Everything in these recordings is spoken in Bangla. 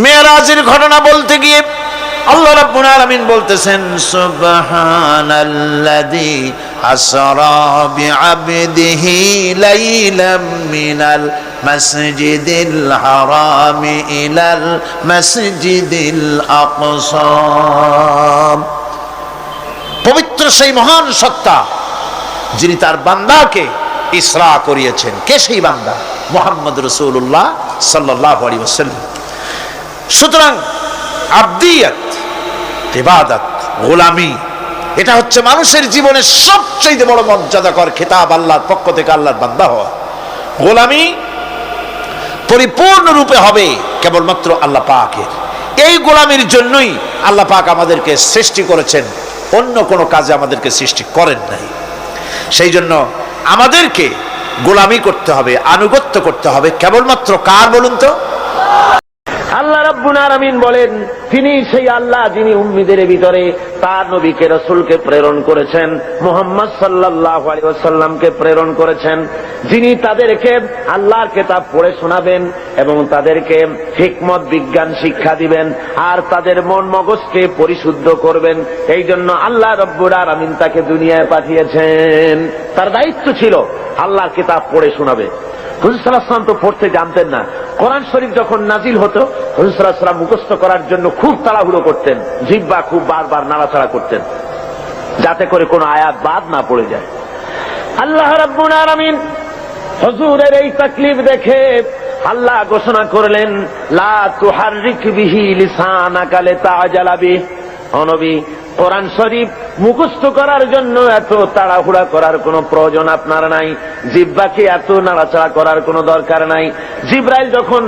মেরাজের ঘটনা বলতে গিয়ে আল্লাহ রাব্বুল আলামিন বলতেছেন সুবহানাল্লাযী আসরা বিআবদিহি লাইলাম মিনাল মাসজিদিল হারামি ইলাল মাসজিদিল আকসা। পবিত্র সেই মহান সত্তা যিনি তার বান্দাকে ইসরা করিয়েছেন। কে সেই বান্দা? মুহাম্মদ রাসূলুল্লাহ সাল্লাল্লাহু আলাইহি ওয়াসাল্লাম। সুতরাং আবদিয়াত, ইবাদত, গোলামি, এটা হচ্ছে মানুষের জীবনের সবচেয়ে বড় মর্যাদাকর খেতাব আল্লাহর পক্ষ থেকে আল্লাহর বান্দা হওয়া। গোলামি পরিপূর্ণরূপে হবে কেবলমাত্র আল্লাহ পাকের। এই গোলামির জন্যই আল্লাহ পাক আমাদেরকে সৃষ্টি করেছেন, অন্য কোনো কাজে আমাদেরকে সৃষ্টি করেন নাই। সেই জন্য আমাদেরকে গোলামি করতে হবে, আনুগত্য করতে হবে কেবলমাত্র কার বলুন তো? আল্লাহ রাব্বুল আলামিন বলেন, তিনি সেই আল্লাহ যিনি উম্মীদের ভিতরে তার নবীকে রাসূলকে প্রেরণ করেছেন, মুহাম্মদ সাল্লাল্লাহু আলাইহি ওয়াসাল্লামকে প্রেরণ করেছেন, যিনি তাদেরকে আল্লাহর কিতাব পড়ে শোনাবেন এবং তাদেরকে হিকমত বিজ্ঞান শিক্ষা দিবেন আর তাদের মন মগজকে পরিশুদ্ধ করবেন। এই জন্য আল্লাহ রাব্বুল আলামিন তাকে দুনিয়ায় পাঠিয়েছেন। তার দায়িত্ব ছিল আল্লাহর কিতাব পড়ে শোনাবে। হুজুর সাল্লাল্লাহু আলাইহি ওয়াসাল্লাম তো পড়তে জানতেন না। কোরআন শরীফ যখন নাজিল হতো, হুজুর সাল্লাল্লাহু আলাইহি ওয়াসাল্লাম মুখস্থ করার জন্য খুব তাড়াহুড়ো করতেন, জিহ্বা খুব বারবার নাড়াচাড়া করতেন যাতে করে কোনো আয়াত বাদ না পড়ে যায়। আল্লাহ রাব্বুল আলামিন হুজুরের এই তাকলিফ দেখে আল্লাহ ঘোষণা করলেন, লা তুহাররিক বিহি লিসানাকা লিতাআজালা বিহি। ও নবী, কোরআন শরীফ মুখস্থ করার জন্য এত তাড়াহুড়া করার কোনো প্রয়োজন আপনার নাই, জিহ্বাকে এত নাড়াচাড়া করার কোনো দরকার নাই। জিবরাইল যখন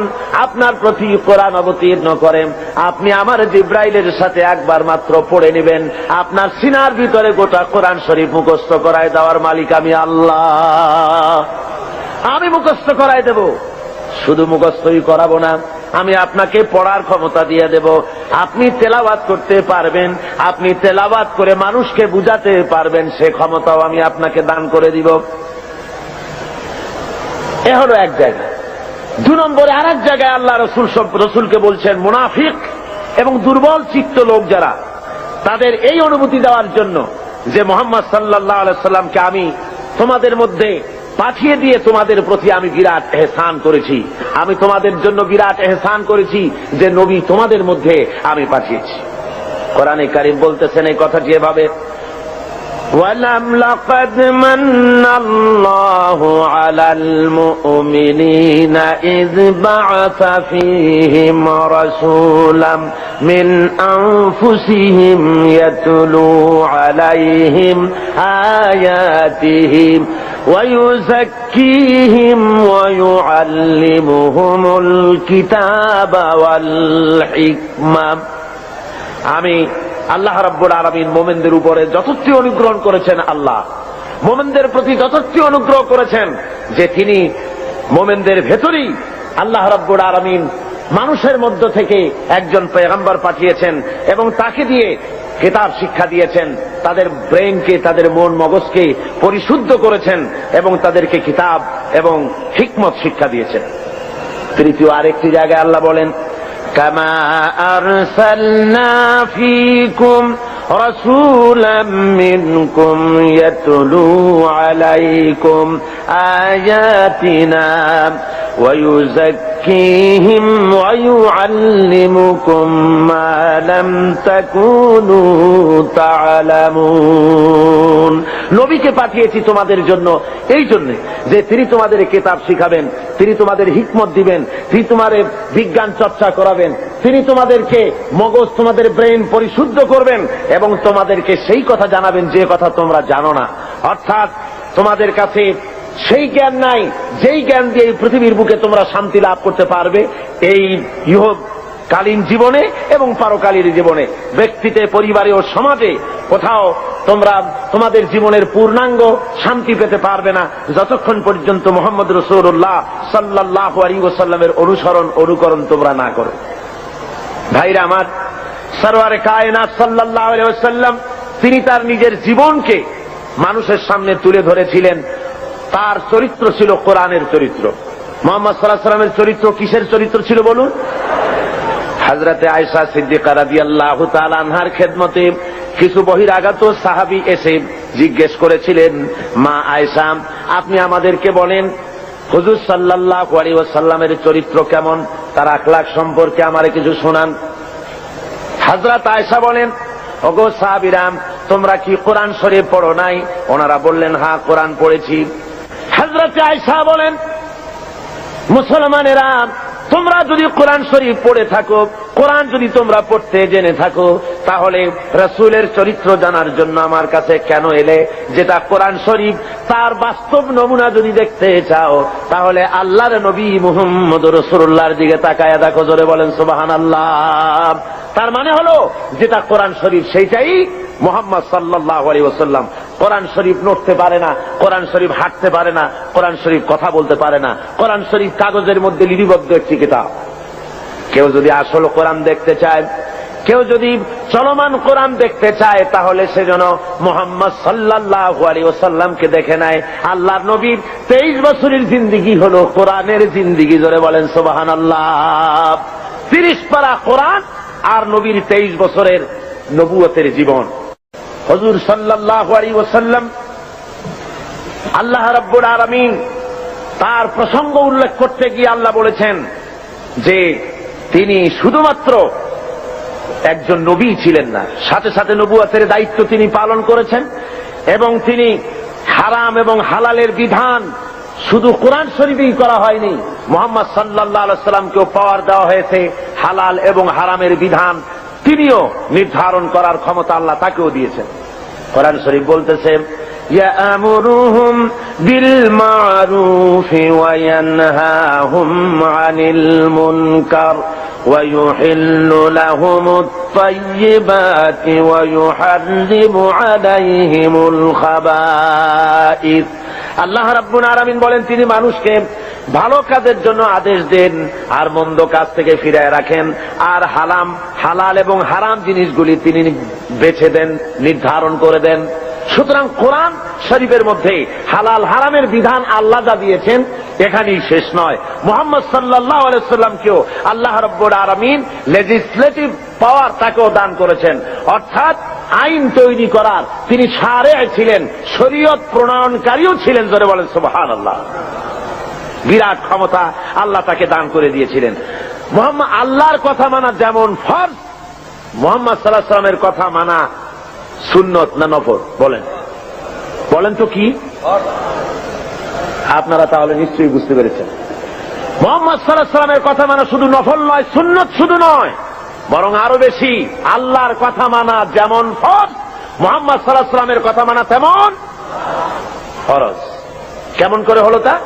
আপনার প্রতি কোরআন অবতীর্ণ করেন, আপনি আমার জিবরাইলের সাথে একবার মাত্র পড়ে নেবেন, আপনার সিনার ভিতরে গোটা কোরআন শরীফ মুখস্থ করায় দেওয়ার মালিক আমি আল্লাহ। আমি মুখস্থ করায় দেব, শুধু মুখস্থই করাবো না, আমি আপনাকে পড়ার ক্ষমতা দিয়ে দেব। আপনি তেলাওয়াত করতে পারবেন, আপনি তেলাওয়াত করে মানুষকে বুঝাতে পারবেন, সে ক্ষমতাও আমি আপনাকে দান করে দিব। এ হলো এক জায়গা। 2 নম্বরে আর এক জায়গায় আল্লাহ রসুলকে বলছেন, মুনাফিক এবং দুর্বল চিত্ত লোক যারা, তাদের এই অনুভূতি দেওয়ার জন্য যে মুহাম্মদ সাল্লাল্লাহু আলাইহি ওয়াসাল্লামকে আমি তোমাদের মধ্যে পাঠিয়ে দিয়ে তোমাদের প্রতি আমি বিরাট এহসান করেছি, আমি তোমাদের জন্য বিরাট এহসান করেছি যে নবী তোমাদের মধ্যে আমি পাঠিয়েছি। কোরআনে কারীম বলতেছেন এই কথাটি এভাবে, ওয়ালাম লাকাদ মান্নাল্লাহু আলাল মুমিনিনা ইয বা'আসা ফীহিম রাসূলাম মিন আনফুসিহিম ইয়াতলু আলাইহিম আয়াতিহি ويزكيهم ويعلمهم الكتاب والحكمة। আমি আল্লাহ রাব্বুল আলামিন মুমিনদের উপরে যথার্থ অনুগ্রহ করেছেন। আল্লাহ মুমিনদের প্রতি যথার্থ অনুগ্রহ করেছেন যে তিনি মুমিনদের ভেতরেই আল্লাহ রাব্বুল আলামিন মানুষের মধ্য থেকে একজন পয়গম্বর পাঠিয়েছেন এবং তাকে দিয়ে কিতাব শিক্ষা দিয়েছেন, তাদের ব্রেনকে, তাদের মন মগজকে পরিশুদ্ধ করেছেন এবং তাদেরকে কিতাব এবং হিকমত শিক্ষা দিয়েছেন। তৃতীয় আরেকটি জায়গায় আল্লাহ বলেন, কামা আরসালনা ফীকুম রাসূলাম মিনকুম ইয়াতলু আলাইকুম আয়াতিনা ওয়া ইউযাক্কিহিম ওয়া ইউআল্লিমুকুম মা লাম তাকুনু তা'লামুন। নবীকে পাঠিয়েছি তোমাদের জন্য এই জন্য যে তিনি তোমাদের কিতাব শিখাবেন, তিনি তোমাদের হিকমত দিবেন, তিনি তোমাদের বিজ্ঞান চর্চা করাবেন, তিনি তোমাদেরকে মগজ, তোমাদের ব্রেন পরিশুদ্ধ করবেন এবং তোমাদেরকে সেই কথা জানাবেন যে কথা তোমরা জানো না। অর্থাৎ তোমাদের কাছে সেই জ্ঞান নাই যেই জ্ঞান দিয়ে এই পৃথিবীর বুকে তোমরা শান্তি লাভ করতে পারবে এই ইহকালীন জীবনে এবং পারকালীন জীবনে, ব্যক্তিতে, পরিবারে ও সমাজে। কোথাও তোমরা তোমাদের জীবনের পূর্ণাঙ্গ শান্তি পেতে পারবে না যতক্ষণ পর্যন্ত মুহাম্মদ রাসূলুল্লাহ সাল্লাল্লাহু আলাইহি ওয়াসাল্লামের অনুকরণ তোমরা না করো। ভাইরা আমার, সরওয়ারে কায়নাত সাল্লাল্লাহু আলাইহি ওয়াসাল্লাম তিনি তার নিজের জীবনকে মানুষের সামনে তুলে ধরেছিলেন। তার চরিত্র ছিল কোরআনের চরিত্র। মুহাম্মদ সাল্লাল্লাহু আলাইহি ওয়াসাল্লামের চরিত্র কিসের চরিত্র ছিল বলুন? হযরতে আয়েশা সিদ্দিকা রাদিয়াল্লাহু তাআলা আনহার খেদমতে কিছু বহিরাগত সাহাবী এসে জিজ্ঞেস করেছিলেন, মা আয়েশা, আপনি আমাদেরকে বলেন হুজুর সাল্লাল্লাহু আলাইহি ওয়াসাল্লামের চরিত্র কেমন, তার আখলাক সম্পর্কে আমারে কিছু শোনান। হযরত আয়েশা বলেন, ওগো সাহাবীরা, তোমরা কি কোরআন শরীফ পড়ো নাই? ওনারা বললেন, হ্যাঁ, কোরআন পড়েছি। হযরত আয়েশা বলেন, মুসলমানেরা, তোমরা যদি কোরআন শরীফ পড়ে থাকো, কোরআন যদি তোমরা পড়তে জেনে থাকো, তাহলে রাসূলের চরিত্র জানার জন্য আমার কাছে কেন এলে? যেটা কোরআন শরীফ, তার বাস্তব নমুনা যদি দেখতে চাও, তাহলে আল্লাহর নবী মুহাম্মদুর রাসূলুল্লাহর দিকে তাকায়া দেখো। জোরে বলেন সুবহানাল্লাহ। তার মানে হলো, যেটা কোরআন শরীফ সেইটাই মুহাম্মদ সাল্লাল্লাহু আলাইহি ওয়াসাল্লাম। কোরআন শরীফ নড়তে পারে না, কোরআন শরীফ হাঁটতে পারে না, কোরআন শরীফ কথা বলতে পারে না, কোরআন শরীফ কাগজের মধ্যে লিপিবদ্ধ একটি কিতাব। কেউ যদি আসল কোরআন দেখতে চায়, কেউ যদি চলমান কোরআন দেখতে চায়, তাহলে সে যেন মুহাম্মদ সাল্লাল্লাহু আলাইহি ওয়াসাল্লামকে দেখে নেয়। আল্লাহর নবীর 23 বছরের জিন্দেগি হলো কোরআনের জিন্দেগি। জোরে বলেন সুবহানাল্লাহ। 30 পারা কোরআন আর নবীর 23 বছরের নবুয়তের জীবন। হুজুর সাল্লাল্লাহু আলাইহি ওয়াসাল্লাম, আল্লাহ রাব্বুল আলামিন তার প্রসঙ্গ উল্লেখ করতে গিয়ে আল্লাহ বলেছেন যে তিনি শুধুমাত্র একজন নবী ছিলেন না, সাথে সাথে নবুয়তের দায়িত্ব তিনি পালন করেছেন। এবং তিনি হারাম এবং হালালের বিধান শুধু কোরআন শরীফেই করা হয়নি, মুহাম্মদ সাল্লাল্লাহু আলাইহি ওয়াসাল্লামকেও পাওয়ার দেওয়া হয়েছে হালাল এবং হারামের বিধান তিনিও নির্ধারণ করার ক্ষমতা আল্লাহ তাকেও দিয়েছেন। কোরআন শরীফ বলতেছে, ইয়ামুরুহুম বিল মারুফি ওয়া ইয়ানহাহুম আনিল মুনকার ওয়া ইউহিল্লু লাহুমুত তাইয়্যিবাতি ওয়া ইউহাররিমু আলাইহিমুল খাবাইস। আল্লাহ রাব্বুল আলামিন বলেন, তিনি মানুষকে ভালো কাজের জন্য আদেশ দেন আর মন্দ কাজ থেকে ফিরায় রাখেন, আর হালাল এবং হারাম জিনিসগুলি তিনি বেছে দেন, নির্ধারণ করে দেন। সুতরাং কোরআন শরীফের মধ্যে হালাল হারামের বিধান আল্লাহ যা দিয়েছেন এখানেই শেষ নয়, মুহাম্মদ সাল্লাল্লাহু আলাইহি ওয়াসাল্লামকেও আল্লাহ রাব্বুল আলামিন লেজিসলেটিভ পাওয়ার তাকেও দান করেছেন, অর্থাৎ আইন তৈরি করার তিনি শারে' ছিলেন, শরীয়ত প্রণয়নকারীও ছিলেন। জোরে বলেন সুবহানাল্লাহ। বিরাট ক্ষমতা আল্লাহ তাকে দান করে দিয়েছিলেন। মুহাম্মদ, আল্লাহর কথা মানা যেমন ফরজ, মুহাম্মদ সাল্লাল্লাহু আলাইহি ওয়াসাল্লামের কথা মানা সুন্নত না নফল? বলেন তো কি? আপনারা তাহলে নিশ্চয়ই বুঝতে পেরেছেন। মুহাম্মদ সাল্লাল্লাহু আলাইহি ওয়াসাল্লামের কথা মানা শুধু নফল নয়, সুন্নত শুধু নয়, বরং আরো বেশি। আল্লাহর কথা মানা যেমন ফরজ, মুহাম্মদ সাল্লাল্লাহু আলাইহি ওয়াসাল্লামের কথা মানা তেমন ফরজ। কেমন করে হলো তা?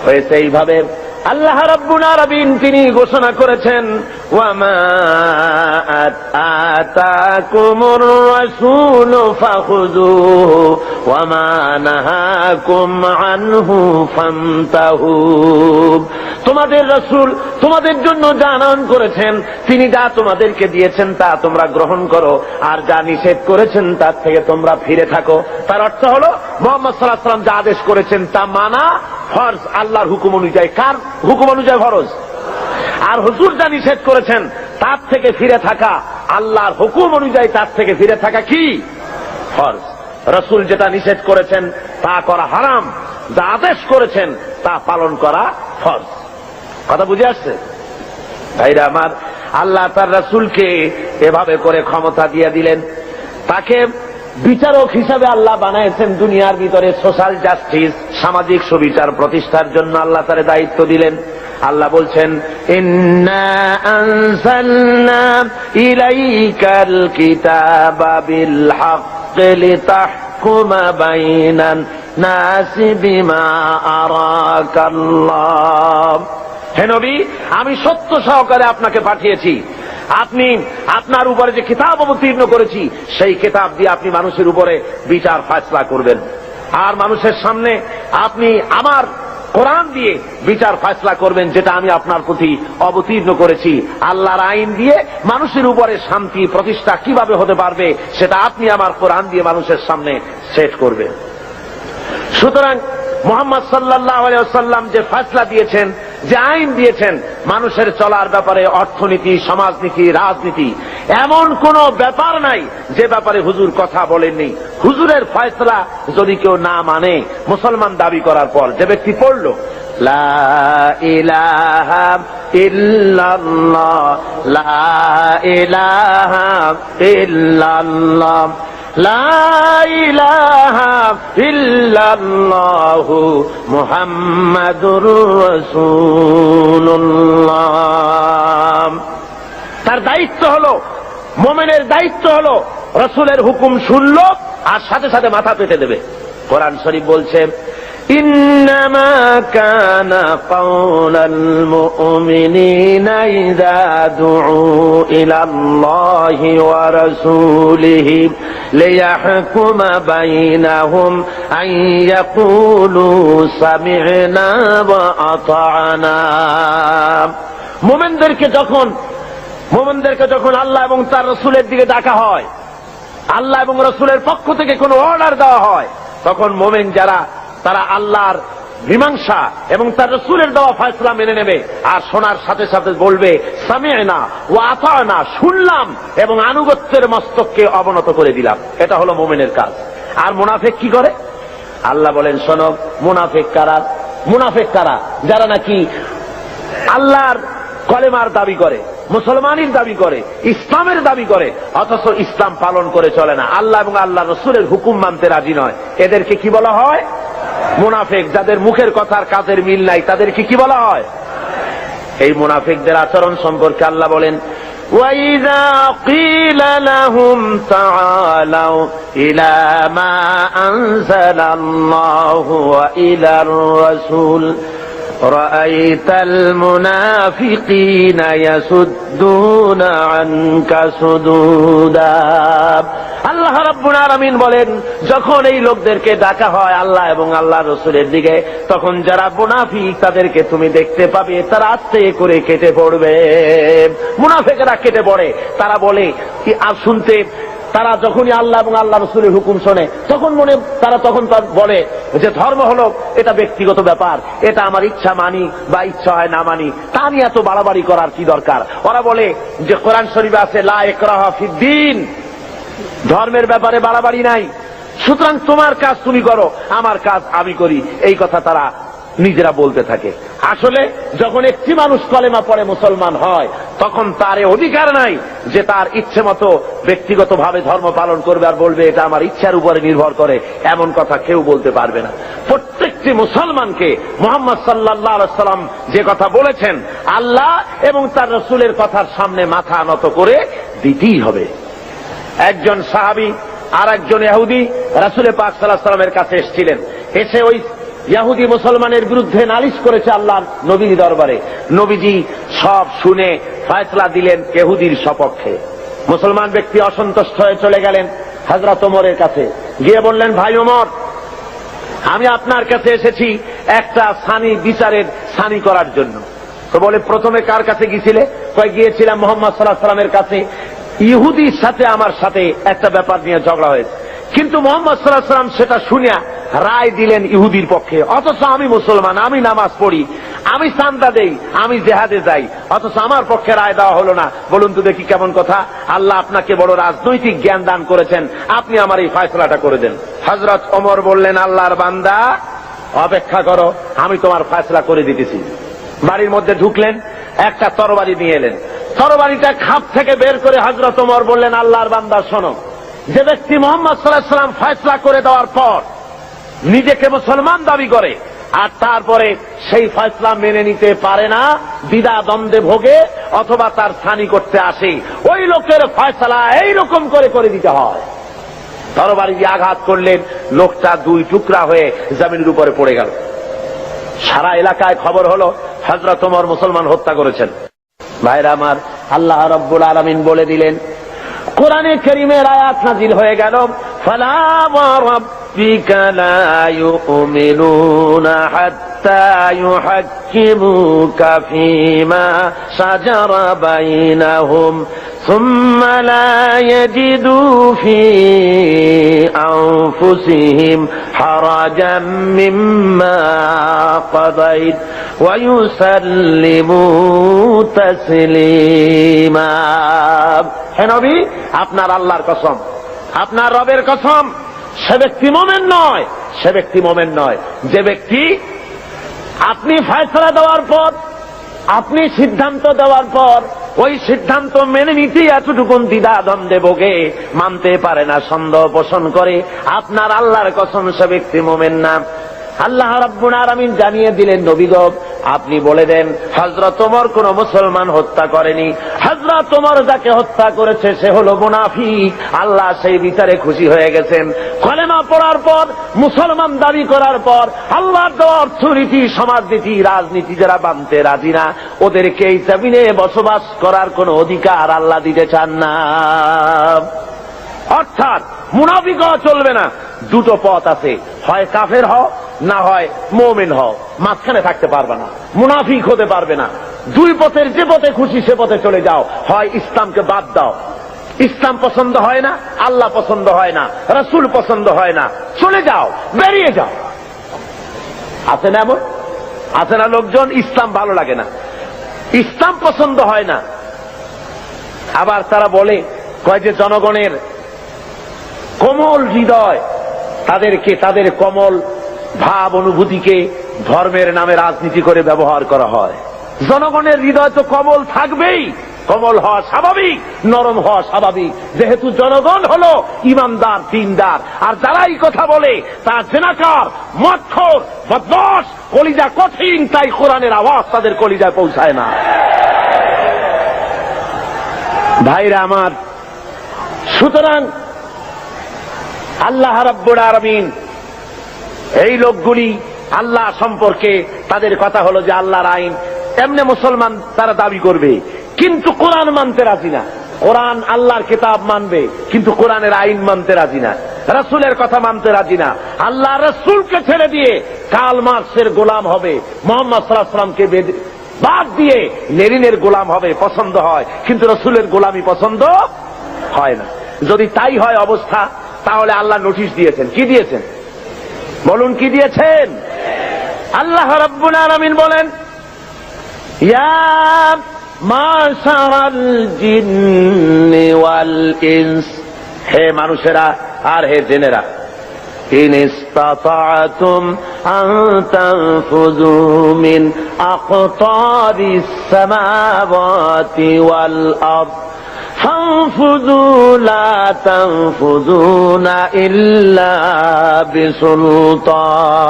হয়েছে এইভাবে, আল্লাহ রাব্বুল আলামিন তিনি ঘোষণা করেছেন, ওয়া মা আতাকুমুর রাসূলু ফাখুযুহু ওয়া মা নাহাকুম আনহু ফান্তাহু। তোমাদের রাসূল তোমাদের জন্য যা আনয়ন করেছেন, তিনি যা তোমাদেরকে দিয়েছেন তা তোমরা গ্রহণ করো, আর যা নিষেধ করেছেন তার থেকে তোমরা ফিরে থাকো। তার অর্থ হলো, মুহাম্মদ সাল্লাল্লাহু আলাইহি ওয়াসাল্লাম যা আদেশ করেছেন তা মানা ফরজ, আল্লাহর হুকুম অনুযায়ী। কার হুকুম অনুযায়ী? ফরজ। আর হুজুর যা নিষেধ করেছেন তার থেকে ফিরে থাকা, আল্লাহর হুকুম অনুযায়ী তার থেকে ফিরে থাকা কি? ফরজ। রাসূল যেটা নিষেধ করেছেন তা করা হারাম, যা আদেশ করেছেন তা পালন করা ফরজ। কথা বুঝে আসছে ভাইরা আমার? আল্লাহ তার রাসূলকে এভাবে করে ক্ষমতা দিয়ে দিলেন, তাকে বিচারক হিসাবে আল্লাহ বানাইছেন দুনিয়ার ভিতরে। সোশ্যাল জাস্টিস, সামাজিক সুবিচার প্রতিষ্ঠার জন্য আল্লাহ তার দায়িত্ব দিলেন। আল্লাহ বলছেন, ইন্না আনজালনা ইলাইকাল কিতাবা বিল হাক্কি লিতাহকুমা বাইনান নাসি বিমা আরাকাল্লাহ। হে নবী, আমি সত্য সহকারে আপনাকে পাঠিয়েছি। আপনি আপনার উপরে যে কিতাব অবতীর্ণ করেছি, সেই কিতাব দিয়ে আপনি মানুষের উপরে বিচার ফায়সালা করবেন। আর মানুষের সামনে আপনি আমার কোরআন দিয়ে বিচার ফায়সালা করবেন, যেটা আমি আপনার প্রতি অবতীর্ণ করেছি। আল্লাহর আইন দিয়ে মানুষের উপরে শান্তি প্রতিষ্ঠা কিভাবে হতে পারবে, সেটা আপনি আমার কোরআন দিয়ে মানুষের সামনে সেট করবেন। সুতরাং মুহাম্মদ সাল্লাল্লাহু আলাইহি ওয়াসাল্লাম যে ফায়সালা দিয়েছেন যে আইন দিয়েছেন মানুষের চলার ব্যাপারে, অর্থনীতি, সমাজনীতি, রাজনীতি, এমন কোন ব্যাপার নাই যে ব্যাপারে হুজুর কথা বলেননি। হুজুরের ফয়সালা যদি কেউ না মানে মুসলমান দাবি করার পর, যে ব্যক্তি পড়ল লা ইলাহা ইল্লাল্লাহ, লা ইলাহা ইল্লাল্লাহ, লা ইলাহা ইল্লাল্লাহু মুহাম্মাদুর রাসূলুল্লাহ। তার দায়িত্ব হলো, মুমিনের দায়িত্ব হলো রাসূলের হুকুম শুনলো আর সাথে সাথে মাথা পেতে দেবে। কোরআন শরীফ বলছে ইন্নামা কানা কাওলাল মুমিনিনা ইযা দুউ ইলাল্লাহি ওয়া রাসূলিহি লিয়াহকুমা বাইনাহুম আন ইয়াকুলু সামি'না ওয়া আতা'না। মুমিনদেরকে যখন আল্লাহ এবং তার রাসূলের দিকে ডাকা হয়, আল্লাহ এবং রাসূলের পক্ষ থেকে কোনো অর্ডার দেওয়া হয়, তখন মুমিন যারা, তারা আল্লাহর মীমাংসা এবং তার রাসূলের দেওয়া ফয়সালা মেনে নেবে আর শোনার সাথে সাথে বলবে সামি'না ওয়া আতা'না, শুনলাম এবং আনুগত্যের মস্তককে অবনত করে দিলাম। এটা হলো মুমিনের কাজ। আর মুনাফিক কি করে? আল্লাহ বলেন শোনো, মুনাফিক কারা? যারা নাকি আল্লাহর কলেমার দাবি করে, মুসলমানের দাবি করে, ইসলামের দাবি করে, অথচ ইসলাম পালন করে চলে না, আল্লাহ এবং আল্লাহ রাসূলের হুকুম মানতে রাজি নয়। এদেরকে কি বলা হয়? মুনাফিক। যাদের মুখের কথার কাজের মিল নাই তাদেরকে কি বলা হয়? এই মুনাফিকদের আচরণ সম্পর্কে আল্লাহ বলেন وَإِذَا قِيلَ لَهُمْ تَعَالَوْا إِلَى مَا أَنزَلَ اللَّهُ وَإِلَى الرَّسُولِ رَأَيْتَ الْمُنَافِقِينَ يَصُدُّونَ عَنكَ صُدُودًا। আল্লাহ রাব্বুল আলামিন বলেন, যখন এই লোকদেরকে ডাকা হয় আল্লাহ এবং আল্লাহ রাসূলের দিকে, তখন যারা মুনাফিক তাদেরকে তুমি দেখতে পাবে তারা আস্তে করে কেটে পড়বে। মুনাফিকরা কেটে পড়ে, তারা বলে আর শুনতে, তারা যখনই আল্লাহ এবং আল্লাহ রাসূলের হুকুম শোনে তখন তারা বলে যে ধর্ম হলো এটা ব্যক্তিগত ব্যাপার, এটা আমার ইচ্ছা মানি বা ইচ্ছা হয় না মানি, তা নিয়ে এত বাড়াবাড়ি করার কি দরকার। ওরা বলে যে কোরআন শরীফে আছে লা ইকরাহা ফিদ্দীন, ধর্মের ব্যাপারে বাড়াবাড়ি নাই, সুতরাং তোমার কাজ তুমি করো, আমার কাজ আমি করি। এই কথা তারা নিজেরা বলতে থাকে। আসলে যখন একটি মানুষ কলেমা পড়ে মুসলমান হয়, তখন তার অধিকার নাই যে তার ইচ্ছে মতো ব্যক্তিগত ভাবে ধর্ম পালন করবে আর বলবে এটা আমার ইচ্ছার উপরে নির্ভর করে, এমন কথা কেউ বলতে পারবে না। প্রত্যেকটি মুসলমানকে মুহাম্মদ সাল্লাল্লাহু আলাইহি ওয়াসাল্লাম যে কথা বলেছেন, আল্লাহ এবং তার রাসূলের কথার সামনে মাথা নত করে দিতেই হবে। একজন সাহাবী আর একজন ইহুদি রাসূল পাক সাল্লাল্লাহু আলাইহি ওয়াসাল্লামের কাছে এসেছিলেন। এসে ওই ইহুদি মুসলমানের বিরুদ্ধে নালিশ করেছে আল্লাহর নবীর দরবারে। নবীজি সব শুনে ফয়সালা দিলেন ইহুদির সপক্ষে। মুসলমান ব্যক্তি অসন্তুষ্ট হয়ে চলে গেলেন হযরত ওমরের কাছে, গিয়ে বললেন, ভাই ওমর, আমি আপনার কাছে এসেছি একটা বিচারের সানি করার জন্য। তো বলে, প্রথমে কার কাছে গিয়েছিলে? গিয়েছিলাম মুহাম্মদ সাল্লাল্লাহু আলাইহি ওয়াসাল্লামের কাছে। ইহুদির সাথে আমার সাথে একটা ব্যাপার নিয়ে ঝগড়া হয়েছে, কিন্তু মুহাম্মদ সাল্লাল্লাহু আলাইহি ওয়াসাল্লাম সেটা শুনিয়া রায় দিলেন ইহুদির পক্ষে। অথচ আমি মুসলমান, আমি নামাজ পড়ি, আমি চাঁদা দেই, আমি জিহাদে যাই, অথচ আমার পক্ষে রায় দেওয়া হলো না। বলুন তো দেখি কেমন কথা। আল্লাহ আপনাকে বড় রাজনৈতিক জ্ঞান দান করেছেন, আপনি আমার এই ফয়সালাটা করে দেন। হযরত ওমর বললেন, আল্লাহর বান্দা, অপেক্ষা করো, আমি তোমার ফয়সালা করে দিতেছি। বাড়ির মধ্যে ঢুকলেন, একটা তরবারি নিয়ে এলেন। তরবারিটা খাপ থেকে বের করে হযরত ওমর বললেন, আল্লাহর বান্দা শোনো, যে ব্যক্তি মুহাম্মদ সাল্লাল্লাহু আলাইহি ওয়াসাল্লাম ফয়সালা করে দেওয়ার পর নিজেকে মুসলমান দাবি করে আর তারপরে সেই ফয়সালা মেনে নিতে পারে না, দ্বিধা দ্বন্দ্বে ভোগে অথবা তার সানি করতে আসে, ওই লোকের ফয়সালা এইরকম করে দিতে হয়। তরবারি দিয়ে আঘাত করলেন, লোকটা দুই টুকরা হয়ে জমিনের উপরে পড়ে গেল। সারা এলাকায় খবর হলো হযরত ওমর মুসলমান হত্যা করেছেন। ভাইরা আমার, আল্লাহ রাব্বুল আলামিন বলে দিলেন, কোরআনে কারীমের আয়াত নাযিল হয়ে গেল, ফালা ওয়া রাব্বিকা লা ইউমিনুনা হাত্তা ইউহাক্কিমুকা ফীমা শাজারা বাইনাহুম ثم لا يجدوا في أنفسهم حرجا مما قضيت ويسلموا تسليما। হে নবী, আপনার আল্লাহর কসম, আপনার রবের কসম, সে ব্যক্তি মুমিন নয়, সে ব্যক্তি মুমিন নয় যে ব্যক্তি আপনি ফয়সালা দেওয়ার পর, আপনি সিদ্ধান্ত দেওয়ার পর ওই সিদ্ধান্ত মেনে নিতে এতটুকুন দ্বিধা দ্বন্দ্বে ভোগে, মানতে পারে না, সন্দেহ পোষণ করে, আপনার আল্লাহর কসম সে ব্যক্তি মুমিন না। আল্লাহ রাব্বুল আলামিন জানিয়ে দিলেন, নবী গো আপনি বলে দেন হযরত ওমর কোন মুসলমান হত্যা করেনি, হযরত ওমর যাকে হত্যা করেছে সে হলো মুনাফিক। আল্লাহ সেই বিচারে খুশি হয়ে গেছেন। কলেমা পড়ার পর, মুসলমান দাবি করার পর আল্লাহর দেওয়া অর্থনীতি, সমাজনীতি, রাজনীতি যারা মানতে রাজি না, ওদেরকে এই জমিনে বসবাস করার কোন অধিকার আল্লাহ দিতে চান না। অর্থাৎ মুনাফিক হওয়া চলবে না। দুটো পথ আছে, হয় কাফের হও, না হয় মুমিন হও, মাঝখানে থাকতে পারবে না, মুনাফিক হতে পারবে না। দুই পথের যে পথে খুশি সে পথে চলে যাও। হয় ইসলামকে বাদ দাও, ইসলাম পছন্দ হয় না, আল্লাহ পছন্দ হয় না, রাসূল পছন্দ হয় না, চলে যাও, বেরিয়ে যাও। আছে না এমন? আছে না লোকজন ইসলাম ভালো লাগে না, ইসলাম পছন্দ হয় না, আবার তারা বলে কয় যে জনগণের কোমল হৃদয়, তাদেরকে, তাদের কোমল ভাব অনুভূতিকে ধর্মের নামে রাজনীতি করে ব্যবহার করা হয়। জনগণের হৃদয় তো কোমল থাকবেই, কোমল হওয়া স্বাভাবিক, নরম হওয়া স্বাভাবিক, যেহেতু জনগণ হলো ইমানদার, দিনদার। আর যারাই কথা বলে তারা জেনাকার, মদখোর, বদমাশ, কলিজা কঠিন, তাই কোরআনের আওয়াজ তাদের কলিজায় পৌঁছায় না। ভাইরা আমার, সুতরাং আল্লাহ রাব্বুল আলামিন এই লোকগুলি আল্লাহ সম্পর্কে তাদের কথা হলো যে আল্লাহর আইন, এমনি মুসলমান তারা দাবি করবে কিন্তু কোরআন মানতে রাজি না। কোরআন আল্লাহর কিতাব মানবে কিন্তু কোরআনের আইন মানতে রাজি না, রাসূলের কথা মানতে রাজি না। আল্লাহ রাসূলকে ছেড়ে দিয়ে কার্ল মার্কসের গোলাম হবে, মুহাম্মদ সাল্লাল্লাহু আলাইহি ওয়াসাল্লামকে বাদ দিয়ে লেনিনের গোলাম হবে, পছন্দ হয়, কিন্তু রাসূলের গোলামি পছন্দ হয় না। যদি তাই হয় অবস্থা, তাহলে আল্লাহ নোটিশ দিয়েছেন। কি দিয়েছেন বলুন? কি দিয়েছেন? আল্লাহ রাব্বুল আলামিন বলেন, ইয়া মাশারাল জিন্নি ওয়াল ইনস, হে মানুষেরা আর হে জিনেরা, ইন ইসতাতা'তুম আন তানফুযু মিন আকতারিস সামাওয়াতি ওয়াল আরদ ফানফুযু লা তানফুযুনা ইল্লা বিসুলতান।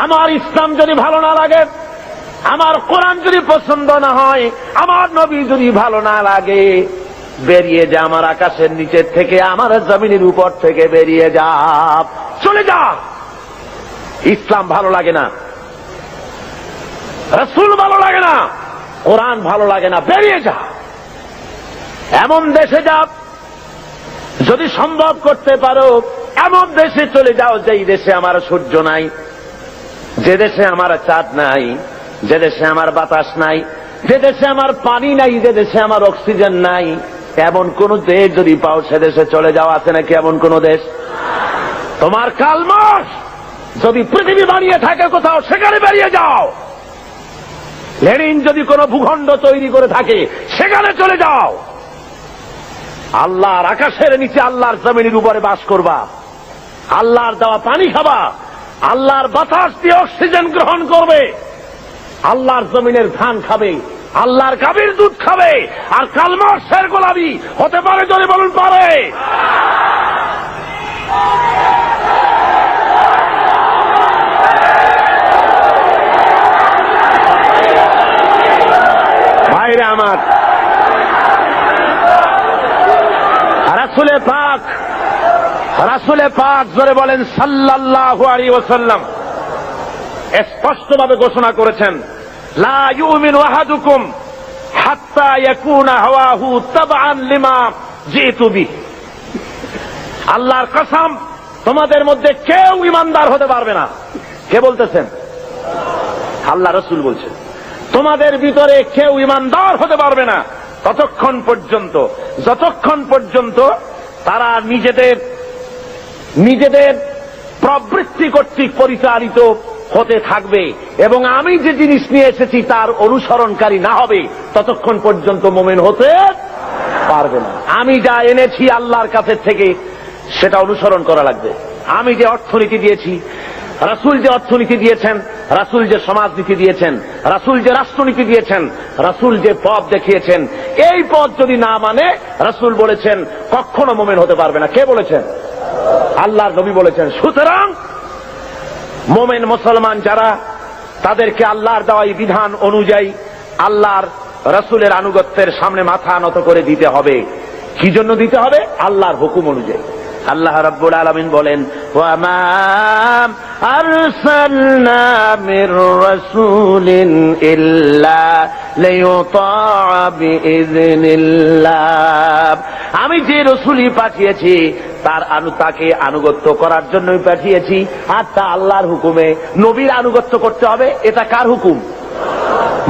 আমার ইসলাম যদি ভালো না লাগে, আমার কোরআন যদি পছন্দ না হয়, আমার নবী যদি ভালো না লাগে, বেরিয়ে যা আমার আকাশের নিচের থেকে, আমার জমিনের উপর থেকে বেরিয়ে যা, চলে যা। ইসলাম ভালো লাগে না, রাসূল ভালো লাগে না, কোরআন ভালো লাগে না, বেরিয়ে যা। এমন দেশে যা, যদি সম্ভব করতে পারো এমন দেশে চলে যাও যেই দেশে আমার সূর্য নাই, যে দেশে আমার চাঁদ নাই, যে দেশে আমার বাতাস নাই, যে দেশে আমার পানি নাই, যে দেশে আমার অক্সিজেন নাই, এমন কোন দেশ যদি পাও সে দেশে চলে যাও। আছে নাকি এমন কোন দেশ? তোমার কার্ল মার্কস যদি পৃথিবী বানিয়ে থাকে কোথাও, সেখানে বেরিয়ে যাও। লেনিন যদি কোন ভূখণ্ড তৈরি করে থাকে, সেখানে চলে যাও। আল্লাহর আকাশের নিচে, আল্লাহর জমিনের উপরে বাস করবা, আল্লাহর দেওয়া পানি খাবা, আল্লাহর বাতাস দিয়ে অক্সিজেন গ্রহণ করবে, আল্লাহর জমিনের ধান খাবে, আল্লাহর গাভীর দুধ খাবে। আর কার্ল মার্কসের গোলামি হতে পারে? যদি বলুন পারে। ভাইরে আমার, রাসূলে পাক জোরে বলেন সাল্লাল্লাহু আলাইহি ওয়াসাল্লাম স্পষ্টভাবে ঘোষণা করেছেন, লা ইউমিনু আহাদুকুম হাত্তা ইয়াকুনা হাওয়াহু তাবআন লিমা জিতু বিহি। আল্লাহর কসম, তোমাদের মধ্যে কেউ ঈমানদার হতে পারবে না। কে বলতেছেন? আল্লাহ রাসূল বলছেন, তোমাদের ভিতরে কেউ ঈমানদার হতে পারবে না যতক্ষণ পর্যন্ত তারা নিজেদের প্রবৃত্তি কর্তৃক পরিচালিত হতে থাকবে এবং আমি যে জিনিস নিয়ে এসেছি তার অনুসরণকারী না হবে, ততক্ষণ পর্যন্ত মুমিন হতে পারবে না। আমি যা এনেছি আল্লাহর কাছে থেকে সেটা অনুসরণ করা লাগবে। আমি যে অর্থনীতি দিয়েছি, রাসূল যে অর্থনীতি দিয়েছেন, রাসূল যে সমাজনীতি দিয়েছেন, রাসূল যে রাষ্ট্রনীতি দিয়েছেন, রাসূল যে পথ দেখিয়েছেন, এই পথ যদি না মানে, রাসূল বলেছেন কখনো মুমিন হতে পারবে না। কে বলেছেন? আল্লাহর নবী বলেছেন। সুতরাং মুমিন মুসলমান যারা, তাদেরকে আল্লাহর দেওয়া বিধান অনুযায়ী আল্লাহর রাসূলের আনুগত্যের সামনে মাথা নত করে দিতে হবে। কি জন্য দিতে হবে? আল্লাহর হুকুম অনুযায়ী। আল্লাহ রাব্বুল আলামিন বলেন, ওয়া মা আরসালনা মির রাসূলিন ইল্লা লিয়ুতাআ বিইذনিল্লাহ। আমি যে রাসূলই পাঠিয়েছি তাকে আনুগত্য করার জন্যই পাঠিয়েছি, আর তা আল্লাহর হুকুমে। নবীর আনুগত্য করতে হবে, এটা কার হুকুম?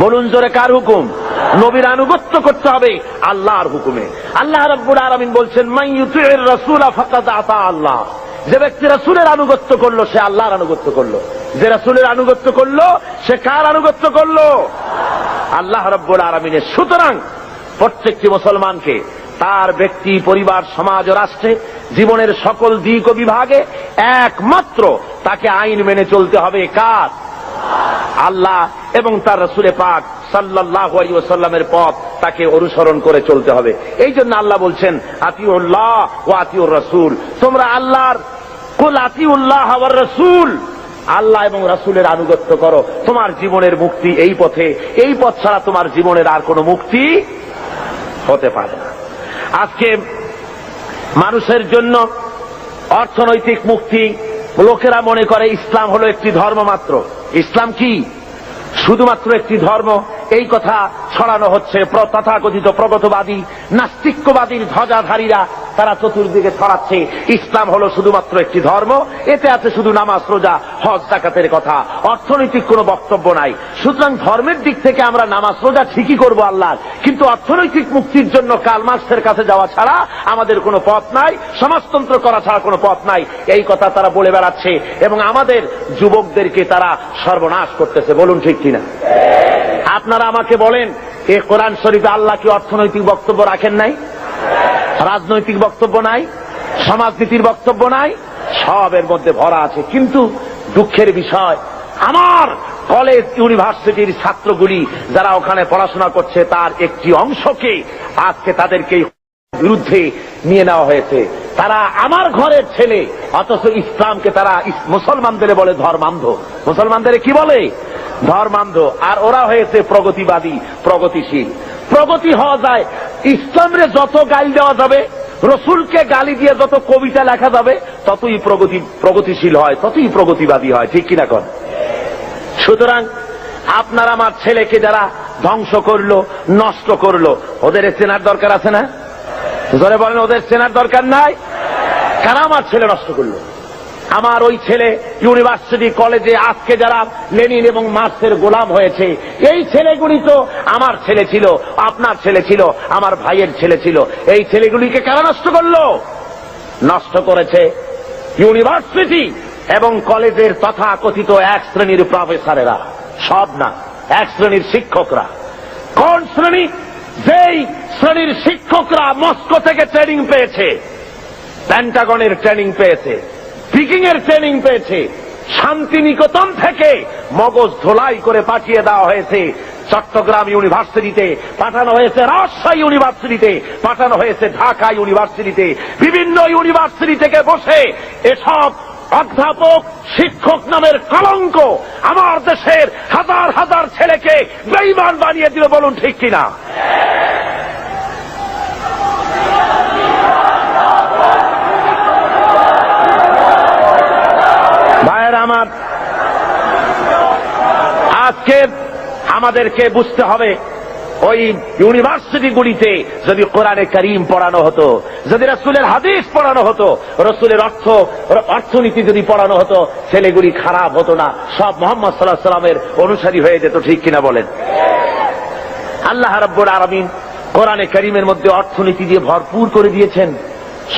বলুন জোরে, কার হুকুম? নবীর আনুগত্য করতে হবে আল্লাহর হুকুমে। আল্লাহ রাব্বুল আলামিন বলছেন, মান ইউতি'র রাসূলা ফাকাদ আতা আল্লাহ। যে ব্যক্তি রাসূলের আনুগত্য করলো সে আল্লাহর আনুগত্য করলো। যে রাসূলের আনুগত্য করলো সে কার আনুগত্য করলো? আল্লাহ রাব্বুল আলামিনের। সুতরাং প্রত্যেকটি মুসলমানকে তার ব্যক্তি, পরিবার, সমাজ ও রাষ্ট্রে জীবনের সকল দিক ও বিভাগে একমাত্র তাকে আইন মেনে চলতে হবে। কার? আল্লাহ এবং তার রাসূলে পাক সাল্লাল্লাহু আলাইহি ওয়াসাল্লামের পথ তাকে অনুসরণ করে চলতে হবে। এই জন্য আল্লাহ বলছেন, আতিউল্লাহ ওয়া আতিউর রাসূল। তোমরা আল্লাহর, কুল আতিউল্লাহ ওয়ার রাসূল, আল্লাহ এবং রাসূলের আনুগত্য করো। তোমার জীবনের মুক্তি এই পথে। এই পথ ছাড়া তোমার জীবনের আর কোনো মুক্তি হতে পারে না। আজকে মানুষের জন্য অর্থনৈতিক মুক্তি, লোকেরা মনে করে ইসলাম হলো একটি ধর্ম মাত্র। ইসলাম কি? শুধুমাত্র একটি ধর্ম। এই কথা ছড়ানো হচ্ছে তথাকথিত প্রগতবাদী, নাস্তিক্যবাদীর ধ্বজাধারীরা। তারা চতুর্দিকে ছড়াচ্ছে ইসলাম হলো শুধুমাত্র একটি ধর্ম, এতে আছে শুধু নামাজ, রোজা, হজ, যাকাতের কথা, অর্থনৈতিক কোনো বক্তব্য নাই। সুতরাং ধর্মের দিক থেকে আমরা নামাজ, রোজা ঠিকই করবো আল্লাহর, কিন্তু অর্থনৈতিক মুক্তির জন্য কার্ল মার্কসের কাছে যাওয়া ছাড়া আমাদের কোনো পথ নাই, সমাজতন্ত্র করা ছাড়া কোনো পথ নাই। এই কথা তারা বলে বেড়াচ্ছে এবং আমাদের যুবকদেরকে তারা সর্বনাশ করতেছে। বলুন ঠিক কিনা? আপনারা আমাকে বলেন, এই কোরআন শরীফে আল্লাহ কি অর্থনৈতিক বক্তব্য রাখেন নাই? রাজনৈতিক বক্তব্য নাই? সমাজনীতির বক্তব্য নাই? সব এর মধ্যে ভরা আছে। কিন্তু দুঃখের বিষয়, আমার কলেজ, ইউনিভার্সিটির ছাত্রগুলি যারা ওখানে পড়াশোনা করছে, তার একটি অংশকে আজকে তাদেরকে বিরুদ্ধে নিয়ে নেওয়া হয়েছে। তারা আমার ঘরের ছেলে, অথচ ইসলামকে তারা মুসলমানদের বলে ধর্মান্ধ। মুসলমানদের কি বলে? ধর্মান্ধ। আর ওরা হয়েছে প্রগতিবাদী, প্রগতিশীল। প্রগতি হওয়া যায়, ইসলামরে যত গালি দেওয়া যাবে, রসুলকে গালি দিয়ে যত কবিতা লেখা যাবে, ততই প্রগতিশীল হয়, ততই প্রগতিবাদী হয়। ঠিক কিনা কর? সুতরাং আপনার আমার ছেলেকে যারা ধ্বংস করলো, নষ্ট করলো, ওদের চেনার দরকার আছে না? জোরে বলেন, ওদের চেনার দরকার নাই? কারা আমার ছেলে নষ্ট করলো? আমার ওই ছেলে ইউনিভার্সিটি, কলেজে আজকে যারা লেনিন এবং মার্কসের গোলাম হয়েছে, এই ছেলেগুলি তো আমার ছেলে ছিল, আপনার ছেলে ছিল, আমার ভাইয়ের ছেলে ছিল। এই ছেলেগুলিকে কারা নষ্ট করলো? নষ্ট করেছে ইউনিভার্সিটি এবং কলেজের তথাকথিত এক শ্রেণীর প্রফেসরেরা। সব না, এক শ্রেণীর শিক্ষকরা। কোন শ্রেণী? যেই শ্রেণীর শিক্ষকরা মস্কো থেকে ট্রেনিং পেয়েছে, পেন্টাগনের ট্রেনিং পেয়েছে, পিকিং এর ট্রেনিং পেয়েছে, শান্তিনিকেতন থেকে মগজ ধোলাই করে পাঠিয়ে দেওয়া হয়েছে চট্টগ্রাম ইউনিভার্সিটিতে, পাঠানো হয়েছে রাজশাহী ইউনিভার্সিটিতে, পাঠানো হয়েছে ঢাকা ইউনিভার্সিটিতে। বিভিন্ন ইউনিভার্সিটি থেকে বসে এসব অধ্যাপক, শিক্ষক নামের কলঙ্ক আমার দেশের হাজার হাজার ছেলেকে বেঈমান বানিয়ে দিল। বলুন ঠিক কিনা? ভাইয়েরা আমার, আজকে আমাদেরকে বুঝতে হবে, ওই ইউনিভার্সিটিগুলিতে যদি কোরআনে কারীম পড়ানো হতো, যদি রাসূলের হাদিস পড়ানো হতো, রাসূলের অর্থনীতি যদি পড়ানো হতো, ছেলেগুলি খারাপ হতো না, সব মুহাম্মদ সাল্লাল্লাহু আলাইহি ওয়াসাল্লামের অনুসারী হয়ে যেত। ঠিক কিনা বলেন? আল্লাহ রাব্বুল আলামিন কোরআনে কারীমের মধ্যে অর্থনীতি দিয়ে ভরপুর করে দিয়েছেন।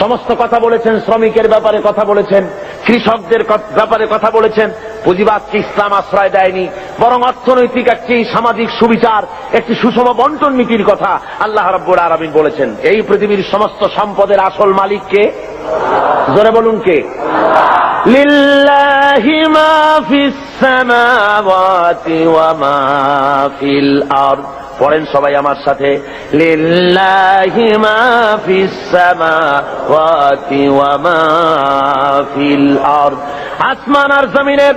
সমস্ত কথা বলেছেন, শ্রমিকের ব্যাপারে কথা বলেছেন, কৃষকদের ব্যাপারে কথা বলেছেন। পুঁজিবাদকে ইসলাম আশ্রয় দেয়নি, বরং অর্থনৈতিক একটি সামাজিক সুবিচার, একটি সুষম বন্টন নীতির কথা আল্লাহ রাব্বুল আলামিন বলেছেন। এই পৃথিবীর সমস্ত সম্পদের আসল মালিক কে? জোরে বলুন কে? লিল্লাহি মা ফিস সামাওয়াতি ওয়া মা ফিল আরদ। পড়েন সবাই আমার সাথে, লিল্লাহি মা ফিস সামাওয়াতি ওয়া মা ফিল আরদ। আসমান আর জমিনের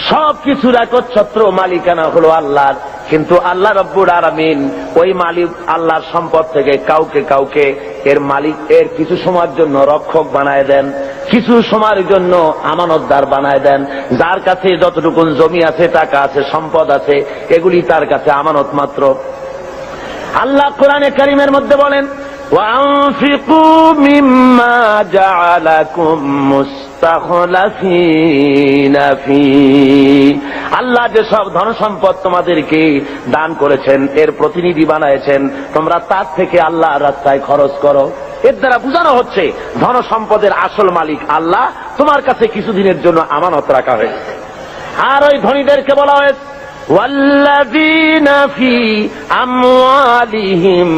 সবকিছুর একচ্ছত্র মালিকানা হলো আল্লাহর, কিন্তু আল্লাহ রাব্বুল আলামিন ওই মালিক আল্লাহর সম্পদ থেকে কাউকে কাউকে এর মালিক এর কিছু সময়ের জন্য রক্ষক বানায় দেন, কিছু সময়ের জন্য আমানতদার বানায় দেন। যার কাছে যতটুকু জমি আছে, টাকা আছে, সম্পদ আছে, এগুলি তার কাছে আমানত মাত্র। আল্লাহ কোরআনে কারীমের মধ্যে বলেন, ওয়ানফিকু মিম্মা জাআলাকুম মুস্তাখলাফিনা ফি। আল্লাহ যে সব ধন সম্পদ তোমাদেরকে দান করেছেন, এর প্রতিনিধি বানায়ছেন, তোমরা তার থেকে আল্লাহর রাস্তায় খরচ করো। এর দ্বারা বোঝানো হচ্ছে ধন সম্পদের আসল মালিক আল্লাহ, তোমার কাছে কিছুদিনের জন্য আমানত রাখা হয়েছে। আর ওই ধনীদেরকে বলা হয়েছে, ওয়াল্লাযীনা ফি আমওয়ালিহিম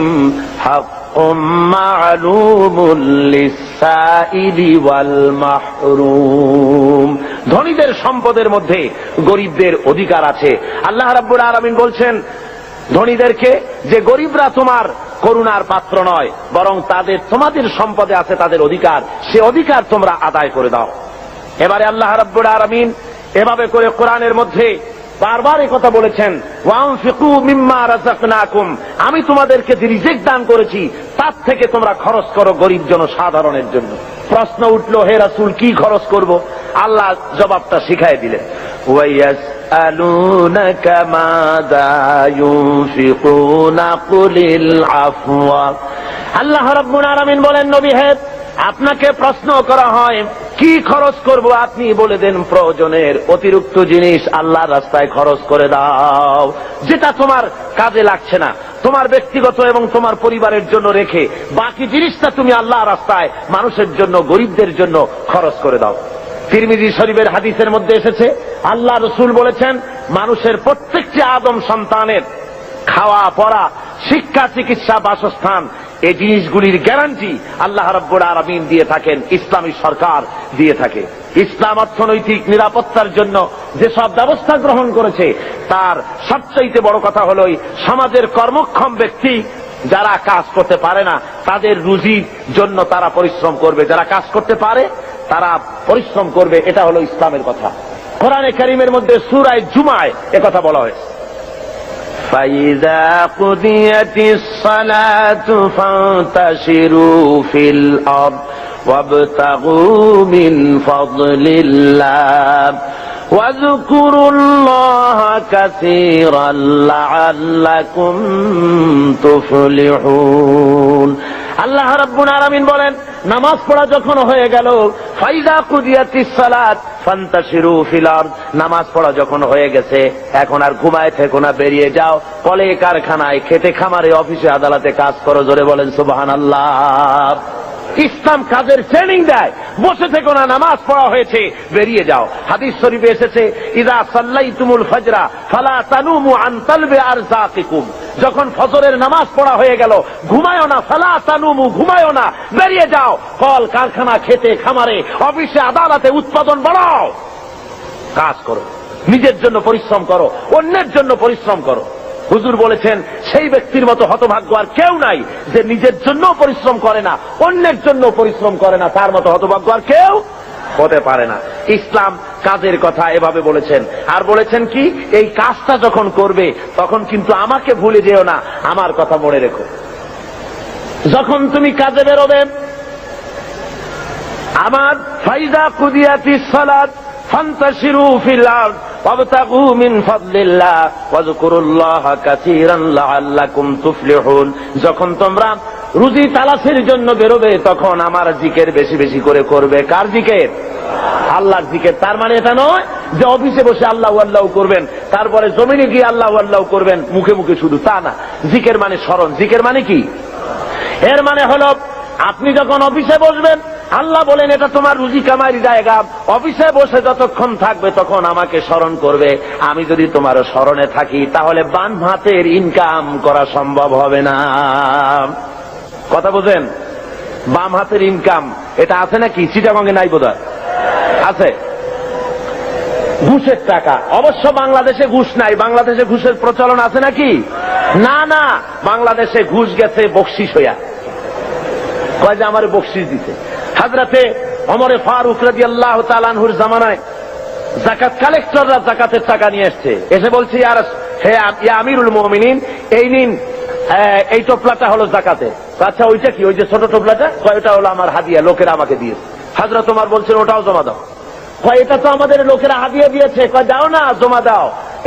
হাক্কুম মা'লুমুন লিস-সাইলি ওয়াল মাহরুম। ধনীদের সম্পদের মধ্যে গরিবদের অধিকার আছে। আল্লাহ রাব্বুল আলামিন বলছেন ধনীদেরকে যে গরিবরা তোমার করুণার পাত্র নয়, বরং তোমাদের সম্পদে আছে তাদের অধিকার, সে অধিকার তোমরা আদায় করে দাও। এবারে আল্লাহ রাব্বুল আলামিন এভাবে করে কোরআনের মধ্যে বারবার এই কথা বলেছেন, ওয়ানফিকু মিম্মা রাযাকনাকুম, আমি তোমাদেরকে যে রিজিক দান করেছি তার থেকে তোমরা খরচ করো গরিব জনসাধারণের জন্য। প্রশ্ন উঠলো, হে রাসূল কি খরচ করব? আল্লাহ জবাবটা শিখাই দিলেন, ওয়ায়াসআলুনাকা মাযা ইউনফিকুনা কুলিল আফওয়া। আল্লাহ রাব্বুল আলামিন বলেন, নবী হে, আপনাকে প্রশ্ন করা হয় কি খরচ করব, আপনি বলে দেন প্রয়োজনের অতিরিক্ত জিনিস আল্লাহর রাস্তায় খরচ করে দাও, যেটা তোমার কাজে লাগছে না, তোমার ব্যক্তিগত এবং তোমার পরিবারের জন্য রেখে বাকি জিনিসটা তুমি আল্লাহর রাস্তায় মানুষের জন্য, গরিবদের জন্য খরচ করে দাও। তিরমিজি শরীফের হাদিসের মধ্যে এসেছে, আল্লাহ রাসূল বলেছেন, মানুষের প্রত্যেকটি আদম সন্তানের খাওয়া পড়া, শিক্ষা, চিকিৎসা, বাসস্থান, এই জিনিসগুলির গ্যারান্টি আল্লাহ রাব্বুল আলামিন দিয়ে থাকেন, ইসলামী সরকার দিয়ে থাকে। ইসলাম অর্থনৈতিক নিরাপত্তার জন্য যেসব ব্যবস্থা গ্রহণ করেছে, তার সবচাইতে বড় কথা হলো সমাজের কর্মক্ষম ব্যক্তি যারা কাজ করতে পারে না তাদের রুজির জন্য তারা পরিশ্রম করবে, যারা কাজ করতে পারে তারা পরিশ্রম করবে। এটা হলো ইসলামের কথা। কোরআনে কারীমের মধ্যে সূরা জুমায় একথা বলা হয়েছে, فَإِذَا قُضِيَتِ الصَّلَاةُ فَانتَشِرُوا فِي الْأَرْضِ وَابْتَغُوا مِنْ فَضْلِ اللَّهِ وَاذْكُرُوا اللَّهَ كَثِيرًا لَعَلَّكُمْ تُفْلِحُونَ। আল্লাহ রাব্বুল আলামিন বলেন, নামাজ পড়া যখন হয়ে গেল, ফাইদা কুদিয়াতিস সালাত ফান্তাশিরু ফিল আরদ, নামাজ পড়া যখন হয়ে গেছে এখন আর ঘুমায় থেকো না, বেরিয়ে যাও, কলে কারখানায়, খেতে খামারে, অফিসে আদালতে কাজ করো। জোরে বলেন সুবহানাল্লাহ। ইসলাম কাজের ট্রেনিং দেয়, বসে থেকো না, নামাজ পড়া হয়েছে বেরিয়ে যাও। হাদিস শরীফে এসেছে, ইযা সাল্লাইতুমুল ফাজরা ফালা তানুমু আন তালবি আরযাকিকুম, যখন ফজরের নামাজ পড়া হয়ে গেল ঘুমায়ও না, ফালা তানুমু, ঘুমায়ও না, বেরিয়ে যাও, কল কারখানা, খেতে খামারে, অফিসে আদালতে উৎপাদন বাড়াও, কাজ করো, নিজের জন্য পরিশ্রম করো, অন্যের জন্য পরিশ্রম করো। হুজুর বলেছেন, সেই ব্যক্তির মতো হতভাগ্য আর কেউ নাই যে নিজের জন্য পরিশ্রম করে না, অন্যের জন্য পরিশ্রম করে না, তার মতো হতভাগ্য আর কেউ হতে পারে না। ইসলাম কাজের কথা এভাবে বলেছেন, আর বলেছেন কি, এই কাজটা যখন করবে তখন কিন্তু আমাকে ভুলে যেও না, আমার কথা মনে রেখো। যখন তুমি কাজে বেরোবে, আমার ফাইদা কুদিয়াতিস সালাত ফান্তাশিরু ফিল আরদ ওয়াবতাগু মিন ফাদলিল্লাহ ওয়াযকুরুল্লাহা কাসীরান লাআল্লাকুম তুফলিহুন। যখন তোমরা রুজি তালাশের জন্য বেরোবে তখন আমার জিকির বেশি বেশি করে করবে। কার জিকির? আল্লাহর জিকির। তার মানে এটা নয় যে অফিসে বসে আল্লাহু আল্লাহু করবেন, তারপরে জমিনে গিয়ে আল্লাহ আল্লাহ করবেন মুখে মুখে শুধু, তা না। জিকির মানে স্মরণ। জিকির মানে কি? এর মানে হলো আপনি যখন অফিসে বসবেন, আল্লাহ বলেন এটা তোমার রুজি কামাইয়ের জায়গা, অফিসে বসে যতক্ষণ থাকবে তখন আমাকে স্মরণ করবে। আমি যদি তোমার স্মরণে থাকি তাহলে বাম হাতের ইনকাম করা সম্ভব হবে না। কথা বোঝেন? বাম হাতের ইনকাম এটা আছে নাকি? চিটাগঙ্গে নাই বোধহয়, আছে। ঘুষের টাকা, অবশ্য বাংলাদেশে ঘুষ নাই। বাংলাদেশে ঘুষের প্রচলন আছে নাকি? না না, বাংলাদেশে ঘুষ গেছে বকশিস হইয়া। কয় যে আমার বকশিস দিতে। হযরতে ওমরে ফারুক রাদিয়াল্লাহু তাআলা আনহুর জামানায় যাকাত কালেক্টররা যাকাতের টাকা নিয়ে এসেছে, এসে বলছে হে আমিরুল মুমিনিন, এই নিন, এই টোপলাটা হলো যাকাতে। আচ্ছা ওইটা কি? ওই যে ছোট টোপলাটা? কয় ওটা হলো আমার হাদিয়া, লোকেরা আমাকে দিয়েছে। হযরত ওমর বলছেন ওটাও জমা দাও। কয় এটা তো আমাদের লোকেরা হাদিয়া দিয়েছে। কয় দাও না, জমা দাও।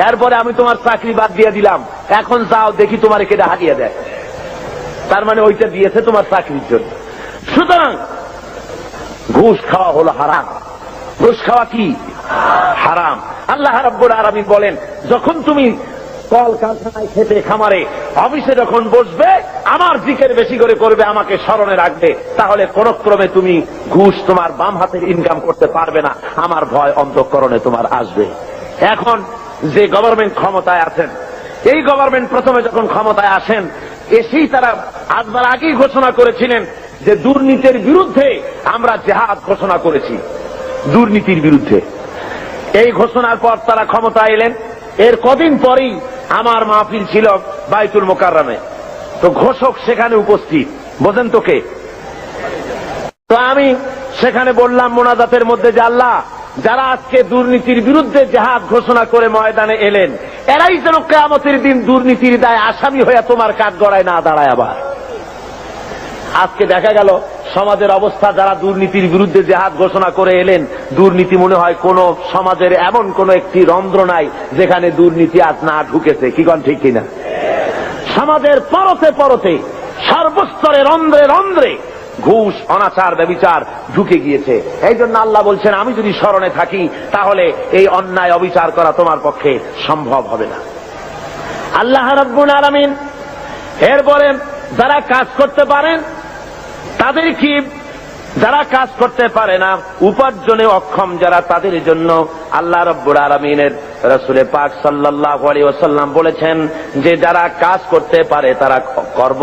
এরপরে আমি তোমার চাকরি বাদ দিয়ে দিলাম, এখন যাও দেখি তোমার কেটে হাদিয়া দেয়। তার মানে ওইটা দিয়েছে তোমার চাকরির জন্য। সুতরাং ঘুষ খাওয়া হলো হারাম। ঘুষ খাওয়া কি? হারাম। আল্লাহ রাব্বুল আলামিন বলেন, যখন তুমি কল কারখানায়, খেতে খামারে, অফিসে যখন বসবে, আমার জিকির বেশি করে করবে, আমাকে স্মরণে রাখবে, তাহলে কোন ক্রমে তুমি ঘুষ তোমার বাম হাতের ইনকাম করতে পারবে না। আমার ভয় অন্তঃকরণে তোমার আসবে। এখন যে গভর্নমেন্ট ক্ষমতায় আছেন, এই গভর্নমেন্ট প্রথমে যখন ক্ষমতায় আসেন, এসেই তারা আসবার আগেই ঘোষণা করেছিলেন যে দুর্নীতির বিরুদ্ধে আমরা জিহাদ ঘোষণা করেছি, দুর্নীতির বিরুদ্ধে। এই ঘোষণার পর তারা ক্ষমতায় এলেন। এর কদিন পরেই আমার মাহফিল ছিল বাইতুল মোকাররমে। তো ঘোষক সেখানে উপস্থিত, বোঝেন তো কে? তো আমি সেখানে বললাম মোনাজাতের মধ্যে যে আল্লাহ, যারা আজকে দুর্নীতির বিরুদ্ধে জিহাদ ঘোষণা করে ময়দানে এলেন, এরাই যেন কিয়ামতের দিন দুর্নীতির দায়ে আসামি হয়ে তোমার কাঠগড়ায় না দাঁড়ায়। আবার আজকে দেখা গেল সমাজের অবস্থা, যারা দুর্নীতির বিরুদ্ধে জিহাদ ঘোষণা করে এলেন, দুর্নীতি মনে হয় কোন সমাজের এমন কোন একটি রন্ধ্র নাই যেখানে দুর্নীতি আজ না ঢুকেছে। কি কোন ঠিক কিনা? সমাজের পরতে পরতে, সর্বস্তরে, রন্ধ্রে রন্ধ্রে ঘুষ, অনাচার, ব্যভিচার ঢুকে গিয়েছে। এই জন্য আল্লাহ বলছেন, আমি যদি স্মরণে থাকি তাহলে এই অন্যায় অবিচার করা তোমার পক্ষে সম্ভব হবে না। আল্লাহ রাব্বুল আলামিন এরপরে যারা কাজ করতে পারেন তাদের কি, যারা কাজ করতে পারে না, উপার্জনে অক্ষম যারা, তাদের জন্য আল্লাহ রাব্বুল আলামিনের রাসূল পাক সাল্লাল্লাহু আলাইহি ওয়াসাল্লাম বলেছেন যে যারা কাজ করতে পারে, তারা কর্ম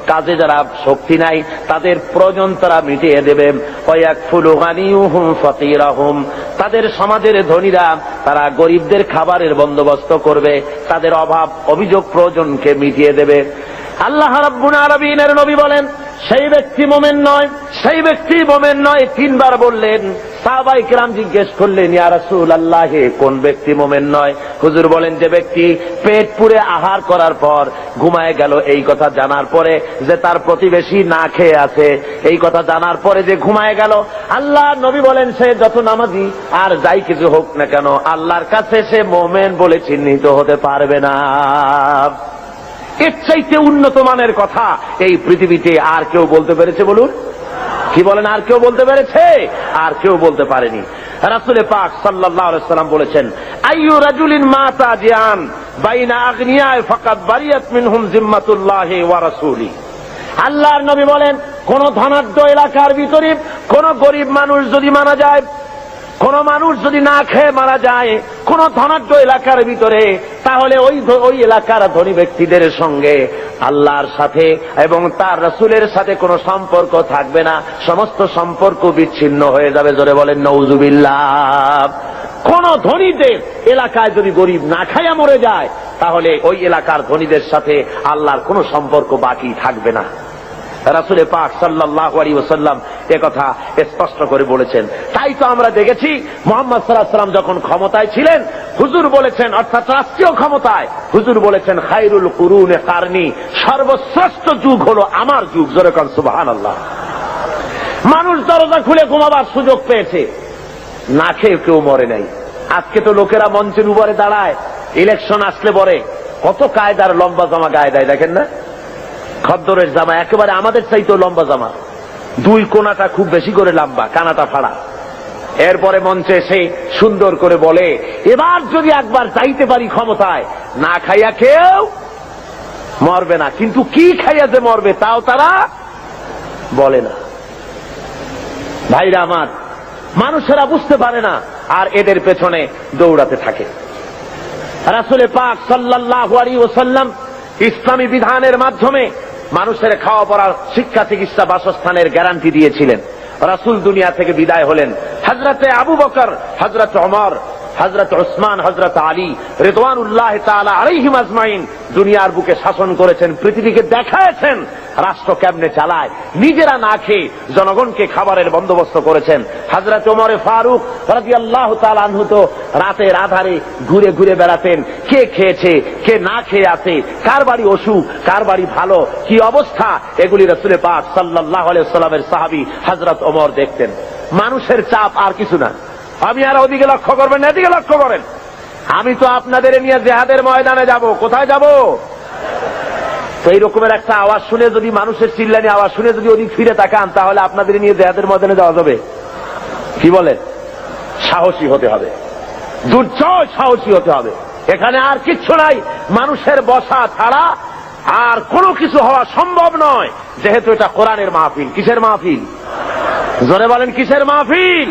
কাজে যারা শক্তি নাই, তাদের প্রয়োজন তারা মিটিয়ে দেবে। ওয়ায়াকফুলু গানিয়ুহুম ফাকিরাহুম, তাদের সমাজের ধনীরা তারা গরিবদের খাবারের বন্দোবস্ত করবে, তাদের অভাব অভিযোগ প্রয়োজনকে মিটিয়ে দেবে। আল্লাহ রাব্বুল আলামিনের নবী বলেন, সেই ব্যক্তি মুমিন নয়, সেই ব্যক্তি মুমিন নয়। তিনবার বললেন। সাহাবায়ে কেরাম জিজ্ঞেস করলেন, ইয়া রাসূলুল্লাহ, কোন ব্যক্তি মুমিন নয়? হুজুর বলেন, যে ব্যক্তি পেট পুরে আহার করার পর ঘুমায় গেল, এই কথা জানার পরে যে তার প্রতিবেশী না খেয়ে আছে, এই কথা জানার পরে যে ঘুমায় গেল। আল্লাহ নবী বলেন, সে যত নামাজি আর যাই কিছু হোক না কেন, আল্লাহর কাছে সে মুমিন বলে চিহ্নিত হতে পারবে না। এর চাইতে উন্নত মানের কথা এই পৃথিবীতে আর কেউ বলতে পেরেছে? বলুন, কি বলেন? আর কেউ বলতে পেরেছে? আর কেউ বলতে পারেনি। রাসূল পাক সাল্লাল্লাহু আলাইহি ওয়াসাল্লাম বলেছেন, আইয়ু রাজুলিন মাতা জিয়ান বাইনা আগনিয়া ফাকাদ বারিয়াত মিনহুম জিম্মাতুল্লাহি ওয়া রাসূলি। আল্লাহর নবী বলেন, কোন ধনাঢ্য এলাকার ভিতরে কোন গরিব মানুষ যদি মারা যায়, কোন মানুষ যদি না খেয়ে মারা যায় কোন ধনাঢ্য এলাকার ভিতরে, তাহলে ওই এলাকার ধনী ব্যক্তিদের সঙ্গে আল্লাহর সাথে এবং তার রাসূলের সাথে কোনো সম্পর্ক থাকবে না, সমস্ত সম্পর্ক বিচ্ছিন্ন হয়ে যাবে। জোরে বলেন নাউযুবিল্লাহ। কোন ধনীদের এলাকায় যদি গরিব না খাইয়া মরে যায়, তাহলে ওই এলাকার ধনীদের সাথে আল্লাহর কোনো সম্পর্ক বাকি থাকবে না। রাসূল পাক সাল্লাল্লাহু আলাইহি ওয়াসাল্লাম একথা স্পষ্ট করে বলেছেন। তাই তো আমরা দেখেছি মুহাম্মদ সাল্লাল্লাহু আলাইহি ওয়াসাল্লাম যখন ক্ষমতায় ছিলেন, হুজুর বলেছেন, অর্থাৎ রাষ্ট্রীয় ক্ষমতায়, হুজুর বলেছেন, খায়রুল কুরুনে কারনি, সর্বশ্রেষ্ঠ যুগ হলো আমার যুগ। জোরে কোন সুবহানাল্লাহ। মানুষ দরজা খুলে ঘুমাবার সুযোগ পেয়েছে, না খেয়ে কেউ মরে নাই। আজকে তো লোকেরা মঞ্চের উপরে দাঁড়ায়, ইলেকশন আসলে পরে কত কায়দার লম্বা জামা গায়ে দেয়, দেখেন না? খদ্দরের জামা একেবারে আমাদের চাইতেও লম্বা জামা, দুই কোনাটা খুব বেশি করে লম্বা, কানাটা ফাড়া। এরপরে মঞ্চে এসে সুন্দর করে বলে, এবার যদি একবার চাইতে পারি ক্ষমতায়, না খাইয়া কেউ মরবে না, কিন্তু কি খাইয়া যে মরবে তাও তারা বলে না। ভাইরা আমার, মানুষেরা বুঝতে পারে না, আর এদের পেছনে দৌড়াতে থাকে। রাসূল পাক সাল্লাল্লাহু আলাইহি ওয়াসাল্লাম ইসলামী বিধানের মাধ্যমে মানুষের খাওয়া পড়ার, শিক্ষা, চিকিৎসা, বাসস্থানের গ্যারান্টি দিয়েছিলেন। রাসূল দুনিয়া থেকে বিদায় হলেন। হযরতে আবু বকর, হযরত ওমর, হযরত উসমান, হযরত আলী রিদওয়ানুল্লাহ তাআলা আলাইহিম আজমাইন দুনিয়ার বুকে শাসন করেছেন, পৃথিবীকে দেখায়েছেন রাষ্ট্র কেমনে চালায়। নিজেরা না খেয়ে জনগণকে খাবারের বন্দোবস্ত করেছেন। হযরত ওমর ফারুক রাদিয়াল্লাহু তাআলা আনহু তো রাতের আধারে ঘুরে ঘুরে বেড়াতেন, কে খেয়েছে, কে না খেয়ে আছে, কার বাড়ি অসুখ, কার বাড়ি ভালো, কি অবস্থা, এগুলি রাসূল পাক সাল্লাল্লাহু আলাইহি ওয়াসাল্লামের সাহাবী হযরত ওমর দেখতেন। মানুষের চাপ আর কিছু না। আমি আর ওদিকে লক্ষ্য করবেন না, এদিকে লক্ষ্য করেন। আমি তো আপনাদের নিয়ে জিহাদের ময়দানে যাব। কোথায় যাব? তো এই রকমের একটা আওয়াজ শুনে, যদি মানুষের চিল্লানি আওয়াজ শুনে যদি ওদিক ফিরে তাকান, তাহলে আপনাদের নিয়ে জিহাদের ময়দানে যাওয়া যাবে? কি বলেন? সাহসী হতে হবে, দুর্জয় সাহসী হতে হবে। এখানে আর কিচ্ছু নাই, মানুষের বসা ছাড়া আর কোনো কিছু হওয়া সম্ভব নয়, যেহেতু এটা কোরআনের মাহফিল। কিসের মাহফিল? জোরে বলেন, কিসের মাহফিল?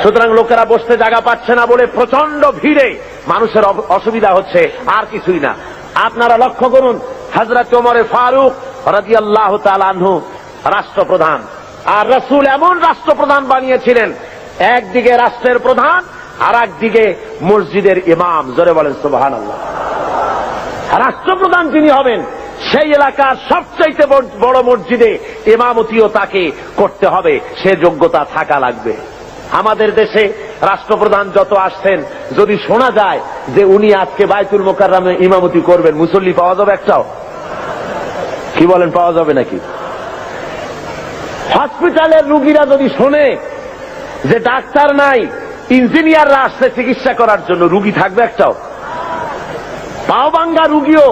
সুতরাং লোকেরা বসতে জায়গা পাচ্ছে না বলে প্রচন্ড ভিড়ে মানুষের অসুবিধা হচ্ছে, আর কিছুই না। আপনারা লক্ষ্য করুন, হযরত ওমর ফারুক রাদিয়াল্লাহু তাআলা আনহু রাষ্ট্রপ্রধান, আর রাসূল এমন রাষ্ট্রপ্রধান বানিয়েছিলেন, একদিকে রাষ্ট্রের প্রধান আর একদিকে মসজিদের ইমাম। জোরে বলেন সুবহানাল্লাহ। রাষ্ট্রপ্রধান যিনি হবেন, সেই এলাকার সবচাইতে বড় মসজিদে ইমামতিও তাকে করতে হবে, সে যোগ্যতা থাকা লাগবে। আমাদের দেশে রাষ্ট্রপ্রধান যত আসছেন, যদি শোনা যায় যে উনি আজকে বায়তুল মোকাররমে ইমামতি করবেন, মুসল্লি পাওয়া যাবে একটাও? কি বলেন, পাওয়া যাবে নাকি? হসপিটালের রুগীরা যদি শোনে যে ডাক্তার নাই, ইঞ্জিনিয়াররা আসছে চিকিৎসা করার জন্য, রুগী থাকবে একটাও? পাও ভাঙ্গা রুগীও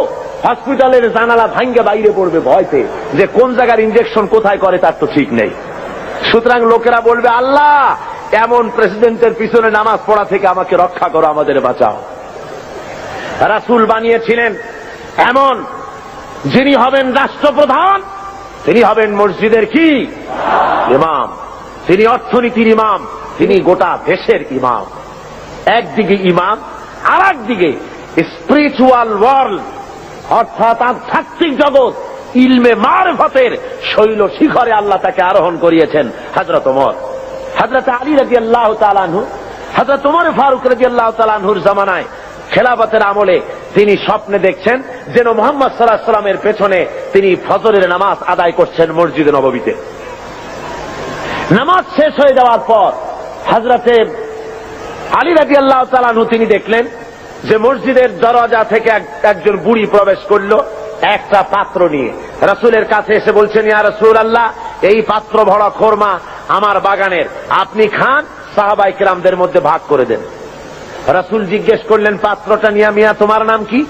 হসপিটালের জানালা ভাঙ্গে বাইরে পড়বে ভয়তে, যে কোন জায়গার ইনজেকশন কোথায় করে তার তো ঠিক নেই। সুতরাং লোকেরা বলবে, আল্লাহ এমন প্রেসিডেন্টের পিছনে নামাজ পড়া থেকে আমাকে রক্ষা করো, আমাদের বাঁচাও। রাসূল বানিয়েছিলেন এমন, যিনি হবেন রাষ্ট্রপ্রধান, তিনি হবেন মসজিদের কি ইমাম, তিনি অর্থনীতির ইমাম, তিনি গোটা দেশের ইমাম। একদিকে ইমাম, আর একদিকে স্পিরিচুয়াল ওয়ার্ল্ড, অর্থাৎ আধ্যাত্মিক জগৎ, ইলমে মারফতের শৈল শিখরে আল্লাহ তাকে আরোহণ করিয়েছেন হযরত ওমর। হযরত আলী রাদিয়াল্লাহু তাআলা আনহু, হযরত ওমর ফারুক রাদিয়াল্লাহু তাআলা আনহুর জামানায় খেলাফতের আমলে তিনি স্বপ্নে দেখছেন যেন মুহাম্মদ সাল্লাল্লাহু আলাইহি ওয়াসাল্লামের পেছনে তিনি ফজরের নামাজ আদায় করছেন মসজিদে নববীতে। নামাজ শেষ হয়ে যাওয়ার পর হযরতে আলী রাদিয়াল্লাহু তাআলা আনহু তিনি দেখলেন যে মসজিদের দরজা থেকে একজন বুড়ি প্রবেশ করলো একটা পাত্র নিয়ে। রাসূলের কাছে এসে বলছেন, ইয়া রাসূলুল্লাহ, এই পাত্র ভরা খোরমা আমার বাগানের, আপনি খান, সাহাবায়ে কেরামদের মধ্যে ভাগ করে দেন। রাসূল জিজ্ঞেস করলেন, পাত্রটা নিয়ে, মিয়া তোমার নাম কি?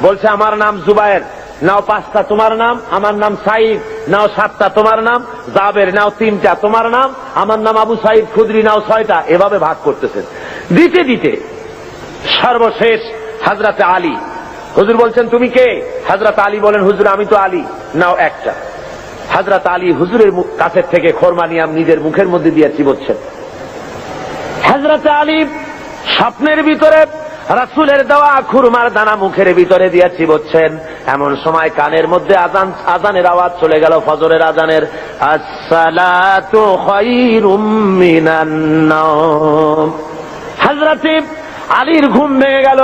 বলছে, আমার নাম জুবায়ের। নাও 5টা, তোমার নাম? আমার নাম সাঈদ। নাও 7টা, তোমার নাম? জাবের। নাও 3টা, তোমার নাম? আমার নাম আবু সাঈদ খুদরি। নাও 6টা। এভাবে ভাগ করতেছেন। দিতে দিতে সর্বশেষ হযরতে আলী, হুজুর বলছেন তুমি কে? হযরত আলী বলেন, হুজুর আমি তো আলী। নাও 1টা। হযরত আলী হুজুরের কাছের থেকে খোরমা নিয়ে নিজের মুখের মধ্যে দিয়ে চিবোচ্ছেন। হযরত আলী স্বপ্নের ভিতরে রাসূলের দেওয়া খুরমার দানা মুখের ভিতরে দিয়ে চিবোচ্ছেন। এমন সময় কানের মধ্যে আজানের আওয়াজ চলে গেল, ফজরের আজানের, আসসালাতু খায়রুম মিনান নাওম। হযরত আলীর ঘুম ভেঙে গেল।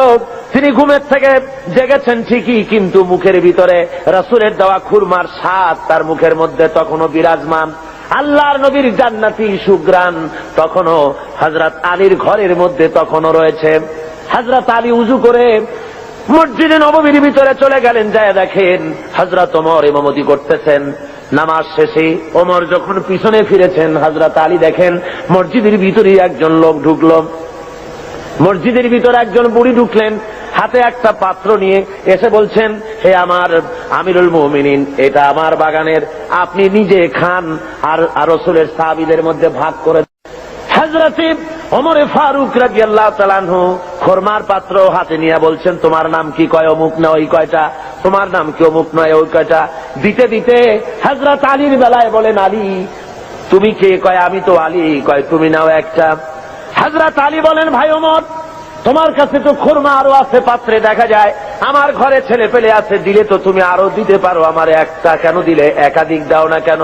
তিনি ঘুমের থেকে জেগেছেন ঠিকই, কিন্তু মুখের ভিতরে রাসূলের দেওয়া খুরমার স্বাদ তার মুখের মধ্যে তখনও বিরাজমান। আল্লাহর নবীর জান্নাতি সুগ্রাণ তখনও হযরত আলীর ঘরের মধ্যে তখনও রয়েছে। হযরত আলী উযু করে মসজিদে নববীর ভিতরে চলে গেলেন, যায় দেখেন হযরত ওমর ইমামতি করতেছেন। নামাজ শেষে ওমর যখন পিছনে ফিরেছেন, হযরত আলী দেখেন মসজিদের ভিতরে একজন লোক ঢুকলো। মসজিদের ভিতরে একজন বুড়ি ঢুকলেন, হাতে একটা পাত্র নিয়ে এসে বলছেন, হে আমার আমিরুল মুমিনিন, এটা আমার বাগানের, আপনি নিজে খান আর রাসূলের সাহাবীদের মধ্যে ভাগ করে। হযরত ওমর ফারুক রাদিয়াল্লাহু তাআলা আনহু খরমার পাত্র হাতে নিয়ে বলছেন, তোমার নাম কি? কয় অমুক না ওই কয়টা। তোমার নাম কি? অমুক নয় ওই কয়টা। দিতে দিতে হযরত আলীর বেলায় বলেন, আলী তুমি কে? কয় আমি তো আলী। কয় তুমি নাও একটা। হযরত আলী বলেন, ভাই ওমর, তোমার কাছে তো খরমা আরো আছে পাত্রে দেখা যায়, আমার ঘরে ছেলে পেলে আছে, দিলে তো তুমি আরো দিতে পারো, আমার একটা কেন দিলে? একাধিক দাও না কেন?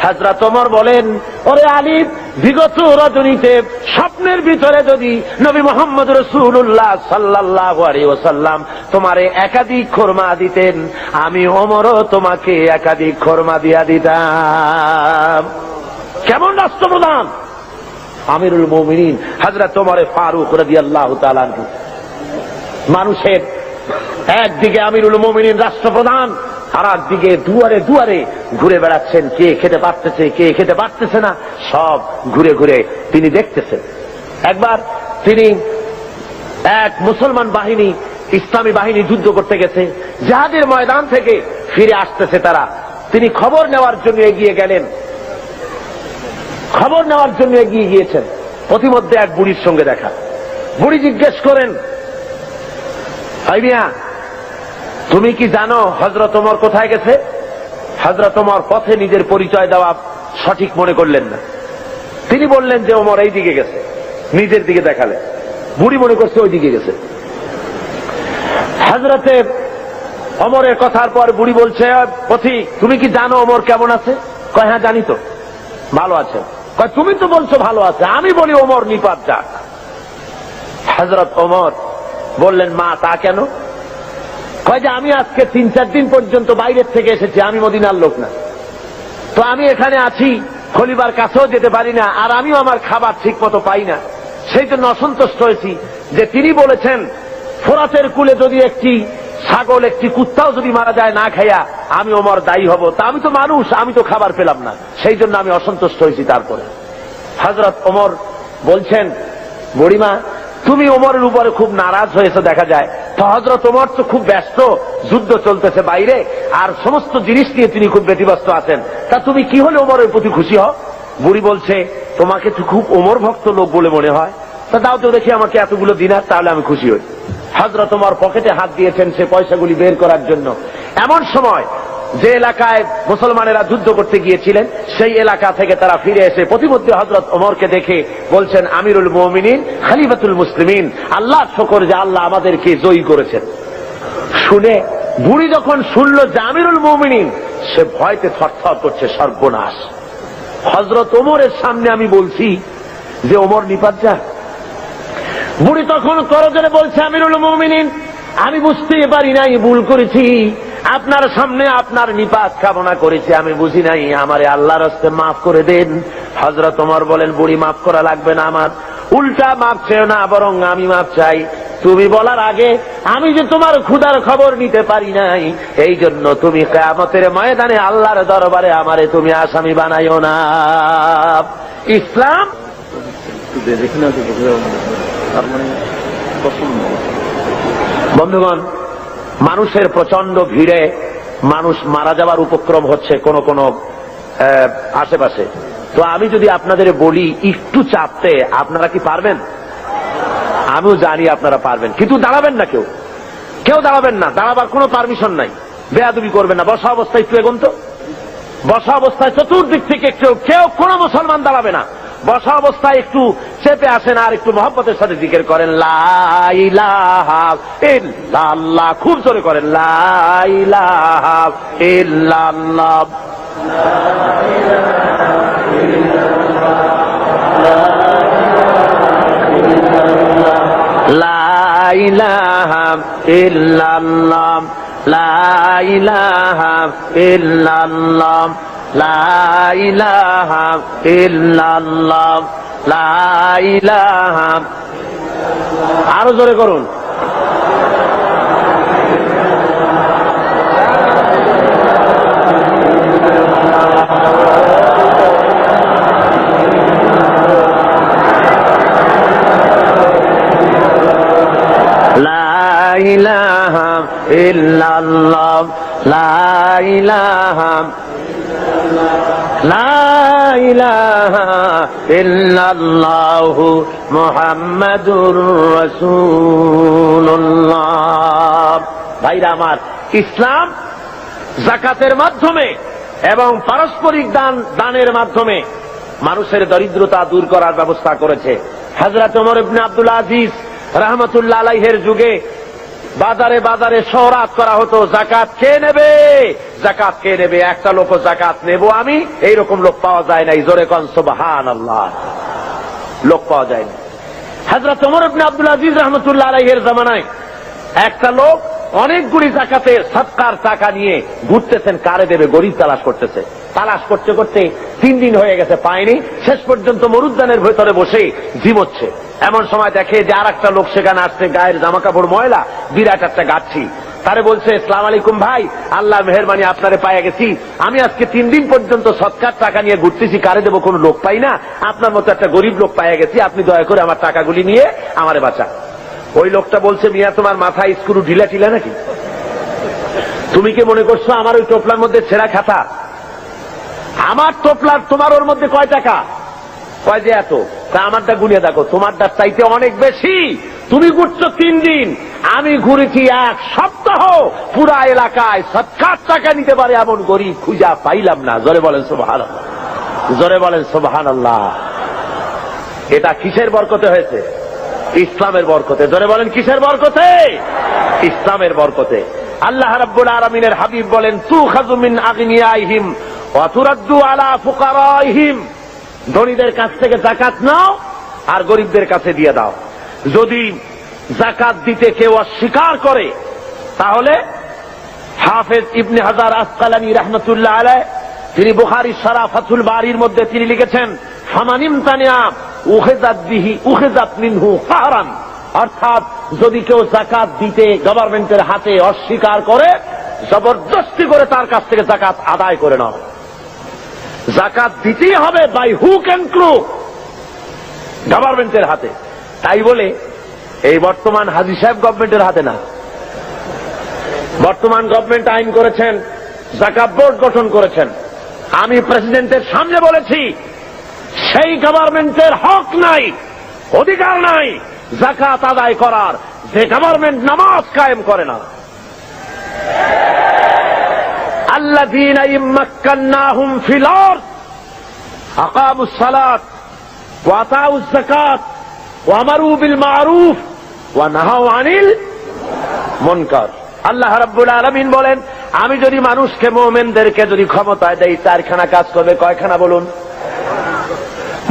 হযরত ওমর বলেন, ওরে আলী, বিগত রজনীতে স্বপ্নের ভিতরে যদি নবী মুহাম্মদ রাসূলুল্লাহ সাল্লাল্লাহু আলাইহি ওয়াসাল্লাম তোমারে একাধিক খরমা দিতেন, আমি ওমরও তোমাকে একাধিক খরমা দিয়া দিতাম। কেমন রাষ্ট্রপ্রধান! আমিরুল মুমিনিন হযরত ওমর ফারুক রাদিয়াল্লাহু তাআলা আনহু। মানুষের একদিকে আমিরুল মুমিনিন রাষ্ট্রপ্রধান, আর একদিকে দুয়ারে দুয়ারে ঘুরে বেড়াচ্ছেন, কে খেতে পারতেছে কে খেতে পারতেছে না, সব ঘুরে ঘুরে তিনি দেখতেছেন। একবার তিনি এক মুসলমান বাহিনী, ইসলামী বাহিনী যুদ্ধ করতে গেছে, জিহাদের ময়দান থেকে ফিরে আসতেছে তারা, তিনি খবর নেওয়ার জন্য এগিয়ে গেলেন। খবর নেওয়ার জন্য এগিয়ে গিয়েছেন, প্রতিমধ্যে এক বুড়ির সঙ্গে দেখা। বুড়ি জিজ্ঞেস করেন, ভাই মিয়া, তুমি কি জানো হযরত ওমর কোথায় গেছে? হযরত ওমর পথে নিজের পরিচয় দেওয়া সঠিক মনে করলেন না। তিনি বললেন যে ওমর এই দিকে গেছে, নিজের দিকে দেখালেন। বুড়ি মনে করছে ওই দিকে গেছে। হযরতে ওমরের কথার পর বুড়ি বলছে, পথিক তুমি কি জানো ওমর কেমন আছে? কয় হ্যাঁ জানি তো, ভালো আছে। কয় তুমি তো বলছো ভালো আছে, আমি বলি ওমর নিপাত যাক। হযরত ওমর বললেন, মা তা কেন? কয় যে আমি আজকে 3-4 দিন পর্যন্ত বাইরের থেকে এসেছি, আমি মদিনার লোক না, তো আমি এখানে আছি, খলিফার কাছেও যেতে পারি না, আর আমিও আমার খাবার ঠিক মতো পাই না, সেই জন্য অসন্তুষ্ট হয়েছি যে তিনি বলেছেন ফোরাতের কূলে যদি একটি ছাগল একটি কুত্তাও যদি মারা যায় না খাইয়া, আমি ওমর দায়ী হব। তা আমি তো মানুষ, আমি তো খাবার পেলাম না, সেই জন্য আমি অসন্তুষ্ট হয়েছি। তারপরে হযরত ওমর বলছেন, বুড়িমা তুমি ওমরের উপরে খুব নারাজ হয়েছে দেখা যায়, তো হযরত ওমর তো খুব ব্যস্ত, যুদ্ধ চলতেছে বাইরে, আর সমস্ত জিনিস নিয়ে তিনি খুব ব্যতিব্যস্ত আছেন, তা তুমি কি হলে ওমরের প্রতি খুশি হও? বুড়ি বলছে, তোমাকে তো খুব ওমর ভক্ত লোক বলে মনে হয়, তা দাও তো দেখি আমাকে এতগুলো দিনার, তাহলে আমি খুশি হই। হযরত ওমর পকেটে হাত দিয়েছেন সে পয়সাগুলি বের করার জন্য। এমন সময় যে এলাকায় মুসলমানেরা যুদ্ধ করতে গিয়েছিলেন, সেই এলাকা থেকে তারা ফিরে এসে প্রতিমধ্যে হযরত ওমরকে দেখে বলছেন, আমিরুল মুমিনিন খলিফাতুল মুসলিমিন, আল্লাহ শুকর যে আল্লাহ আমাদেরকে জয়ী করেছেন। শুনে বুড়ি যখন শুনলো যে আমিরুল মুমিনিন, সে ভয়তে থরথর করছে, সর্বনাশ, হযরত ওমরের সামনে আমি বলছি যে ওমর নিপাত যাক। বুড়ি তখন করজোরে বলছে, আমিরুল মুমিনিন আমি বুঝতেই পারি নাই, ভুল করেছি, আপনার সামনে আপনার নিপাত কামনা করেছি, আমি বুঝি নাই, আমারে আল্লাহর রাস্তায় মাফ করে দেন। হযরত ওমর বলেন, বুড়ি মাফ করা লাগবে না, আমার উল্টা মাফ চেও না, বরং আমি মাফ চাই। তুমি বলার আগে আমি যে তোমার ক্ষুধার খবর নিতে পারি নাই, এই জন্য তুমি কিয়ামতের ময়দানে আল্লাহর দরবারে আমারে তুমি আসামি বানাইও না। ইসলাম বন্ধুগণ, মানুষের প্রচন্ড ভিড়ে মানুষ মারা যাওয়ার উপক্রম হচ্ছে কোন কোন আশেপাশে। তো আমি যদি আপনাদের বলি একটু চাপতে, আপনারা কি পারবেন? আমিও জানি আপনারা পারবেন, কিন্তু দাঁড়াবেন না, কেউ দাঁড়াবেন না, দাঁড়াবার কোনো পারমিশন নাই, বেয়াদবি করবেন না। বসা অবস্থায় একটু এগোন তো, বসা অবস্থায় চতুর্দিক থেকে কেউ কোনো মুসলমান দাঁড়াবে না। বসা অবস্থায় একটু চেপে আসেন আর একটু মহব্বতের সাথে জিকির করেন, লা ইলাহা ইল্লাল্লাহ, খুব জোরে করেন, লা ইলাহা ইল্লাল্লাহ, লা ইলাহা ইল্লাল্লাহ, লা ইলাহা ইল্লাল্লাহ, লা ইলাহা ইল্লাল্লাহ, লা ইলাহা। আরো জোরে করুন, লা ইলাহা ইল্লাল্লাহ, লা ইলাহা লা ইলাহা ইল্লাল্লাহু মুহাম্মাদুর রাসূলুল্লাহ। ভাইরা আমার, ইসলাম যাকাতের মাধ্যমে এবং পারস্পরিক দানের মাধ্যমে মানুষের দরিদ্রতা দূর করার ব্যবস্থা করেছে। হযরত ওমর ইবনে আব্দুল আজিজ রাহমাতুল্লাহ আলাইহির যুগে বাজারে বাজারে শহরাত করা হতো, যাকাত কে নেবে, যাকাত কে নেবে, একটা লোক যাকাত নেব আমি, এইরকম লোক পাওয়া যায় নাই। জোরে কোন সুবহানাল্লাহ। লোক পাওয়া যায় না। হযরত ওমর ইবনে আব্দুল আজিজ রাহমাতুল্লাহ আলাইহির জামানায় একটা লোক অনেকগুলি যাকাতে সদকার টাকা নিয়ে ঘুরতেছেন, কারে দেবে, গরিব তালাশ করতেছে। তালাশ করতে করতে 3 দিন হয়ে গেছে, পায়নি। শেষ পর্যন্ত মরুদ্যানের ভেতরে বসে ঝিমোচ্ছে। এমন সময় দেখে যে আর একটা লোক সেখানে আসছে, গায়ের জামা কাপড় ময়লা, বিরাট একটা গাচ্ছি। তারে বলছে, আসসালামু আলাইকুম ভাই, আল্লাহ মেহেরবানি আপনারে পাইয়া গেছি, আমি আজকে 3 দিন পর্যন্ত সদকার টাকা নিয়ে ঘুরতেছি, কারে দেবো কোনো লোক পাই না, আপনার মতো একটা গরিব লোক পাইয়া গেছি, আপনি দয়া করে আমার টাকাগুলি নিয়ে আমারে বাঁচা। ওই লোকটা বলছে, মিয়া তোমার মাথায় স্ক্রু ঢিলা টিলা নাকি? তুমি কি মনে করছো আমার ওই টোপলার মধ্যে ছেঁড়া খাতা? আমার টোপলার তোমার ওর মধ্যে কয় টাকা? কয় যে এত। তা আমারটা গুনিয়ে দেখো, তোমারটা চাইতে অনেক বেশি। তুমি ঘুরছো 3 দিন, আমি ঘুরেছি 1 সপ্তাহ। পুরা এলাকায় সদকার টাকা নিতে পারে এমন গরিব খুঁজা পাইলাম না। জোরে বলেন সুবহানাল্লাহ, জোরে বলেন সুবহানাল্লাহ। এটা কিসের বরকতে হয়েছে? ইসলামের বরকতে। জোরে বলেন কিসের বরকতে? ইসলামের বরকতে। আল্লাহ রাব্বুল আলামিনের হাবিব বলেন, তুখাযু মিন আগনিয়াইহিম ওয়া তুরাদ্দু আলা ফুকারাইহিম। ধনীদের কাছ থেকে যাকাত নাও আর গরিবদের কাছে দিয়ে দাও। যদি যাকাত দিতে কেউ অস্বীকার করে, তাহলে হাফেজ ইবনে হাজার আসকালানী রাহমাতুল্লাহ আলাইহি তিনি বুখারী শরহ ফাতুল বারীর মধ্যে তিনি লিখেছেন, ফামানিম তানিয়া উখিযাত বিহি উখিযাত মিনহু ফাহরান। অর্থাৎ যদি কেউ যাকাত দিতে গভর্নমেন্টের হাতে অস্বীকার করে, জবরদস্তি করে তার কাছ থেকে যাকাত আদায় করে নাও। যাকাত দিতেই হবে বাই হুক এন্ড ক্রুক, গভর্নমেন্টের হাতে। তাই বলে এই বর্তমান হাজী সাহেব গভর্নমেন্টের হাতে না। বর্তমান গভর্নমেন্ট আইন করেছেন, যাকাত বোর্ড গঠন করেছেন। আমি প্রেসিডেন্টের সামনে বলেছি, সেই গভর্নমেন্টের হক নাই, অধিকার নাই যাকাত আদায় করার, যে গভর্নমেন্ট নামাজ কায়েম করে না। আল্লাযীনা ইম্মাক্কান্নাহুম ফিল আরদ আকামুস সালাত ওয়া আতাউজ যাকাত ওয়া আমারু বিল মারুফ ওয়া নাহাউ আনিল মুনকার। আল্লাহ রাব্বুল আলামিন বলেন, আমি যদি মানুষকে, মুমিনদেরকে যদি ক্ষমতায় দেই, 4খানা কাজ করবে। কয়খানা বলুন?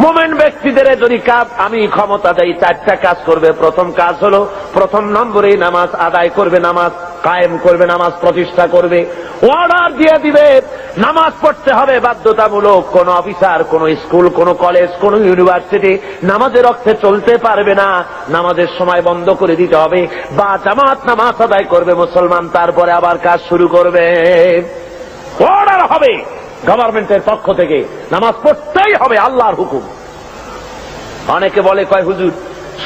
মুমিন ব্যক্তিদের যদি আমি ক্ষমতা দেই, 4টা কাজ করবে। প্রথম কাজ হলো, প্রথম নম্বরে নামাজ আদায় করবে, নামাজ কায়েম করবে, নামাজ প্রতিষ্ঠা করবে। অর্ডার দিয়ে দিবে নামাজ পড়তে হবে বাধ্যতামূলক। কোন অফিসার, কোন স্কুল, কোন কলেজ, কোন ইউনিভার্সিটি নামাজের অর্থে চলতে পারবে না। নামাজের সময় বন্ধ করে দিতে হবে, বা জামাত নামাজ আদায় করবে মুসলমান, তারপরে আবার কাজ শুরু করবে। অর্ডার হবে গভর্নমেন্টের পক্ষ থেকে, নামাজ পড়তেই হবে, আল্লাহর হুকুম। অনেকে বলে, কয় হুজুর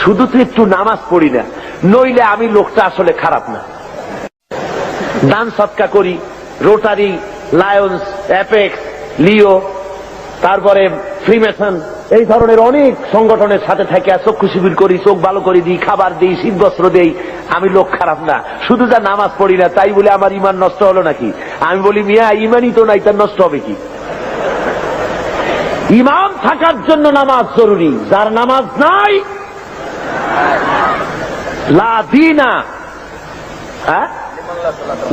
শুধু তো একটু নামাজ পড়ি না, নইলে আমি লোকটা আসলে খারাপ না। দান সৎকা করি, রোটারি, লায়ন্স, অ্যাপেক্স, লিও, তারপরে ফ্রিমেসন, এই ধরনের অনেক সংগঠনের সাথে থাকে, চক্ষু শিবির করি, চোখ ভালো করে দিই, খাবার দিই, শীত বস্ত্র দেই, আমি লোক খারাপ না। শুধু যা নামাজ পড়ি না তাই বলে আমার ইমান নষ্ট হলো নাকি? আমি বলি, মিয়া ইমানই তো নাই, তার নষ্ট হবে কি? ইমান থাকার জন্য নামাজ জরুরি। যার নামাজ নাই, লা দীনা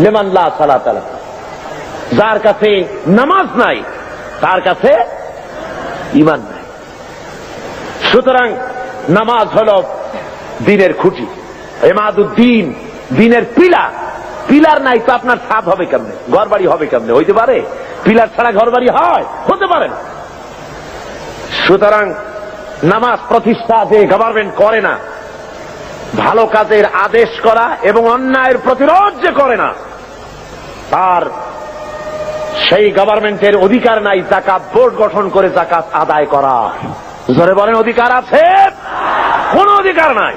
লিমান লা সালাত লাহু। যার কাছে নামাজ নাই, তার কাছে ইমান নাই। সুতরাং নামাজ হল দ্বীনের খুঁটি, ইমাদুদ্দিন, দ্বীনের পিলার। পিলার নাই তো আপনার ছাদ হবে কেমনে, ঘর বাড়ি হবে কেমনে? হইতে পারে? পিলার ছাড়া ঘর বাড়ি হয়? হতে পারে না। সুতরাং নামাজ প্রতিষ্ঠা যে গভর্নমেন্ট করে না, ভালো কাজের আদেশ করা এবং অন্যায়ের প্রতিরোধ যে করে না, তার সেই গভর্নমেন্টের অধিকার নাই যাকাত বোর্ড গঠন করে যাকাত আদায় করা। জোরে বলেন, অধিকার আছে? কোন অধিকার নাই।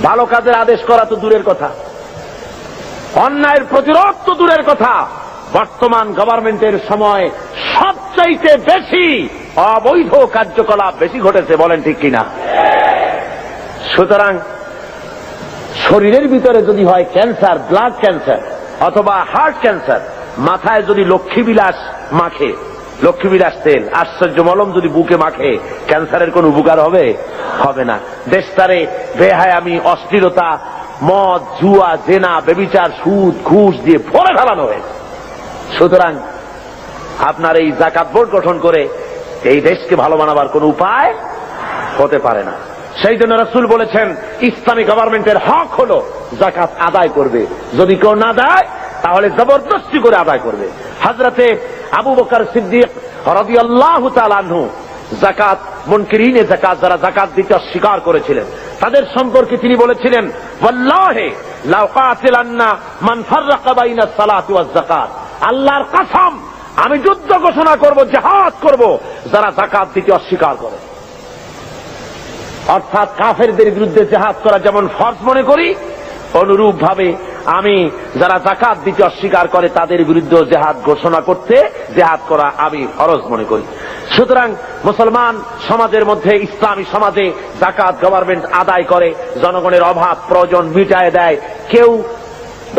ভালো কাজের আদেশ করা তো দূরের কথা, অন্যায়ের প্রতিরোধ তো দূরের কথা। বর্তমান গভর্নমেন্টের সময় সবচেয়ে সবচাইতে বেশি অবৈধ কার্যকলাপ বেশি ঘটেছে, বলেন ঠিক কিনা? সুতরাং শরীরের ভিতরে যদি হয় ক্যান্সার, ব্লাড ক্যান্সার অথবা হার্ট ক্যান্সার, মাথায় যদি লক্ষ্মীবিলাস মাখে, লক্ষ্মীবিলাস তেল, আশ্চর্য মলম যদি বুকে মাখে, ক্যান্সারের কোন উপকার হবে? হবে না। দেশটারে বেহায়ামি, অশ্লীলতা, মদ, জুয়া, জেনা, ব্যভিচার, সুদ, ঘুষ দিয়ে ভরে ফেলানো হয়েছে। সুতরাং আপনার এই যাকাত বোর্ড গঠন করে এই দেশকে ভালো বানাবার কোন উপায় হতে পারে না। সেই জন্য রাসূল বলেছেন, ইসলামী গভর্নমেন্টের হক হলো যাকাত আদায় করবে, যদি কেউ না দেয় তাহলে জবরদস্তি করে আদায় করবে। হযরতে আবু বকর সিদ্দিক রাদিয়াল্লাহু তাআলা আনহু যাকাত মুনকিরিনে যাকাত, যারা যাকাত দিতে অস্বীকার করেছিলেন, তাদের সম্পর্কে তিনি বলেছিলেন, ওয়াল্লাহি লাউ কাতিলান্না মান ফাররাকা বাইনা সালাতি ওয়াজ যাকাত, আল্লাহর কসম আমি যুদ্ধ ঘোষণা করব, জিহাদ করব যারা যাকাত দিতে অস্বীকার করে। অর্থাৎ কাফেরদের বিরুদ্ধে জিহাদ করা যেমন ফরজ মনে করি, অনুরূপ ভাবে আমি যারা যাকাত দিতে অস্বীকার করে তাদের বিরুদ্ধে জিহাদ ঘোষণা করতে, জিহাদ করা আমি ফরজ মনে করি। সুতরাং মুসলমান সমাজের মধ্যে, ইসলামী সমাজে যাকাত গভর্নমেন্ট আদায় করে, জনগণের অভাব প্রয়োজন মিটায় দেয়। কেউ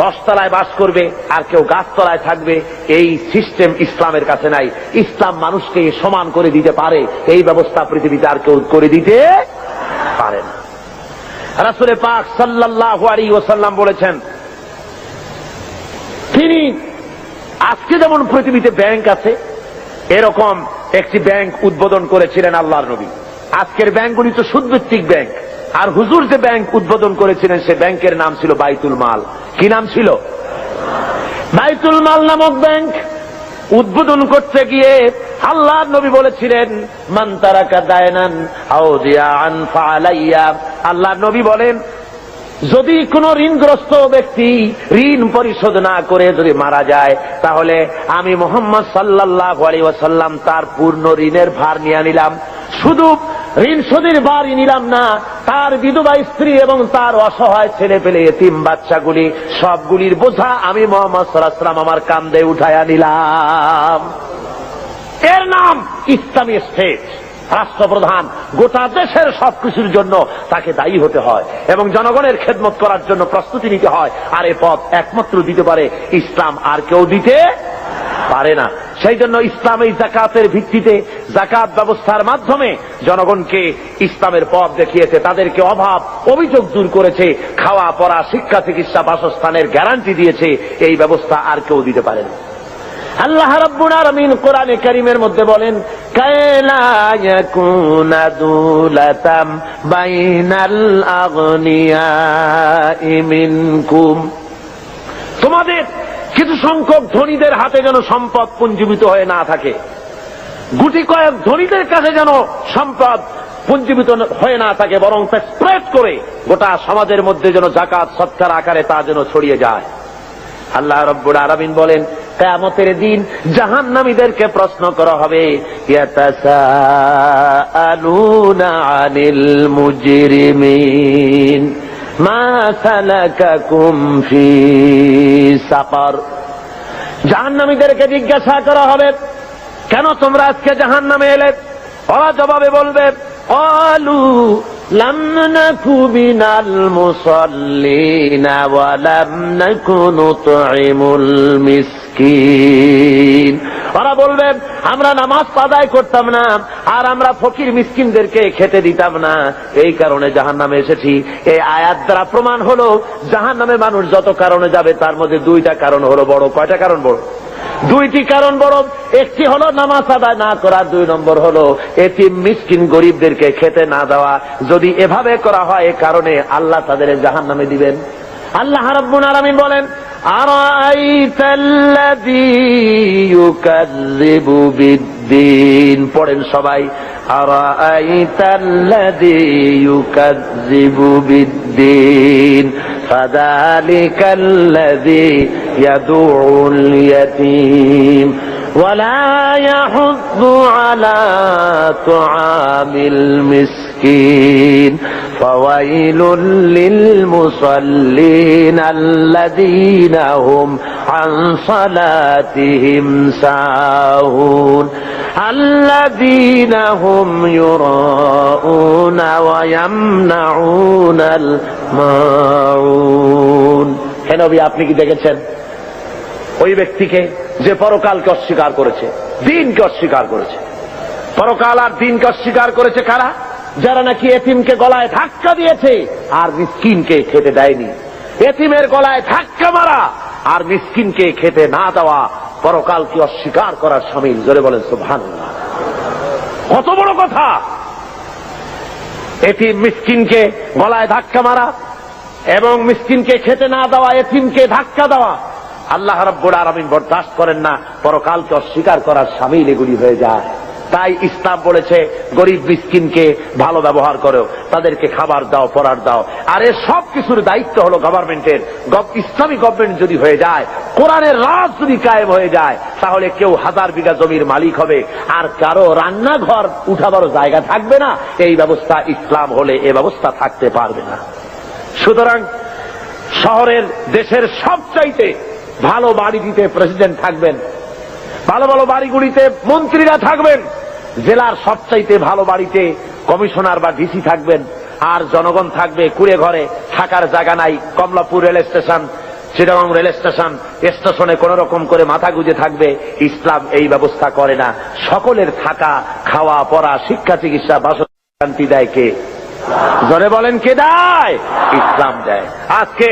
10 তলায় বাস করবে আর কেউ গাছতলায় থাকবে, এই সিস্টেম ইসলামের কাছে নাই। ইসলাম মানুষকে সমান করে দিতে পারে, এই ব্যবস্থা পৃথিবীতে আর কেউ করে দিতে পারে না। রাসূল পাক সাল্লাল্লাহু আলাইহি ওয়াসাল্লাম বলেছেন, তিনি আজকে যেমন পৃথিবীতে ব্যাংক আছে, এরকম একটি ব্যাংক উদ্বোধন করেছিলেন আল্লাহর নবী। আজকের ব্যাংকগুলি তো সুদভিত্তিক ব্যাংক, আর হুজুর যে ব্যাংক উদ্বোধন করেছিলেন সে ব্যাংকের নাম ছিল বাইতুল মাল। কি নাম ছিল? বাইতুল মাল নামক ব্যাংক উদ্বোধন করতে গিয়ে আল্লাহর নবী বলেছিলেন, মান তারাকা দায়নান আও দিয়ান ফালাইয়া। আল্লাহর নবী বলেন, যদি কোন ঋণগ্রস্ত ব্যক্তি ঋণ পরিশোধ না করে যদি মারা যায়, তাহলে আমি মুহাম্মদ সাল্লাল্লাহু আলাইহি ওয়াসাল্লাম তার পূর্ণ ঋণের ভার নিয়ে নিলাম। শুধু ঋণ শোধের ভারই নিলাম না, তার বিধবা স্ত্রী এবং তার অসহায় ছেলে পেলে এতিম বাচ্চাগুলি সবগুলির বোঝা আমি মুহাম্মদ সাল্লাল্লাহু আলাইহি ওয়াসাল্লাম আমার কাঁধে উঠায়া নিলাম। এর নাম ইসলামী স্টেট। রাষ্ট্রপ্রধান গোটা দেশের সবকিছুর জন্য তাকে দায়ী হতে হয় এবং জনগণের খেদমত করার জন্য প্রস্তুতি নিতে হয়। আর এ পথ একমাত্র দিতে পারে ইসলাম, আর কেউ দিতে পারে না। সেই জন্য ইসলাম এই যাকাতের ভিত্তিতে, যাকাত ব্যবস্থার মাধ্যমে জনগণকে ইসলামের পথ দেখিয়েছে, তাদেরকে অভাব অভিযোগ দূর করেছে, খাওয়া পড়া, শিক্ষা, চিকিৎসা, বাসস্থানের গ্যারান্টি দিয়েছে। এই ব্যবস্থা আর কেউ দিতে পারে না। আল্লাহ রাব্বুল আলামিন কোরআনে কারীমের মধ্যে বলেন, কায়লা ইয়াকুনা দুলাতাম বাইনাল আগনিয়াই মিনকুম, তোমাদের কিছু সংখ্যক ধনীদের হাতে যেন সম্পদ পুঞ্জীভূত হয়ে না থাকে, গুটি কয়েক ধনীদের কাছে যেন সম্পদ পুঞ্জীভূত হয়ে না থাকে, বরং তা স্প্রেড করে গোটা সমাজের মধ্যে যেন যাকাত সৎকার আকারে তা যেন ছড়িয়ে যায়। আল্লাহ রাব্বুল আলামিন বলেন, কিয়ামতের দিন জাহান্নামীদেরকে প্রশ্ন করা হবে, ইয়াতাসাআলুনা আনিল মুজরিমিন মা সালাকাকুম ফি সাকার। জাহান্নামীদেরকে জিজ্ঞাসা করা হবে, কেন তোমরা আজকে জাহান্নামে এলে? ওরা জবাবে বলবে, ক্বালু লাম নাকু মিনাল মুসাল্লিনা ওয়া লাম নাকু নুতঈমুল মিসকিন। ওরা বলবে, আমরা নামাজ আদায় করতাম না আর আমরা ফকির মিসকিনদেরকে খেতে দিতাম না, এই কারণে জাহান্নামে এসেছি। এই আয়াত দ্বারা প্রমাণ হলো জাহান্নামে মানুষ যত কারণে যাবে তার মধ্যে দুইটা কারণ হলো বড়। কয়টা কারণ বড়? দুইটি কারণ বড়। একটি হলো নামাজ আদায় না করা, 2 নম্বর হলো এতিম মিসকিন গরিবদেরকে খেতে না দেওয়া। যদি এভাবে করা হয়, এ কারণে আল্লাহ তাদের জাহান্নামে দিবেন। আল্লাহ রাব্বুল আলামিন বলেন, আরাআইতাল্লাযী ইউকাযযিবু বিদ্দীন। পড়েন সবাই, আরাআইতাল্লাযী ইউকাযযিবু বিদ্দীন ফাযালিকাল্লাযী ইয়াদুউল ইয়াতীম ওয়ালা ইয়াহুদ্দু আলা তুআমিল মিসকিন ফাওয়াইলুল লিল মুসাল্লিন আল্লাযীনা হুম আন সালাতিহিম সাহুন আল্লাযীনা হুম ইউরাউনা ওয়া ইয়ামনাউনাল মাউন। হে নবী, আপনি কি দেখেছেন ওই ব্যক্তিকে যে পরকালকে অস্বীকার করেছে, দিনকে অস্বীকার করেছে? পরকাল আর দিনকে অস্বীকার করেছে কারা? যারা নাকি এতিমকে গলায় ধাক্কা দিয়েছে আর মিসকিনকে খেতে দেয়নি। এতিমের গলায় ধাক্কা মারা আর মিসকিনকে খেতে না দেওয়া পরকালকে অস্বীকার করার শামিল। জোরে বলেন সুবহানাল্লাহ। কত বড় কথা! এতিম মিসকিনকে গলায় ধাক্কা মারা এবং মিসকিনকে খেতে না দেওয়া, এতিমকে ধাক্কা দেওয়া আল্লাহ রাব্বুল আলামিন বরদাস্ত করেন না। পরকালকে অস্বীকার করার শামিল এগুলি হয়ে যায়। তাই ইসলাম বলেছে গরিব মিসকিনকে ভালো ব্যবহার করো, তাদেরকে খাবার দাও, পড়ার দাও। আর এর সব কিছুর দায়িত্ব হলো গভর্নমেন্টের। ইসলামী গভর্নমেন্ট যদি হয়ে যায়, কোরআনের রাজ যদি কায়েম হয়ে যায়, তাহলে কেউ 1000 বিঘা জমির মালিক হবে আর কারো রান্নাঘর উঠাবার জায়গা থাকবে না। এই ব্যবস্থা ইসলাম হলে এ ব্যবস্থা থাকতে পারবে না। সুতরাং শহরের, দেশের সবচাইতে ভালো বাড়িটিতে প্রেসিডেন্ট থাকবেন, ভালো ভালো বাড়িগুলিতে মন্ত্রীরা থাকবেন, জেলার সবচাইতে ভালো বাড়িতে কমিশনার বা ডিসি থাকবেন, আর জনগণ থাকবে কুড়ে ঘরে, থাকার জায়গা নাই। Kamalapur rail station, Chittagong rail station, স্টেশনে কোন রকম করে মাথা গুজে থাকবে। ইসলাম এই ব্যবস্থা করে না। সকলের থাকা, খাওয়া, পড়া, শিক্ষা, চিকিৎসা, বাসস্থান দেয় কে? জোরে বলেন, কে দেয়? ইসলাম দেয়। আজকে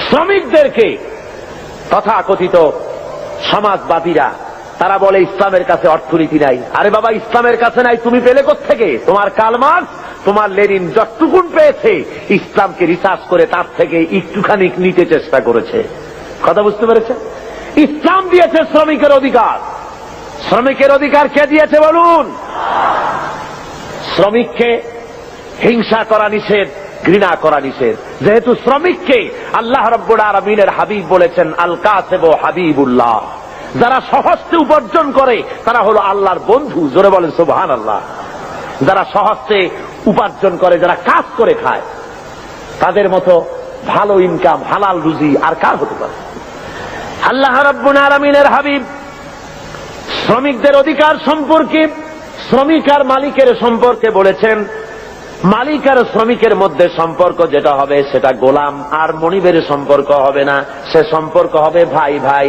শ্রমিকদেরকে তথাকথিত সমাজবাদীরা তারা বলে ইসলামের কাছে অর্থনীতি নাই। আরে বাবা, ইসলামের কাছে নাই, তুমি পেলে কোত্থেকে? তোমার কার্ল মার্কস, তোমার লেনিন যতটুকুন পেয়েছে ইসলামকে রিসার্চ করে তার থেকে একটুখানি নিতে চেষ্টা করেছে। কথা বুঝতে পেরেছে? ইসলাম দিয়েছে শ্রমিকের অধিকার। শ্রমিকের অধিকার কে দিয়েছে বলুন? শ্রমিককে হিংসা করা নিষেধ, ঘৃণা করা নিষেধ। যেহেতু শ্রমিককে আল্লাহ রাব্বুল আলামিনের হাবিব বলেছেন আল কাসিবু হাবিবুল্লাহ, যারা সহজে উপার্জন করে তারা হলো আল্লাহর বন্ধু। জোরে বলেন সুবহানাল্লাহ। যারা সহজে উপার্জন করে, যারা কাজ করে খায়, তাদের মতো ভালো ইনকাম, হালাল রুজি আর কার হতে পারে? আল্লাহ রাব্বুল আলামিনের হাবিব শ্রমিকদের অধিকার সম্পর্কে, শ্রমিক আর মালিকের সম্পর্কে বলেছেন, মালিক আর শ্রমিকের মধ্যে সম্পর্ক যেটা হবে সেটা গোলাম আর মনিবের সম্পর্ক হবে না, সে সম্পর্ক হবে ভাই ভাই।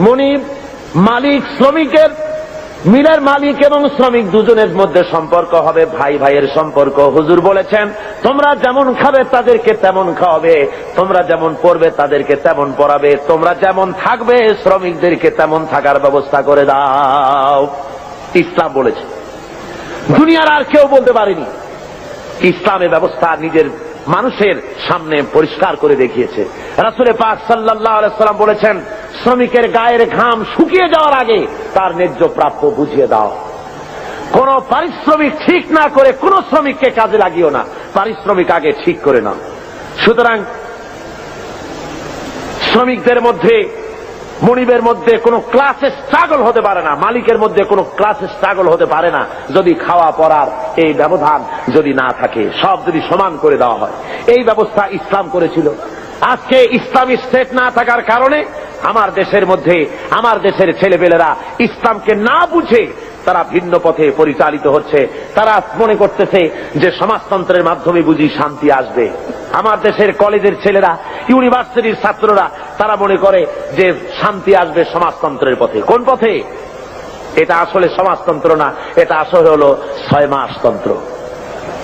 মনিব, মালিক, শ্রমিকের, মিলের মালিক এবং শ্রমিক দুজনের মধ্যে সম্পর্ক হবে ভাই ভাইয়ের সম্পর্ক। হুজুর বলেছেন তোমরা যেমন খাবে তাদেরকে তেমন খাওয়াবে, তোমরা যেমন পড়বে তাদেরকে তেমন পড়াবে, তোমরা যেমন থাকবে শ্রমিকদেরকে তেমন থাকার ব্যবস্থা করে দাও। ইসলাম বলেছে, দুনিয়ার আর কেউ বলতে পারেনি। ইসলামের ব্যবস্থা নিজের মানুষের সামনে পরিষ্কার করে দেখিয়েছে। রাসূল পাক সাল্লাল্লাহু আলাইহি ওয়াসাল্লাম বলেছেন শ্রমিকের গায়ের ঘাম শুকিয়ে যাওয়ার আগে তার ন্যায্য প্রাপ্য বুঝিয়ে দাও। কোন পারিশ্রমিক ঠিক না করে কোন শ্রমিককে কাজে লাগিও না, পারিশ্রমিক আগে ঠিক করে নাও। সুতরাং শ্রমিকদের মধ্যে, মনিবের মধ্যে কোনো ক্লাসে স্ট্রাগল হতে পারে না, মালিকের মধ্যে কোনো ক্লাসে স্ট্রাগল হতে পারে না যদি খাওয়া পড়ার এই ব্যবধান যদি না থাকে, সব যদি সমান করে দেওয়া হয়। এই ব্যবস্থা ইসলাম করেছিল। আজকে ইসলামী স্টেট না থাকার কারণে আমার দেশের মধ্যে, আমার দেশের ছেলেপেলেরা ইসলামকে না বুঝে তারা ভিন্ন পথে পরিচালিত হচ্ছে। তারা মনে করতেছে যে সমাজতন্ত্রের মাধ্যমে বুঝি শান্তি আসবে। আমার দেশের কলেজের ছেলেরা, ইউনিভার্সিটির ছাত্ররা তারা মনে করে যে শান্তি আসবে সমাজতন্ত্রের পথে। কোন পথে? এটা আসলে সমাজতন্ত্র না, এটা আসলে হলো 6 মাস তন্ত্র।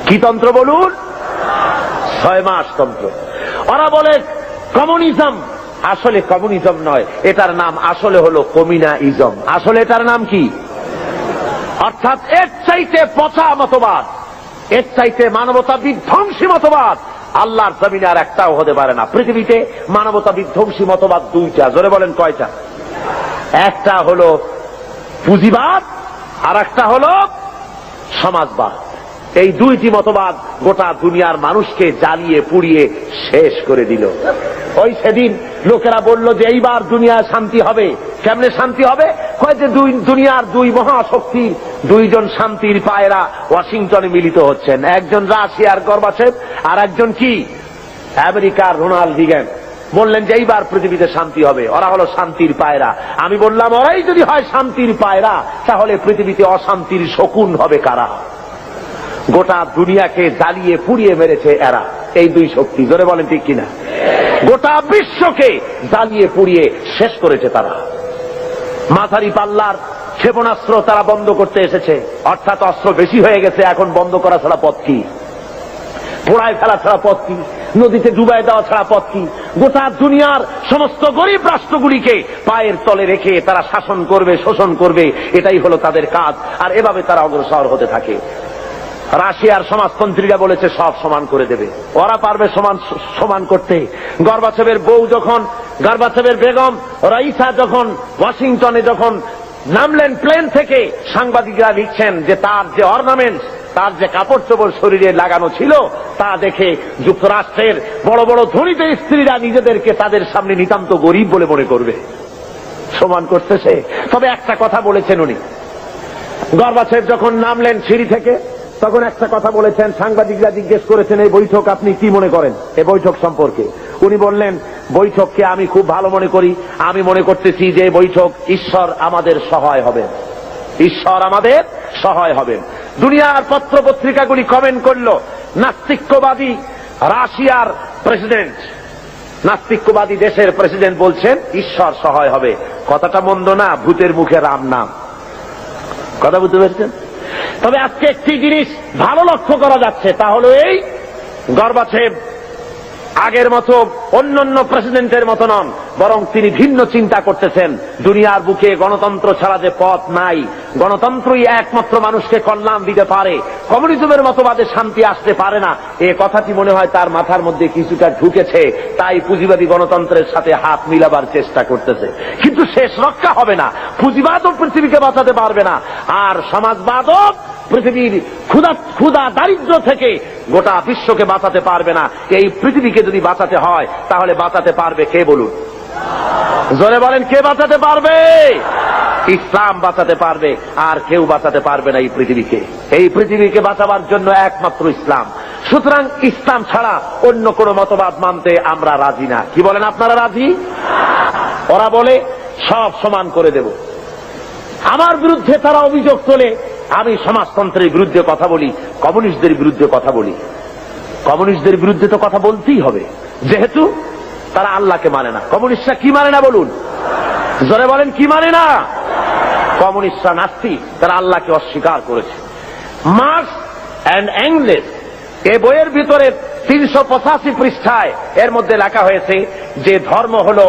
কি তন্ত্র বলুন? 6 মাস তন্ত্র। ওরা বলে কমিউনিজম, আসলে কমিউনিজম নয়, এটার নাম আসলে হলো কমিউনাইজম। আসলে এটার নাম কি? অর্থাৎ এর চাইতে পচা মতবাদ, এর চাইতে মানবতা বিধ্বংসী মতবাদ আল্লাহর জমিনে আর একটাও হতে পারে না। পৃথিবীতে মানবতা বিধ্বংসী মতবাদ 2টা। জোরে বলেন কয়টা? একটা হলো পুঁজিবাদ আর একটা হলো সমাজবাদ। এই 2টি মতবাদ গোটা দুনিয়ার মানুষকে জ্বালিয়ে পুড়িয়ে শেষ করে দিল। ওই সেদিন লোকেরা বলল যে এইবার দুনিয়ায় শান্তি হবে। কেমনে শান্তি হবে? কয় যে দুনিয়ার 2 মহাশক্তির দুইজন শান্তির পায়রা ওয়াশিংটনে মিলিত হচ্ছেন, একজন রাশিয়ার গর্বাচেভ আর একজন কি আমেরিকার রোনাল্ড রিগান। বললেন যে এইবার পৃথিবীতে শান্তি হবে, ওরা হলো শান্তির পায়রা। আমি বললাম ওরাই যদি হয় শান্তির পায়রা, তাহলে পৃথিবীতে অশান্তির শকুন হবে কারা? গোটা দুনিয়াকে জ্বালিয়ে পুড়িয়ে মেরেছে এরা, এই দুই শক্তি। জোরে বলেন ঠিক কিনা? গোটা বিশ্বকে জ্বালিয়ে পুড়িয়ে শেষ করেছে তারা। মাঝারি পাল্লার ক্ষেপণাস্ত্র তারা বন্ধ করতে এসেছে, অর্থাৎ অস্ত্র বেশি হয়ে গেছে, এখন বন্ধ করা ছাড়া পথ কি? পোড়ায় ফেলা ছাড়া পথ কি? নদীতে ডুবাই দেওয়া ছাড়া পথ কি? গোটা দুনিয়ার সমস্ত গরিব রাষ্ট্রগুলিকে পায়ের তলে রেখে তারা শাসন করবে, শোষণ করবে, এটাই হলো তাদের কাজ। আর এভাবে তারা অগ্রসর হতে থাকে। রাশিয়ার সমাজতন্ত্রীরা বলেছে সব সমান করে দেবে, ওরা পারবে সমান করতে। গর্বাচেভের বউ যখন, গর্বাচেভের বেগম রাইসা যখন ওয়াশিংটনে যখন নামলেন প্লেন থেকে, সাংবাদিকরা লিখছেন যে তার যে অর্নামেন্টস, তার যে কাপড় চোপড় শরীরে লাগানো ছিল, তা দেখে যুক্তরাষ্ট্রের বড় বড় ধনীত স্ত্রীরা নিজেদেরকে তাদের সামনে নিতান্ত গরিব বলে মনে করবে। সমান করছে সে। তবে একটা কথা বলেছেন উনি, গর্বাচেভ যখন নামলেন সিঁড়ি থেকে, তখন একটা কথা বলেছেন। সাংবাদিকরা জিজ্ঞেস করেছেন এই বৈঠক আপনি কি মনে করেন, এই বৈঠক সম্পর্কে? উনি বললেন বৈঠককে আমি খুব ভালো মনে করি, আমি মনে করতেছি যে বৈঠক ঈশ্বর আমাদের সহায় হবেন, ঈশ্বর আমাদের সহায় হবেন। দুনিয়ার পত্র পত্রিকাগুলি কমেন্ট করলো, নাস্তিক্যবাদী রাশিয়ার প্রেসিডেন্ট, নাস্তিক্যবাদী দেশের প্রেসিডেন্ট বলছেন ঈশ্বর সহায় হবে। কথাটা মন্দ না, ভূতের মুখে রাম নাম। কথা বুঝতে পেরেছেন? তবে আজকে একটি জিনিস ভালো লক্ষ্য করা যাচ্ছে, তা হলো এই, গর্বাচেভ আগের মতো অন্যান্য প্রেসিডেন্টের মতো নন, বরং তিনি ভিন্ন চিন্তা করতেছেন। দুনিয়ার বুকে গণতন্ত্র ছাড়া যে পথ নাই, গণতন্ত্রই একমাত্র মানুষকে কল্যাণ দিতে পারে, কমিউনিজমের মতবাদে শান্তি আসতে পারে না, এ কথাটি মনে হয় তার মাথার মধ্যে কিছুটা ঢুকেছে। তাই পুঁজিবাদী গণতন্ত্রের সাথে হাত মিলাবার চেষ্টা করতেছে। কিন্তু শেষ রক্ষা হবে না, পুঁজিবাদও পৃথিবীকে বাঁচাতে পারবে না, আর সমাজবাদও পৃথিবীর ক্ষুধা দারিদ্র থেকে গোটা বিশ্বকে বাঁচাতে পারবে না। এই পৃথিবীকে যদি বাঁচাতে হয়, তাহলে বাঁচাতে পারবে কে বলুন? জোরে বলেন, কে বাঁচাতে পারবে? ইসলাম বাঁচাতে পারবে, আর কেউ বাঁচাতে পারবে না এই পৃথিবীকে। এই পৃথিবীকে বাঁচাবার জন্য একমাত্র ইসলাম। সুতরাং ইসলাম ছাড়া অন্য কোন মতবাদ মানতে আমরা রাজি না। কি বলেন, আপনারা রাজি? ওরা বলে সব সমান করে দেব। আমার বিরুদ্ধে তারা অভিযোগ তোলে, আমি সমাজতন্ত্রের বিরুদ্ধে কথা বলি, কমিউনিস্টদের বিরুদ্ধে কথা বলি। কমিউনিস্টদের বিরুদ্ধে তো কথা বলতেই হবে, যেহেতু তারা আল্লাহকে মানে না। কমিউনিস্টরা কি মানে না বলুন? জোরে বলেন, কি মানে না? কমিউনিস্টরা নাস্তিক, তারা আল্লাহকে অস্বীকার করেছে। মার্কস অ্যান্ড এঙ্গেলস এই বইয়ের ভিতরে 385 পৃষ্ঠায় এর মধ্যে লেখা হয়েছে যে ধর্ম হলো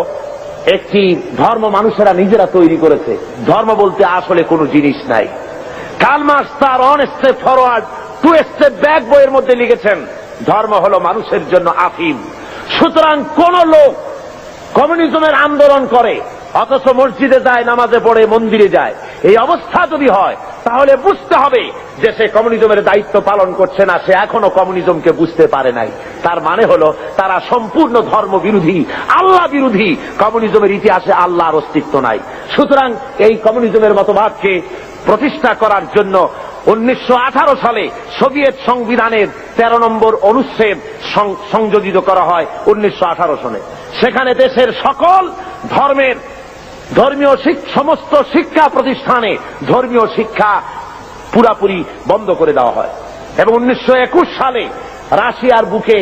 একটি ধর্ম মানুষেরা নিজেরা তৈরি করেছে, ধর্ম বলতে আসলে কোনো জিনিস নাই। কার্ল মার্কস তার one step forward to step back বইয়ের মধ্যে লিখেছেন ধর্ম হলো মানুষের জন্য আফিম। সুতরাং কোন লোক কমিউনিজমের আন্দোলন করে অথচ মসজিদে যায়, নামাজে পড়ে, মন্দিরে যায়, এই অবস্থা যদি হয়, তাহলে বুঝতে হবে যে সে কমিউনিজমের দায়িত্ব পালন করছে না, সে এখনো কমিউনিজমকে বুঝতে পারে নাই। তার মানে হলো তারা সম্পূর্ণ ধর্ম বিরোধী, আল্লাহ বিরোধী। কমিউনিজমের ইতিহাসে আল্লাহর অস্তিত্ব নাই। সুতরাং এই কমিউনিজমের মতবাদকে প্রতিষ্ঠা করার জন্য 1918 সালে সোভিয়েত সংবিধানের 13 নম্বর অনুচ্ছেদ সংযোজিত করা হয় 1918 সনে। সেখানে দেশের সকল ধর্মের সমস্ত শিক্ষা প্রতিষ্ঠানে ধর্মীয় শিক্ষা পুরাপুরি বন্ধ করে দেওয়া হয়। এবং 1921 সালে রাশিয়ার বুকে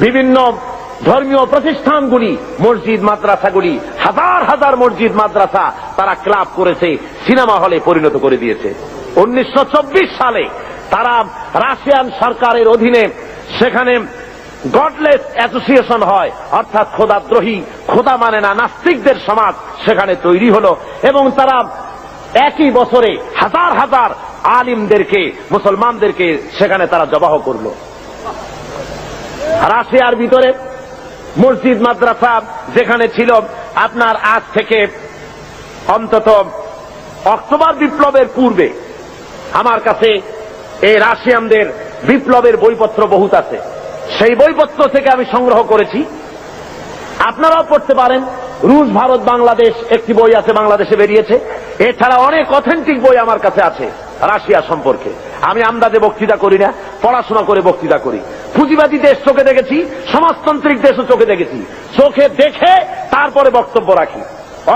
বিভিন্ন ধর্মীয় প্রতিষ্ঠানগুলি, মসজিদ মাদ্রাসাগুলি, হাজার হাজার মসজিদ মাদ্রাসা তারা ক্লাব করেছে, সিনেমা হলে পরিণত করে দিয়েছে। 1924 সালে তারা রাশিয়ান সরকারের অধীনে সেখানে গডলেস অ্যাসোসিয়েশন হয়, অর্থাৎ খোদাদ্রোহী, খোদা মানে না নাস্তিকদের সমাজ সেখানে তৈরি হলো। এবং তারা একই বছরে হাজার হাজার আলিমদেরকে, মুসলমানদেরকে সেখানে তারা জবাহ করলো। রাশিয়ার ভিতরে মসজিদ মাদ্রাসা যেখানে ছিল, আপনার আজ থেকে অন্তত অক্টোবর বিপ্লবের পূর্বে আমার কাছে এই রাশিয়ানদের বিপ্লবের বইপত্র বহুত আছে। সেই বইপত্র থেকে আমি সংগ্রহ করেছি, আপনারাও পড়তে পারেন। রুশ ভারত বাংলাদেশ একটি বই আছে, বাংলাদেশে বেরিয়েছে। এছাড়া অনেক অথেন্টিক বই আমার কাছে আছে রাশিয়া সম্পর্কে। আমি আন্দাজে বক্তৃতা করি না, পড়াশোনা করে বক্তৃতা করি। পুঁজিবাদী দেশ চোখে দেখেছি, সমাজতান্ত্রিক দেশও চোখে দেখেছি, চোখে দেখে তারপরে বক্তব্য রাখি।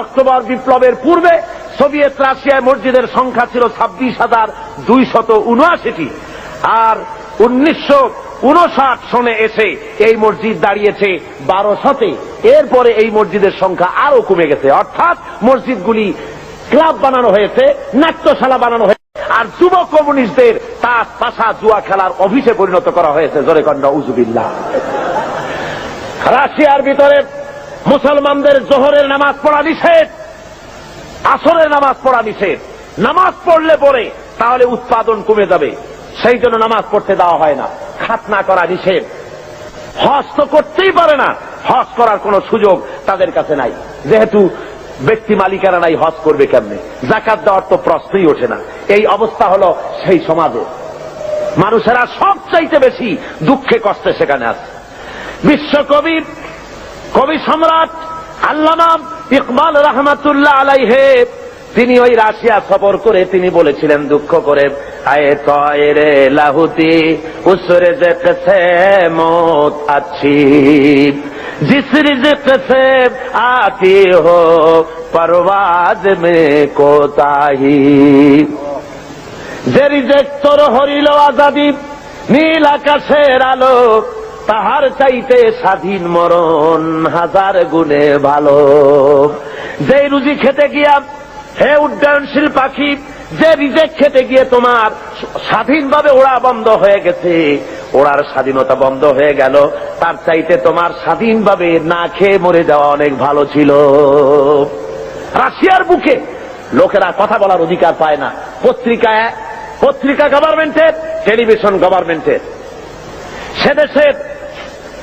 অক্টোবর বিপ্লবের পূর্বে সোভিয়েত রাশিয়ায় মসজিদের সংখ্যা ছিল 26,279টি, আর 1959 সনে এসে এই মসজিদ দাঁড়িয়েছে 1200-তে। এরপরে এই মসজিদের সংখ্যা আরো কমে গেছে, অর্থাৎ মসজিদগুলি ক্লাব বানানো হয়েছে, নাট্যশালা বানানো হয়েছে, আর যুব কমিউনিস্টদের তাস পাশা জুয়া খেলার অফিসে পরিণত করা হয়েছে। জোরে কন্যা উজুবিল্লাহ। রাশিয়ার ভিতরে মুসলমানদের জোহরের নামাজ পড়া নিষেধ, আসরের নামাজ পড়া নিষেধ। নামাজ পড়লে পরে তাহলে উৎপাদন কমে যাবে, সেই জন্য নামাজ পড়তে দেওয়া হয় না। খাতনা করা নিষেধ। হজ তো করতেই পারে না, হজ করার কোন সুযোগ তাদের কাছে নাই, যেহেতু ব্যক্তি মালিকানা নাই, হজ করবে কেমনে? যাকাত দেওয়ার তো প্রশ্নই ওঠে না। এই অবস্থা হলো সেই সমাজে। মানুষেরা সবচাইতে বেশি দুঃখে কষ্টে সেখানে আছে। বিশ্বকবির কবি সম্রাট আল্লামা ইকবাল রহমাতুল্লাহ আলাইহে তিনি ওই রাশিয়া সফর করে তিনি বলেছিলেন দুঃখ করে, আয়ে তয়রে লাহুতি উস রিজক সে মৌত আচ্ছি, জিস রিজক সে আতি হো পরওয়াজ মে কোতাহি। যে রিজক তোর হরিল আজাদি, নীল আকাশের আলো, তাহার চাইতে স্বাধীন মরণ হাজার গুণে ভালো। যে রুজি খেতে গিয়া হে উড্ডয়নশীল পাখি, যে রিজেক খেতে গিয়ে তোমার স্বাধীনভাবে ওড়া বন্ধ হয়ে গেছে, ওড়ার স্বাধীনতা বন্ধ হয়ে গেল, তার চাইতে তোমার স্বাধীনভাবে না খেয়ে মরে যাওয়া অনেক ভালো ছিল। রাশিয়ার বুকে লোকেরা কথা বলার অধিকার পায় না। পত্রিকা গভর্নমেন্টের, টেলিভিশন গভর্নমেন্টের, সেদেশের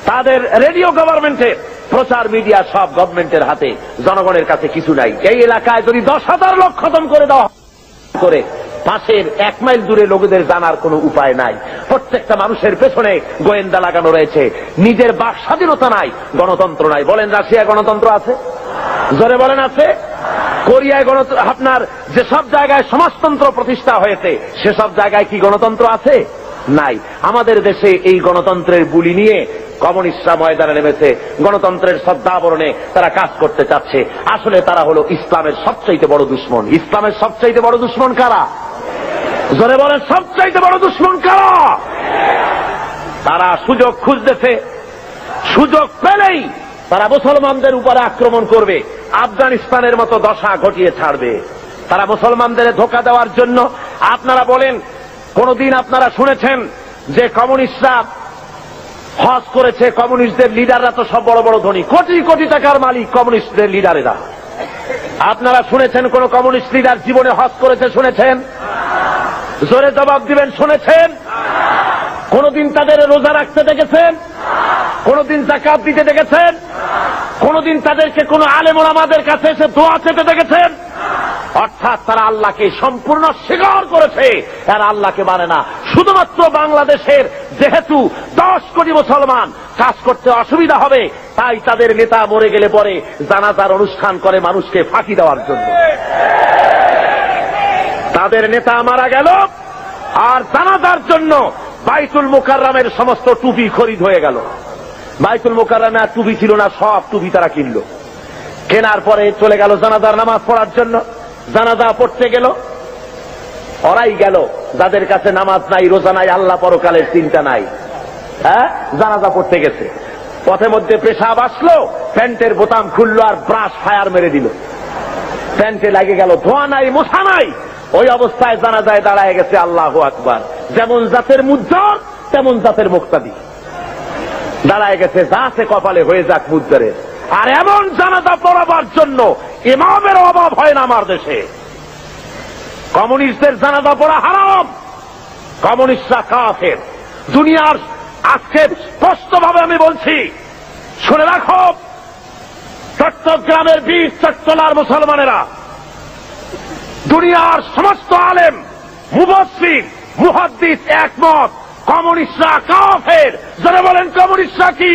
তাদের রেডিও গভর্নমেন্টের, প্রচার মিডিয়া সব গভর্নমেন্টের হাতে, জনগণের কাছে কিছু নাই। এই এলাকায় যদি 10,000 লোক খতম করে দেওয়া করে, পাশের 1 মাইল দূরে লোকেদের জানার কোনো উপায় নাই। প্রত্যেকটা মানুষের পেছনে গোয়েন্দা লাগানো রয়েছে। নিজের বাক স্বাধীনতা নাই, গণতন্ত্র নাই। বলেন রাশিয়ায় গণতন্ত্র আছে? জোরে বলেন আছে? কোরিয়ায় গণতন্ত্র, আপনার যেসব জায়গায় সমাজতন্ত্র প্রতিষ্ঠা হয়েছে সেসব জায়গায় কি গণতন্ত্র আছে? নাই। আমাদের দেশে এই গণতন্ত্রের বুলি নিয়ে কমিউনিস্টরা ময়দানে নেমেছে, গণতন্ত্রের শ্রদ্ধাবরণে তারা কাজ করতে চাচ্ছে। আসলে তারা হলো ইসলামের সবচাইতে বড় দুশ্মন। ইসলামের সবচাইতে বড় দুশ্মন কারা? জোরে বলেন, সবচাইতে বড় দুশ্মন কারা? তারা সুযোগ খুঁজতেছে, সুযোগ পেলেই তারা মুসলমানদের উপরে আক্রমণ করবে, আফগানিস্তানের মতো দশা ঘটিয়ে ছাড়বে। তারা মুসলমানদের ধোঁকা দেওয়ার জন্য। আপনারা বলেন, কোনদিন আপনারা শুনেছেন যে কমিউনিস্টরা হজ করেছে? কমিউনিস্টদের লিডাররা তো সব বড় বড় ধনী, কোটি কোটি টাকার মালিক কমিউনিস্টদের লিডারেরা। আপনারা শুনেছেন কোন কমিউনিস্ট লিডার জীবনে হজ করেছে? শুনেছেন? জোরে জবাব দিবেন, শুনেছেন? কোনদিন তাদের রোজা রাখতে দেখেছেন? কোনদিন যাকাত দিতে দেখেছেন? কোনদিন তাদেরকে কোন আলেম ওলামাদের কাছে এসে দোয়া চেতে দেখেছেন? অর্থাৎ তারা আল্লাহকে সম্পূর্ণ স্বীকার করেছে, তারা আল্লাহকে মানে না। শুধুমাত্র বাংলাদেশের যেহেতু 10 কোটি মুসলমান, কাজ করতে অসুবিধা হবে, তাই তাদের নেতা মরে গেলে পরে জানাজার অনুষ্ঠান করে মানুষকে ফাঁকি দেওয়ার জন্য। তাদের নেতা মারা গেল আর জানাজার জন্য বাইতুল মুকাররমের সমস্ত টুপি খরিদ হয়ে গেল। বাইতুল মুকাররমে আর টুপি ছিল না, সব টুপি তারা কিনলো। কেনার পরে চলে গেল জানাজার নামাজ পড়ার জন্য। জানাজা পড়তে গেল, ওরাই গেল যাদের কাছে নামাজ নাই, রোজা নাই, আল্লাহ পরকালের চিন্তা নাই। হ্যাঁ, জানাজা পড়তে গেছে, পথে মধ্যে পেশাব আসলো, প্যান্টের বোতাম খুললো আর ব্রাশ ফায়ার মেরে দিল। প্যান্টে লাগে গেল, ধোয়া নাই, মশা নাই। ওই অবস্থায় জানাজায় দাঁড়ায় গেছে আল্লাহু আকবার। যেমন জাতের মুজ্জর তেমন জাতের মুক্তাদি দাঁড়ায় গেছে, যা আছে কপালে হয়ে যাক মুজ্জরের। আর এমন জানাজা পড়াবার জন্য ইমামের অভাব হয় না আমার দেশে। কমিউনিস্টদের জানাজা পড়া হারাম, কমিউনিস্টরা কাফের। দুনিয়ার আজকে স্পষ্টভাবে আমি বলছি, শুনে রাখো, চট্টগ্রামের 20 চট্টলার মুসলমানেরা, দুনিয়ার সমস্ত আলেম, মুফাসসির, মুহাদ্দিস একমত, কমিউনিস্টরা কাফের। যারা বলেন কমিউনিস্টরা কি?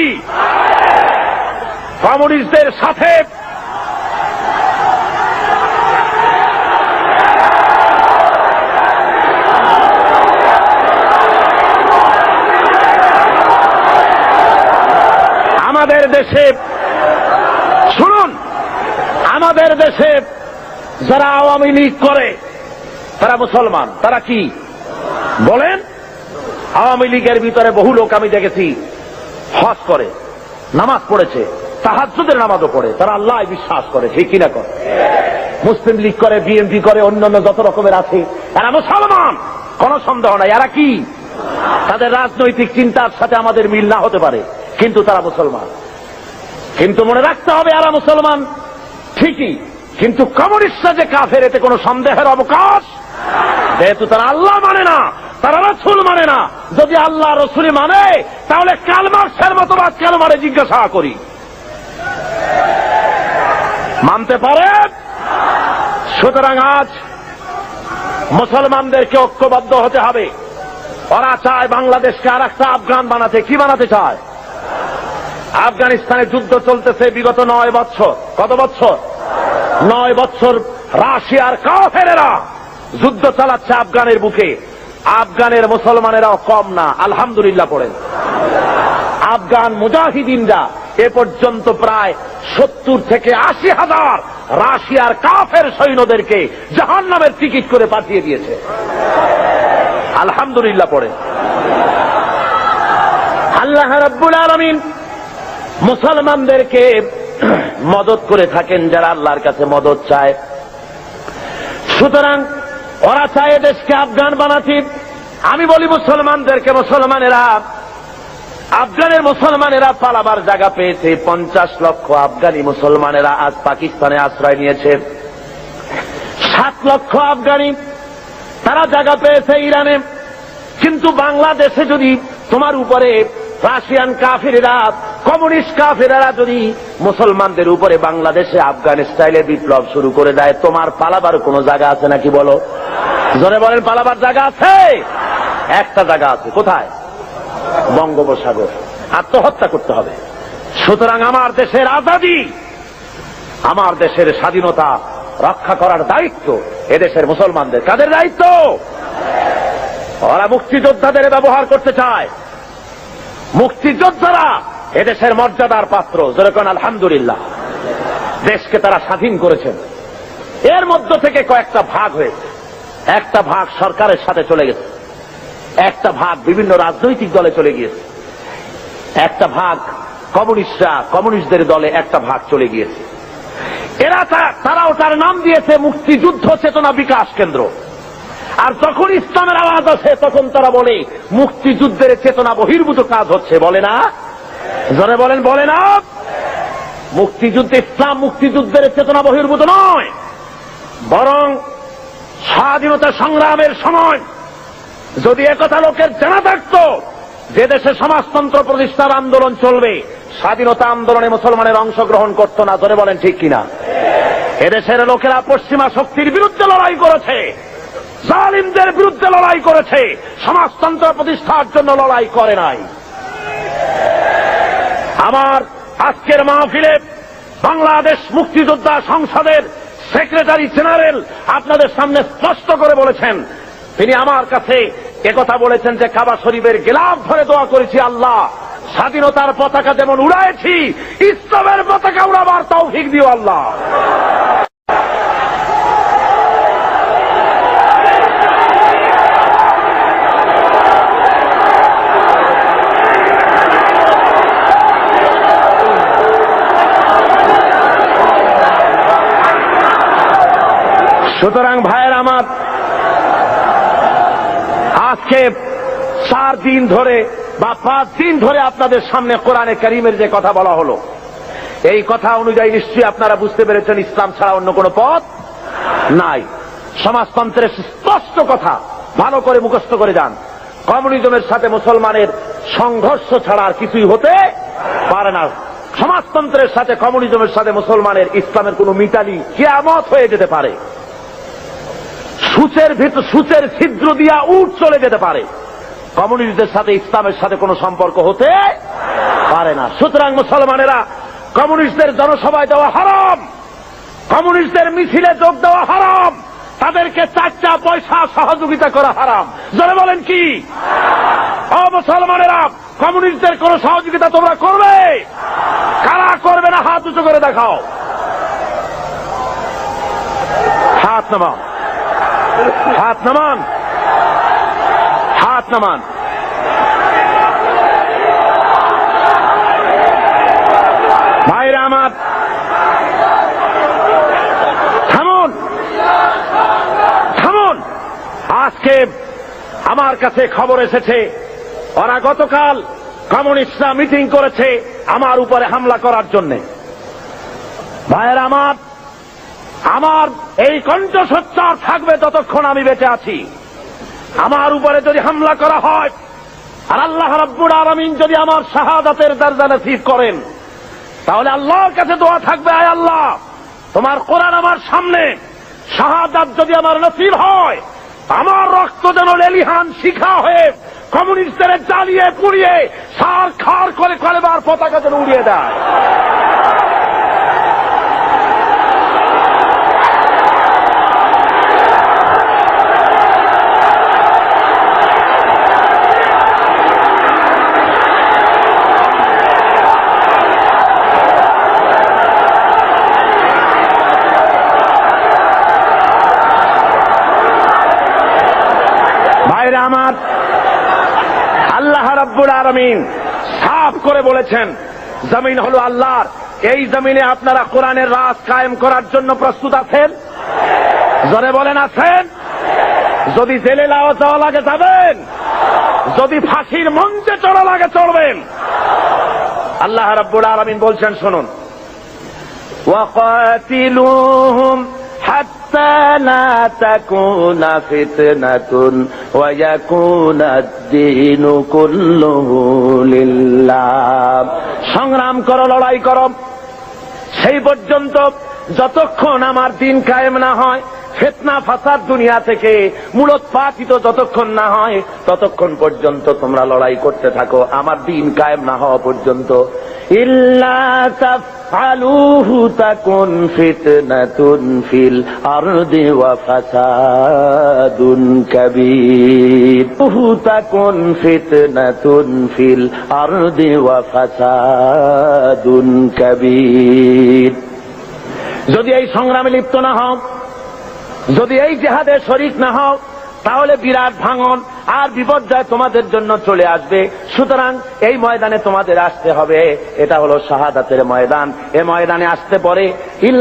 কমিউনিস্টদের সাথে আমাদের দেশে শুনুন, আমাদের দেশে যারা আওয়ামী লীগ করে তারা মুসলমান। তারা কি বলেন? আওয়ামী লীগের ভিতরে বহু লোক আমি দেখেছি হজ করে, নামাজ পড়েছে, তাহাজ্জুদের নামাজও পড়ে, তারা আল্লাহ বিশ্বাস করে, ঠিক কিনা করে? মুসলিম লীগ করে, বিএনপি করে, অন্যান্য যত রকমের আছে, এরা মুসলমান, কোন সন্দেহ নাই। এরা কি? তাদের রাজনৈতিক চিন্তার সাথে আমাদের মিল না হতে পারে, কিন্তু তারা মুসলমান। কিন্তু মনে রাখতে হবে এরা মুসলমান ঠিকই, কিন্তু কমিউনিস্টরা যে কাফের এতে কোনো সন্দেহের অবকাশ। যেহেতু তারা আল্লাহ মানে না, তারা রসুল মানে না। যদি আল্লাহ রসুল মানে তাহলে কার্ল মার্কসের মতবাদ কেন মানে জিজ্ঞাসা করি, মানতে পারে? সুতরাং আজ মুসলমানদেরকে ঐক্যবদ্ধ হতে হবে। ওরা চায় বাংলাদেশকে আর একটা আফগান বানাতে। কি বানাতে চায়? আফগানিস্তানে যুদ্ধ চলতেছে বিগত 9 বছর। কত বছর? 9 বছর রাশিয়ার কাফেরেরা যুদ্ধ চালাচ্ছে আফগানের বুকে। আফগানের মুসলমানেরাও কম না, আলহামদুলিল্লাহ পড়েন। আফগান মুজাহিদিনরা এ পর্যন্ত প্রায় 70 থেকে 80 হাজার রাশিয়ার কাফের সৈন্যদেরকে জাহান্নামের টিকিট করে পাঠিয়ে দিয়েছে, আলহামদুলিল্লাহ পড়েন। আল্লাহ রাব্বুল আলামিন মুসলমানদেরকে মদত করে থাকেন যারা আল্লাহর কাছে মদত চায়। সুতরাং ওরা চায় দেশকে আফগান বানাতে। আমি বলি মুসলমানদেরকে, মুসলমানেরা, আফগানের মুসলমানেরা পালাবার জায়গা পেয়েছে। 50 লক্ষ আফগানি মুসলমানেরা আজ পাকিস্তানে আশ্রয় নিয়েছে। 7 লক্ষ আফগানি তারা জায়গা পেয়েছে ইরানে। কিন্তু বাংলাদেশে যদি তোমার উপরে রাশিয়ান কাফিরেরা, কমিউনিস্ট কাফিরেরা যদি মুসলমানদের উপরে বাংলাদেশে আফগান স্টাইলে বিপ্লব শুরু করে দেয়, তোমার পালাবার কোন জায়গা আছে নাকি? বলো, জোরে বলেন। পালাবার জায়গা আছে? একটা জায়গা আছে। কোথায়? বঙ্গোপসাগর। আত্মহত্যা করতে হবে। সুতরাং আমার দেশের আজাদী, আমার দেশের স্বাধীনতা রক্ষা করার দায়িত্ব এদেশের মুসলমানদের। কাদের দায়িত্ব? ওরা মুক্তিযোদ্ধাদের ব্যবহার করতে চায়। মুক্তিযোদ্ধারা এদেশের মর্যাদার পাত্র, যেরকম আলহামদুলিল্লাহ। দেশকে তারা স্বাধীন করেছেন। এর মধ্য থেকে কয়েকটা ভাগ হয়েছে। একটা ভাগ সরকারের সাথে চলে গেছে, একটা ভাগ বিভিন্ন রাজনৈতিক দলে চলে গিয়েছে, একটা ভাগ কমিউনিস্টরা, কমিউনিস্টদের দলে একটা ভাগ চলে গিয়েছে। এরা তারা ওটার নাম দিয়েছে মুক্তিযুদ্ধ চেতনা বিকাশ কেন্দ্র। আর যখন ইসলামের আওয়াজ আসে তখন তারা বলে মুক্তিযুদ্ধের চেতনা বহির্ভূত কাজ হচ্ছে। বলে না? জোরে বলেন, বলে না? মুক্তিযুদ্ধ, ইসলাম মুক্তিযুদ্ধের চেতনা বহির্ভূত নয়, বরং স্বাধীনতা সংগ্রামের সময় যদি একথা লোকের জানা থাকত যে দেশে সমাজতন্ত্র প্রতিষ্ঠার আন্দোলন চলবে, স্বাধীনতা আন্দোলনে মুসলমানের অংশগ্রহণ করত না। ধরে বলেন ঠিক কিনা? এদেশের লোকেরা পশ্চিমা শক্তির বিরুদ্ধে লড়াই করেছে, জালিমদের বিরুদ্ধে লড়াই করেছে, সমাজতন্ত্র প্রতিষ্ঠার জন্য লড়াই করে নাই। আমার আজকের মাহফিলে বাংলাদেশ মুক্তিযোদ্ধা সংসদের সেক্রেটারি জেনারেল আপনাদের সামনে স্পষ্ট করে বলেছেন, তিনি আমার কাছে একথা বলেছেন যে কাবা শরীফের গিলাফ ধরে দোয়া করেছি, আল্লাহ স্বাধীনতার পতাকা যেমন উড়াইছি, ইসলামের পতাকা উড়াবার তৌফিক দিও আল্লাহ। সুতরাং ভাইয়ের আমার, আজকে 4 দিন ধরে বা 5 দিন ধরে আপনাদের সামনে কোরআনে কারীমের যে কথা বলা হলো, এই কথা অনুযায়ী নিশ্চয়ই আপনারা বুঝতে পেরেছেন ইসলাম ছাড়া অন্য কোনো পথ নাই। সমাজতন্ত্রের স্পষ্ট কথা ভালো করে মুখস্থ করে যান। কমিউনিজমের সাথে মুসলমানের সংঘর্ষ ছাড়া আর কিছুই হতে পারে না। সমাজতন্ত্রের সাথে, কমিউনিজমের সাথে মুসলমানের, ইসলামের কোন মিতালি কিয়ামত হয়ে যেতে পারে। সূচের ছিদ্র দিয়া উট চলে যেতে পারে, কমিউনিস্টদের সাথে ইসলামের সাথে কোনো সম্পর্ক হতে পারে না। সুতরাং মুসলমানেরা, কমিউনিস্টদের জনসভায় দেওয়া হারাম, কমিউনিস্টদের মিছিলে যোগ দেওয়া হারাম, তাদেরকে 4 পয়সা সহযোগিতা করা হারাম। যারা বলেন কি? ও মুসলমানেরা, কমিউনিস্টদের কোন সহযোগিতা তোমরা করবে? কারা করবে না হাত উঁচু করে দেখাও। হাত নামান, হাত নামান, হাত নামান। ভাইরা আমার, থামুন, থামুন। আজকে আমার কাছে খবর এসেছে ওরা গতকাল কমিউনিস্টরা মিটিং করেছে আমার উপরে হামলা করার জন্য। ভাইরা আমার, আমার এই কণ্ঠস্বর থাকবে যতক্ষণ আমি বেঁচে আছি। আমার উপরে যদি হামলা করা হয় আর আল্লাহ রাব্বুল আলামিন যদি আমার শাহাদাতের দরজা নসিব করেন, তাহলে আল্লাহর কাছে দোয়া থাকবে, আয় আল্লাহ, তোমার কোরআন আমার সামনে, শাহাদাত যদি আমার নসিব হয়, আমার রক্ত যেন লেলিহান শিখা হয়ে কমিউনিস্টদের জ্বালিয়ে পুড়িয়ে সার খার করে কলেবার পতাকা যেন উড়িয়ে দেয়। ভাইরা আমার, আল্লাহ রাব্বুল আলামিন সাফ করে বলেছেন জমিন হলো আল্লাহর। এই জমিনে আপনারা কোরআনের রাজ কায়েম করার জন্য প্রস্তুত আছেন? জোরে বলেন, আছেন? যদি জেলে যাওয়া লাগে যাবেন, যদি ফাঁসির মঞ্চে চড়া লাগে চড়বেন। আল্লাহ রাব্বুল আলামিন বলছেন, শুনুন, ওয়াকাতিলুহুম হাত্তা লা তাকুনা ফিতনাতুন ওয়া ইয়াকুনা আদ-দীনু কুল্লুহু লিল্লাহ। সংগ্রাম করো, লড়াই করো সেই পর্যন্ত যতক্ষণ আমার দিন কায়েম না হয়, ফিতনা ফাসাদ দুনিয়া থেকে মূলোৎপাটিত যতক্ষণ না হয়, ততক্ষণ পর্যন্ত তোমরা লড়াই করতে থাকো আমার দিন কায়েম না হওয়া পর্যন্ত। ইল্লা তাফআলুহু তাকুন ফিতনাতুন ফিল আরদি ওয়া ফাসাদুন কাবীর। তাকুন ফিতনাতুন ফিল আরদি ওয়া ফাসাদুন কাবীর। যদি এই সংগ্রামে লিপ্ত না হও, যদি এই জিহাদে শরীক না হও, তাহলে বিরাট ভাঙন আর বিপর্যয় তোমাদের জন্য চলে আসবে। সুতরাং এই ময়দানে তোমাদের আসতে হবে। এটা হলো শাহাদাতের ময়দান। এই ময়দানে আসতে পরে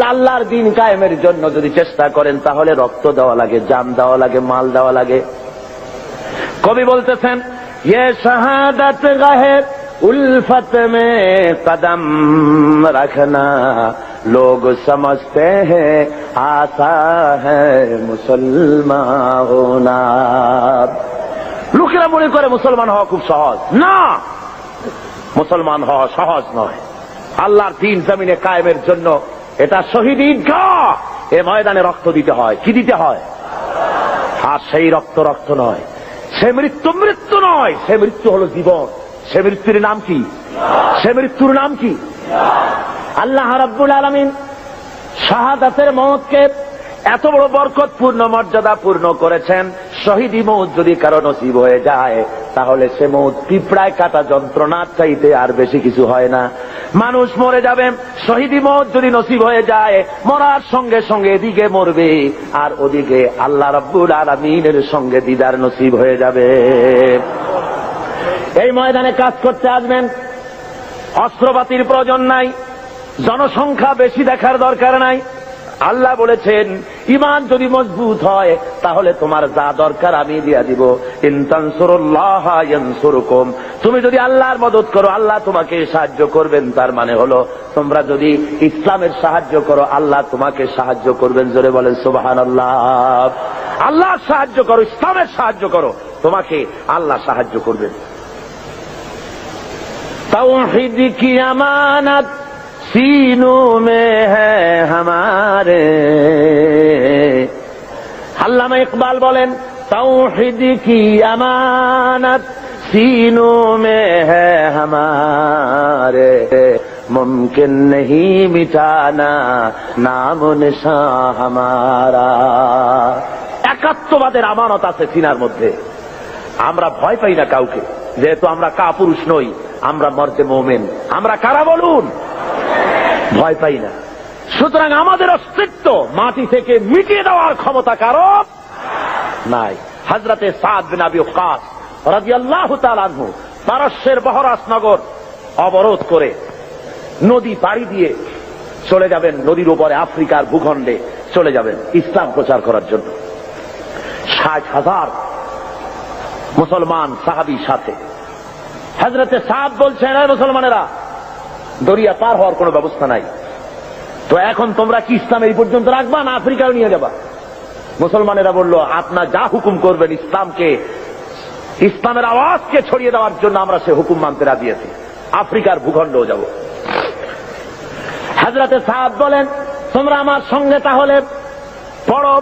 আল্লাহর দ্বীন কায়েমের জন্য যদি চেষ্টা করেন, তাহলে রক্ত দেওয়া লাগে, জান দেওয়া লাগে, মাল দেওয়া লাগে। কবি বলতেছেন, ये शहादत गाहे उल्फत में कदम रखना, लोग समझते हैं आसा है मुसलमान होना। লোকেরা মনে করে মুসলমান হওয়া খুব সহজ। না, মুসলমান হওয়া সহজ নয়। আল্লাহর দ্বীন জমিনে কায়েমের জন্য এটা শহীদ ঈদগাহ। এ ময়দানে রক্ত দিতে হয়। কি দিতে হয়? আর সেই রক্ত রক্ত নয়, সে মৃত্যু মৃত্যু নয়, সে মৃত্যু হলো জীবন। সে মৃত্যুর নাম কি? সে মৃত্যুর নাম কি? আল্লাহ রাব্বুল আলামিন শাহাদাতের মওতকে এত বড় বরকতপূর্ণ মর্যাদাপূর্ণ করেছেন। শহীদি মওত যদি কারো নসিব হয়ে যায়, তাহলে সে মওত পিঁপড়ায় কাটা যন্ত্রণার চাইতে আর বেশি কিছু হয় না। মানুষ মরে যাবে, শহীদি মওত যদি নসিব হয়ে যায়, মরার সঙ্গে সঙ্গে এদিকে মরবে আর ওদিকে আল্লাহ রাব্বুল আলামিনের সঙ্গে দিদার নসিব হয়ে যাবে। এই ময়দানে কাজ করতে আসবেন, অস্ত্রপাতির প্রয়োজন নাই, জনসংখ্যা বেশি দেখার দরকার নাই। আল্লাহ বলেছেন, ঈমান যদি মজবুত হয় তাহলে তোমার যা দরকার আমি দিয়া দিব। ইন তানসুরুল্লাহ ইয়ানসুরকুম। তুমি যদি আল্লাহর মদদ করো, আল্লাহ তোমাকে সাহায্য করবেন। তার মানে হলো, তোমরা যদি ইসলামের সাহায্য করো, আল্লাহ তোমাকে সাহায্য করবেন। জোরে বলেন সুবহানাল্লাহ। আল্লাহর সাহায্য করো, ইসলামের সাহায্য করো, তোমাকে আল্লাহ সাহায্য করবেন। তাওহীদ কি আমানত सीनों में है हमारे। আল্লামা ইকবাল বলেন, তাওহীদ কি আমানত सीनों में है हमारे, मुमकिन नहीं मिटाना नाम निशां हमारा। একাত্মবাদের আমানত আছে সিনার মধ্যে। আমরা ভয় পাই না কাউকে, যেহেতু আমরা কাপুরুষ নই, আমরা মর্দে মোমেন। আমরা কারা বলুন? ভয় পাই না। সুতরাং আমাদের অস্তিত্ব মাটি থেকে মিটিয়ে দেওয়ার ক্ষমতা কারো নাই। হযরতে সাদ বিন আবি ওয়াক্কাস রাদিয়াল্লাহু তাআলা আনহু পারস্যের বহরাস নগর অবরোধ করে নদী পাড়ি দিয়ে চলে যাবেন, নদীর উপরে আফ্রিকার ভূখণ্ডে চলে যাবেন ইসলাম প্রচার করার জন্য। 60,000 মুসলমান সাহাবীর সাথে। হযরতে সাদ বলছেন, এই মুসলমানেরা, দরিয়া পার হওয়ার কোনো ব্যবস্থা নাই, তো এখন তোমরা কি ইসলাম এই পর্যন্ত রাখবা না আফ্রিকায় নিয়ে যাবা? মুসলমানেরা বলল, আপনার যা হুকুম করবেন, ইসলামের আওয়াজকে ছড়িয়ে দেওয়ার জন্য আমরা সে হুকুম মানতে রাজি আছি, আফ্রিকার ভূখণ্ডেও যাব। হযরতে সাদ বলেন, তোমরা আমার সঙ্গে তাহলে পড়ো,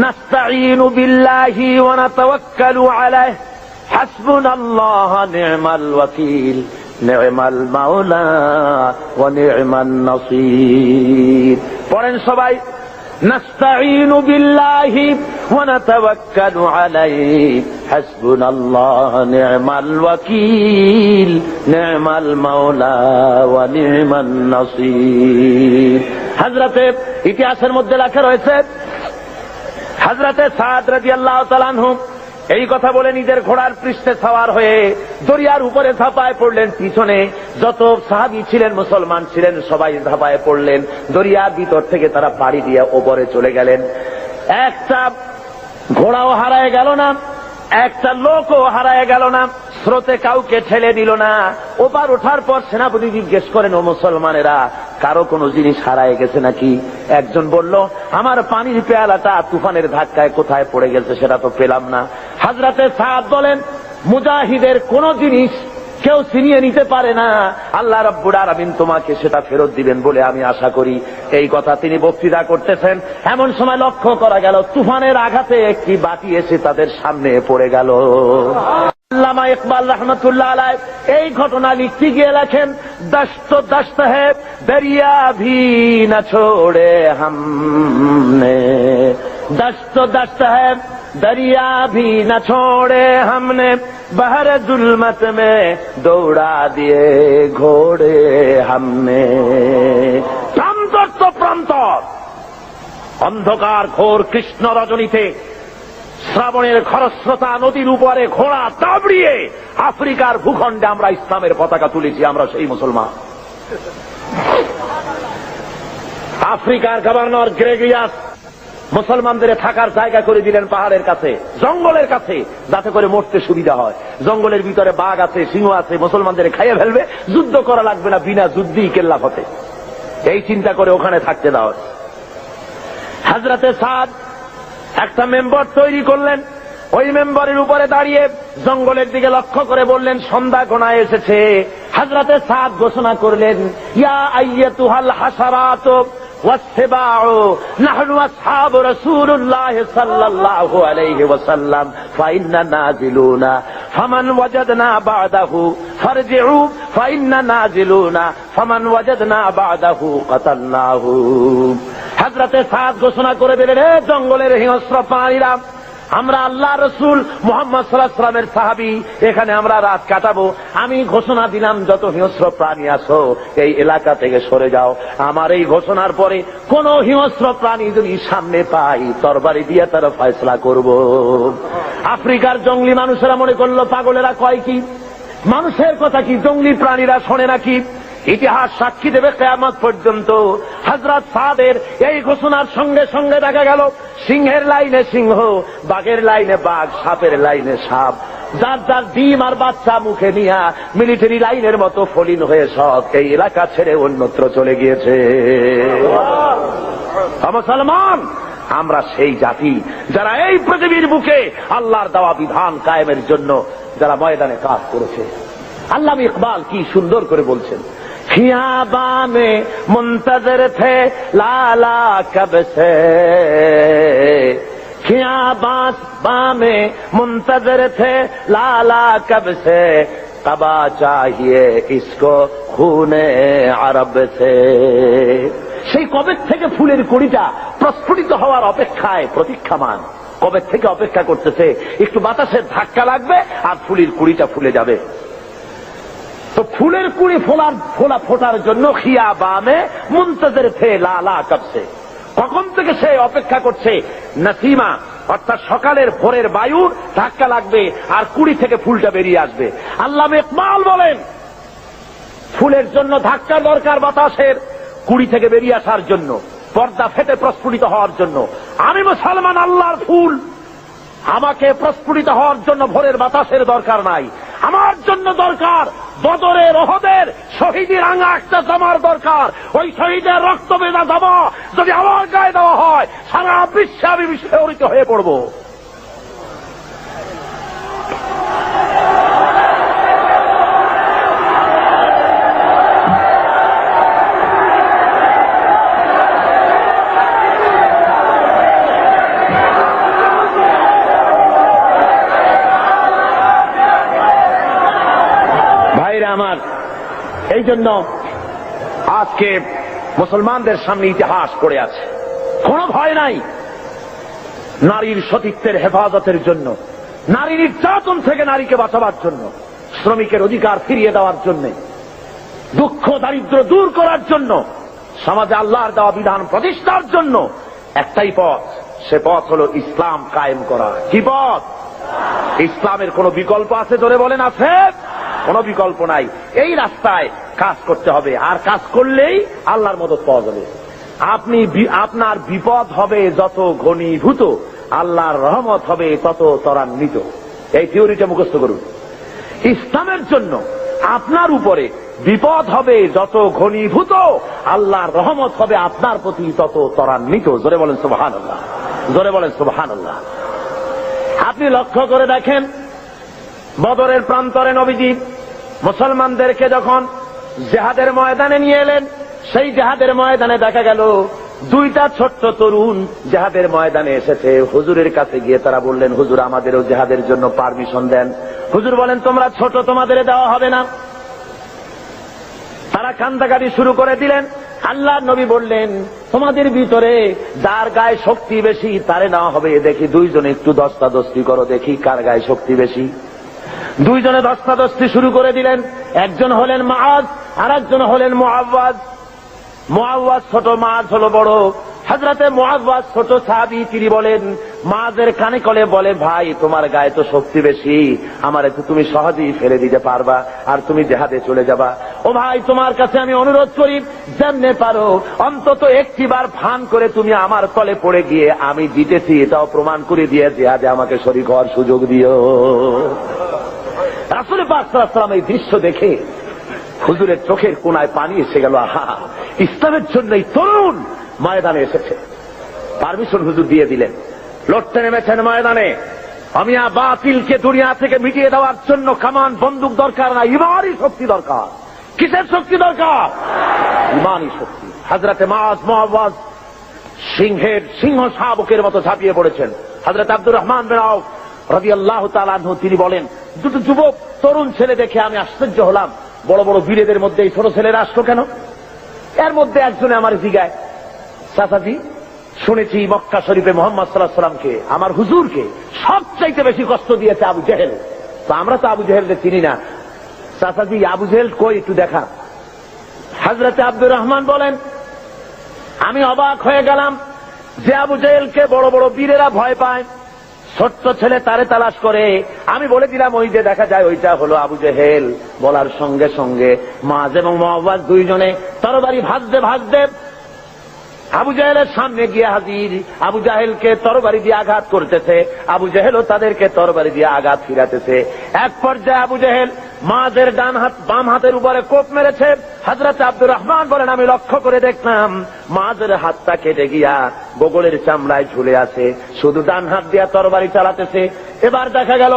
নাস্তাঈনু বিল্লাহি ওয়া নাতাওয়াক্কালু আলাইহি হাসবুনাল্লাহু নি'মাল ওয়াকিল নি'মাল মাওলা ওয়া নি'মান নাসীর। পড়েন সবাই, নাস্তাঈনু বিল্লাহি ওয়া নাতাওয়াক্কালু আলাইহি হাসবুনাল্লাহু নি'মাল ওয়াকিল নি'মাল মাওলা ওয়া নি'মান নাসীর। হযরতে ইতিহাসের মধ্যে লেখা রয়েছে, হযরতে সাদ রাদিয়াল্লাহু তাআলা আনহু এই কথা বলে নিজের ঘোড়ার পৃষ্ঠে সওয়ার হয়ে দরিয়ার উপরে ঝাঁপায় পড়লেন। পিছনে যত সাহাবী ছিলেন, মুসলমান ছিলেন, সবাই ঝাঁপায় পড়লেন। দরিয়ার ভিতর থেকে তারা পাড়ি দিয়ে ওপরে চলে গেলেন। একটা ঘোড়াও হারায় গেল না, একটা লোকও হারায় গেল না, স্রোতে কাউকে ঠেলে দিল না। ওপার ওঠার পর সেনাপতি জিজ্ঞেস করেন, ও মুসলমানেরা, কারো কোনো জিনিস হারায় গেছে নাকি? একজন বলল, আমার পানির পেয়ালাটা তুফানের ধাক্কায় কোথায় পড়ে গেছে সেটা তো পেলাম না। হযরতে সাদ বলেন, মুজাহিদের কোন জিনিস কেউ ছিনিয়ে নিতে পারে না, আল্লাহ রাব্বুল আলামিন তোমাকে সেটা ফেরত দিবেন বলে আমি আশা করি। এই কথা তিনি বক্তৃতা করতেছেন, এমন সময় লক্ষ্য করা গেল তুফানের আঘাতে একটি বাটি এসে তাদের সামনে পড়ে গেল। আল্লামা ইকবাল রহমতুল্লাহ আলাইহি এই ঘটনা লিখতে গিয়ে লেখেন, দশত দশত है दरिया भी न छोड़े हमने, दशत दशत है दरिया भी न छोड़े हमने, बहर जुल्मत में दौड़ा दिए घोड़े हमने। প্রান্তর তো প্রান্তর, অন্ধকার ঘোর কৃষ্ণ রজনীতে শ্রাবণের খরস্রোতা নদীর উপরে ঘোড়া দাবড়িয়ে আফ্রিকার ভূখণ্ডে আমরা ইসলামের পতাকা তুলেছি। আমরা সেই মুসলমান। আফ্রিকার গভর্নর গ্রেগরিয়াস মুসলমানদের থাকার জায়গা করে দিলেন পাহাড়ের কাছে, জঙ্গলের কাছে, যাতে করে মরতে সুবিধা হয়। জঙ্গলের ভিতরে বাঘ আছে, সিংহ আছে, মুসলমানদের খাইয়ে ফেলবে, যুদ্ধ করা লাগবে না, বিনা যুদ্ধেই কেল্লা ফতে। এই চিন্তা করে ওখানে থাকতে দেওয়া। হযরতে সাদ একটা মেম্বার তৈরি করলেন, ওই মেম্বারের উপরে দাঁড়িয়ে জঙ্গলের দিকে লক্ষ্য করে বললেন, সন্ধ্যা গোনায় এসেছে। হযরতে সাদ ঘোষণা করলেন, ইয়া আইয়াতুহাল হাসারাত ওয়াসসিবাউ নাহনু আসহাবু রাসূলুল্লাহ সাল্লাল্লাহু আলাইহি ওয়াসাল্লাম ফাইন্না নাজিলুনা ফামান ওয়াজাদনা বা'দাহু ফারজিউ ফাইন্না নাজিলুনা ফামান ওয়াজাদনা বা'দাহু কাতালনাহু। হযরতে সাদ ঘোষণা করে দিলেন, হে জঙ্গলের হিংস্র প্রাণীরা, আমরা আল্লাহ রসুল মুহাম্মদ সাল্লাল্লাহু আলাইহি ওয়াসাল্লামের সাহাবী, এখানে আমরা রাত কাটাবো। আমি ঘোষণা দিলাম, যত হিংস্র প্রাণী আছো এই এলাকা থেকে সরে যাও। আমার এই ঘোষণার পরে কোন হিংস্র প্রাণী যদি সামনে পাই, তরবারি দিয়ে তার ফয়সালা করব। আফ্রিকার জঙ্গলি মানুষেরা মনে করলো, পাগলেরা কয় কি, মানুষের কথা কি জঙ্গলি প্রাণীরা শোনে নাকি? ইতিহাস সাক্ষী দেবে কিয়ামত পর্যন্ত। হযরত সাদের এই ঘোষণার সঙ্গে সঙ্গে দেখা গেল সিংহের লাইনে সিংহ, বাঘের লাইনে বাঘ, সাপের লাইনে সাপ, যার যার ডিম আর বাচ্চা মুখে নিয়ে মিলিটারি লাইনের মতো ফলিন হয়ে সব এই এলাকা ছেড়ে অন্যত্র চলে গিয়েছে। মুসলমান, আমরা সেই জাতি যারা এই পৃথিবীর বুকে আল্লাহর দেওয়া বিধান কায়েমের জন্য যারা ময়দানে কাজ করেছে। আল্লামা ইকবাল কি সুন্দর করে বলছেন, खियाबा में मुंतजर थे लाला कब से, खियाबा में मुंतजर थे लाला कब से, कबा चाहिए इसको खूने अरब से। সেই কবে থেকে ফুলের কুড়িটা প্রস্ফুটিত হওয়ার অপেক্ষায় প্রতীক্ষামান, কবে থেকে অপেক্ষা করতেছে, একটু বাতাসের ধাক্কা লাগবে আর ফুলের কুড়িটা ফুলে যাবে। তো ফুলের কুড়ি ফোটার জন্য খিয়া বামে মুনতাজির থে লালা কবসে, কখন থেকে সে অপেক্ষা করছে নসিমা, অর্থাৎ সকালের ভোরের বায়ুর ধাক্কা লাগবে আর কুড়ি থেকে ফুলটা বেরিয়ে আসবে। আল্লামা ইকবাল বলেন ফুলের জন্য ধাক্কা দরকার, বাতাসের কুড়ি থেকে বেরিয়ে আসার জন্য, পর্দা ফেটে প্রস্ফুটিত হওয়ার জন্য। আমি মুসলমান, আল্লাহর ফুল, আমাকে প্রস্ফুটিত হওয়ার জন্য ভোরের বাতাসের দরকার নাই। আমার জন্য দরকার বদরের, ওহদের শহীদের রাঙা একটা জামার দরকার। ওই শহীদের রক্ত বেদা জামা যদি আমার গায়ে দেওয়া হয়, সারা বিশ্বে আমি বিস্ফোরিত হয়ে পড়ব। আমার এই জন্য আজকে মুসলমানদের সামনে ইতিহাস পড়ে আছে, কোনো ভয় নাই। নারীর সতীত্বের হেফাজতের জন্য, নারী নির্যাতন থেকে নারীকে বাঁচাবার জন্য, শ্রমিকের অধিকার ফিরিয়ে দেওয়ার জন্য, দুঃখ দারিদ্র দূর করার জন্য, সমাজে আল্লাহর দেওয়া বিধান প্রতিষ্ঠার জন্য একটাই পথ, সে পথ হলো ইসলাম কায়েম করা। কি পথ? ইসলামের কোন বিকল্প আছে? জোরে বলেন, আছে? কোন বিকল্প নাই। এই রাস্তায় কাজ করতে হবে, আর কাজ করলেই আল্লাহর মদদ পাওয়া যাবে। আপনার বিপদ হবে যত ঘনীভূত, আল্লাহর রহমত হবে তত ত্বরান্বিত। এই থিওরিটা মুখস্থ করুন। ইসলামের জন্য আপনার উপরে বিপদ হবে যত ঘনীভূত, আল্লাহর রহমত হবে আপনার প্রতি তত ত্বরান্বিত। জোরে বলেন সুবহানাল্লাহ, জোরে বলেন সুবহানাল্লাহ। আপনি লক্ষ্য করে দেখেন, বদরের প্রান্তরে নবীজি মুসলমানদেরকে যখন জিহাদের ময়দানে নিয়ে এলেন, সেই জিহাদের ময়দানে দেখা গেল দুইটা ছোট্ট তরুণ জিহাদের ময়দানে এসেছে। হুজুরের কাছে গিয়ে তারা বললেন, হুজুর আমাদেরও জিহাদের জন্য পারমিশন দেন। হুজুর বলেন, তোমরা ছোট, তোমাদের দেওয়া হবে না। তারা কান্দাকাটি শুরু করে দিলেন। আল্লাহর নবী বললেন, তোমাদের ভিতরে যার গায়ে শক্তি বেশি তারে নেওয়া হবে। দেখি দুইজনে একটু দস্তাদস্তি করো, দেখি কার গায়ে শক্তি বেশি। দুইজনে দস্তাদস্তি শুরু করে দিলেন। একজন হলেন মুআজ, আর একজন হলেন মুআওয়াজ। মুআওয়াজ ছোট, মুআজ হলো বড়। হযরতে মুআওয়াজ ছোট সাহাবী, তিনি বলেন, মুআজের কানে কলে বলে, ভাই তোমার গায়ে তো শক্তি বেশি, আমারে তো তুমি সহজেই ফেলে দিতে পারবা, আর তুমি জিহাদে চলে যাবা। ও ভাই, তোমার কাছে আমি অনুরোধ করি, যেমনে পারো অন্তত একটিবার ফান করে তুমি আমার তলে পড়ে গিয়ে আমি জিতেছি এটাও প্রমাণ করে দিয়ে জিহাদে আমাকে শরীক হওয়ার সুযোগ দিও। রাসূল পাক সাল্লাল্লাহু আলাইহি ওয়াসাল্লাম এই দৃশ্য দেখে হুজুরের চোখের কোণায় পানি এসে গেল। আহা, ইসলামের জন্য এই তরুণ ময়দানে এসেছে। পারমিশন হুজুর দিয়ে দিলেন, লড়তে নেমেছেন ময়দানে। আমিয়া বাতিলকে দুনিয়া থেকে মিটিয়ে দেওয়ার জন্য কামান বন্দুক দরকার না, ইমানি শক্তি দরকার। কিসের শক্তি দরকার? ইমানি শক্তি। হযরতে মুআওয়াজ সিংহ শাবকের মতো ঝাঁপিয়ে পড়েছেন। হযরত আব্দুর রহমান বিন আউফ রাদিয়াল্লাহু তাআলা আনহু তিনি বলেন, দুটো যুবক তরুণ ছেলে দেখে আমি আশ্চর্য হলাম। বড় বড় বীরেদের মধ্যে এই ছোট ছেলেরা আসলো কেন? এর মধ্যে একজনে আমার জিগায়, চাচাজি শুনেছি মক্কা শরীফে মুহাম্মদ সাল্লাল্লাহু আলাইহি ওয়াসাল্লামকে, আমার হুজুরকে সবচাইতে বেশি কষ্ট দিয়েছে আবু জেহেল। তো আমরা তো আবু জেহেলকে চিনি না, চাচাজি আবু জেহেল কই একটু দেখা। হযরতে আব্দুর রহমান বলেন, আমি অবাক হয়ে গেলাম যে আবু জেহেলকে বড় বড় বীরেরা ভয় পায়, ছোট্ট ছেলে তারে তালাশ করে। আমি বলে দিলাম, ওই যে দেখা যায় ওইটা হলো আবু জেহেল। বলার সঙ্গে সঙ্গে মুআজ এবং মুআওয়াজ দুইজনে তরবারি ভাজতে ভাজতে আবু জেহেলের সামনে গিয়ে হাজির। আবু জেহেলকে তরবারি দিয়ে আঘাত করতেছে, আবু জেহেলও তাদেরকে তরবারি দিয়ে আঘাত ফিরাতেছে। এক পর্যায়ে আবু জেহেল মুআজের ডান হাত বাম হাতের উপরে কোপ মেরেছে। হযরত আব্দুর রহমান বলেন, আমি লক্ষ্য করে দেখলাম মুআজের হাতটা কেটে গিয়া বগলের চামড়ায় ঝুলে আছে, শুধু ডান হাত দিয়ে তরবারি চালাতেছে। এবার দেখা গেল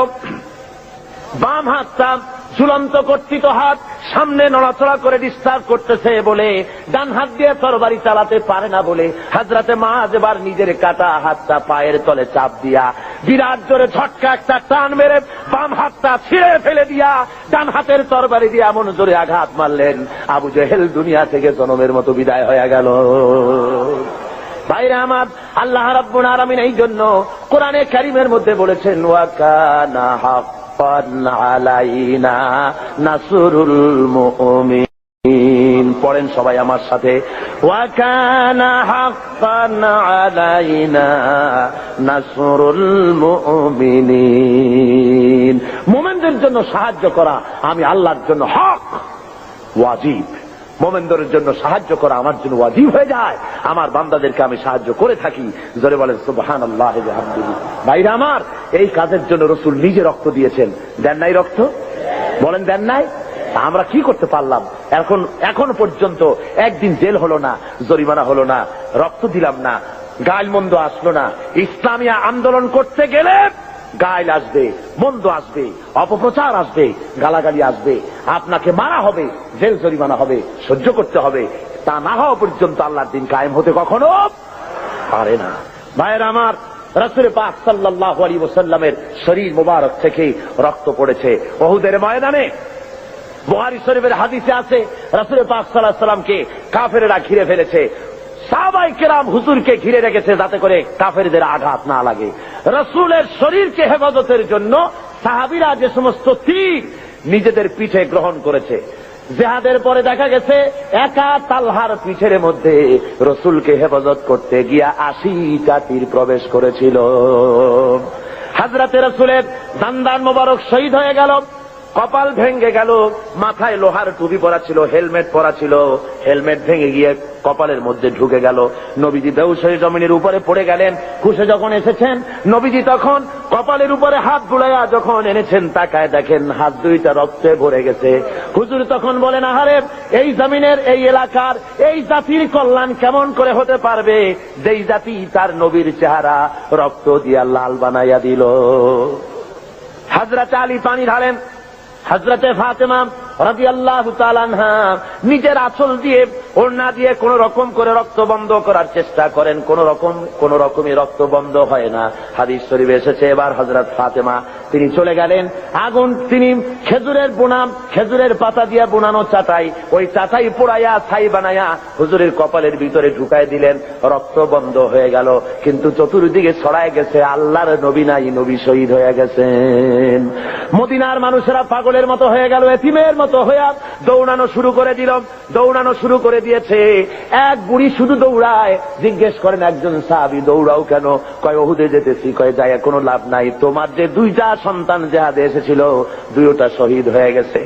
বাম হাতটা ঝুলন্ত কর্তৃত হাত সামনে নড়াচড়া করে ডিস্টার্ব করতেছে বলে ডান হাত দিয়ে তরবারি চালাতে পারে না বলে হযরতে মুআজ এবার নিজের কাটা হাতটা পায়ের তলে চাপ দিয়া বিরাট জোরে ঝটকা একটা টান মেরে বাম হাতটা ছিঁড়ে ফেলে দিয়া ডান হাতের তরবারি দিয়ে এমন জোরে আঘাত মারলেন, আবু জেহেল দুনিয়া থেকে জনমের মতো বিদায় হয়ে গেল। ভাইরা আমার, আল্লাহ রাব্বুল আলামিন এই জন্য কোরআনে কারীমের মধ্যে বলেছেন, ওয়া কানা হাক্কান আলাইনা নাসরুল মুমিনিন। পড়েন সবাই আমার সাথে, ওয়া কানা হাক্কান আলাইনা নাসরুল মুমিনিন। মুমিনদের জন্য সাহায্য করা আমি আল্লাহর জন্য হক, ওয়াজিব। মুমিনদের জন্য সাহায্য করা আমার জন্য ওয়াজিব হয়ে যায়। আমার বান্দাদেরকে আমি সাহায্য করে থাকি। জোরে বলেন সুবহানাল্লাহ ওয়া বিহামদিহি। ভাইরা আমার, এই কাজের জন্য রাসূল নিজে রক্ত দিয়েছেন। দেন নাই রক্ত? বলেন দেন নাই? আমরা কি করতে পারলাম? এখন পর্যন্ত একদিন জেল হলো না, জরিমানা হলো না, রক্ত দিলাম না, গাল মন্দ আসলো না। ইসলামী আন্দোলন করতে গেলে গাইল আসবে, মন্দ আসবে, অপপ্রচার আসবে, গালাগালি আসবে, আপনাকে মারা হবে, জেল জরিমানা হবে, সহ্য করতে হবে। তা না হওয়া পর্যন্ত আল্লাহর দিন কায়েম হতে কখনো পারে না। ভাইয়ের আমার, রাসূল পাক সাল্লাল্লাহু আলাইহি ওয়াসাল্লামের শরীর মোবারক থেকে রক্ত পড়েছে উহুদের ময়দানে। বুখারী শরীফের হাদিসে আছে, রাসূল পাক সাল্লাল্লাহু আলাইহি ওয়াসাল্লামকে কাফেররা ঘিরে ফেলেছে। সাহাবায়ে কেরাম হুজুরকে ঘিরে রেখেছে যাতে করে কাফেরদের আঘাত না লাগে। রাসূলের শরীরকে হেফাজতের জন্য সাহাবীরা যে সমস্ত তীর নিজেদের পিঠে গ্রহণ করেছে। জিহাদের পরে দেখা গেছে একা তালহার পিঠের মধ্যে রাসূলকে হেফাজত করতে গিয়া 80টা তীর প্রবেশ করেছিল। হযরতে রাসূলের দান্দান মোবারক শহীদ হয়ে গেল, কপাল ভেঙে গেল, মাথায় লোহার টুপি পরা ছিল, হেলমেট পরা ছিল, হেলমেট ভেঙে গিয়ে কপালের মধ্যে ঢুকে গেল। নবীজি বেহুশ হয়ে জমিনের উপরে পড়ে গেলেন। হুঁশে যখন এসেছেন, নবীজি তখন কপালের উপরে হাত বুলাইয়া যখন এনেছেন, তাকায় দেখেন হাত দুইটা রক্তে ভরে গেছে। হুজুর তখন বলেন, আহারে, এই জমিনের, এই এলাকার, এই জাতির কল্যাণ কেমন করে হতে পারবে যেই জাতি তার নবীর চেহারা রক্ত দিয়া লাল বানাইয়া দিল। হযরত আলী পানি ঢালেন, হযরতে ফাতেমা রাদিয়াল্লাহু তাআলা আনহা নিজের আঁচল দিয়ে, ওড়না দিয়ে কোন রকম করে রক্ত বন্ধ করার চেষ্টা করেন, কোন রকমই রক্ত বন্ধ হয় না। হাদিস শরীফে এসেছে, এবার হযরত ফাতেমা তিনি চলে গেলেন, আগুন তিনি খেজুরের পাতা দিয়ে বুনানো চাটাই, ওই চাটাই পোড়াইয়া ছাই বানাইয়া হুজুরের কপালের ভিতরে ঢুকায় দিলেন, রক্ত বন্ধ হয়ে গেল। কিন্তু চতুর্দিকে ছড়ায় গেছে আল্লাহর নবী নাই, নবী শহীদ হয়ে গেছেন। মদিনার মানুষেরা পাগলের মতো হয়ে গেল, এতিমের মতো হয়ে দৌড়ানো শুরু করে দিয়েছে। এক বুড়ি শুধু দৌড়ায়। জিজ্ঞেস করেন একজন সাহাবী, দৌড়াও কেন? কয় উহুদে যেতেছি। কয় যায় কোনো লাভ নাই, তোমার যে 2টা সন্তান জিহাদে এসেছিল 2টা শহীদ হয়ে গেছে।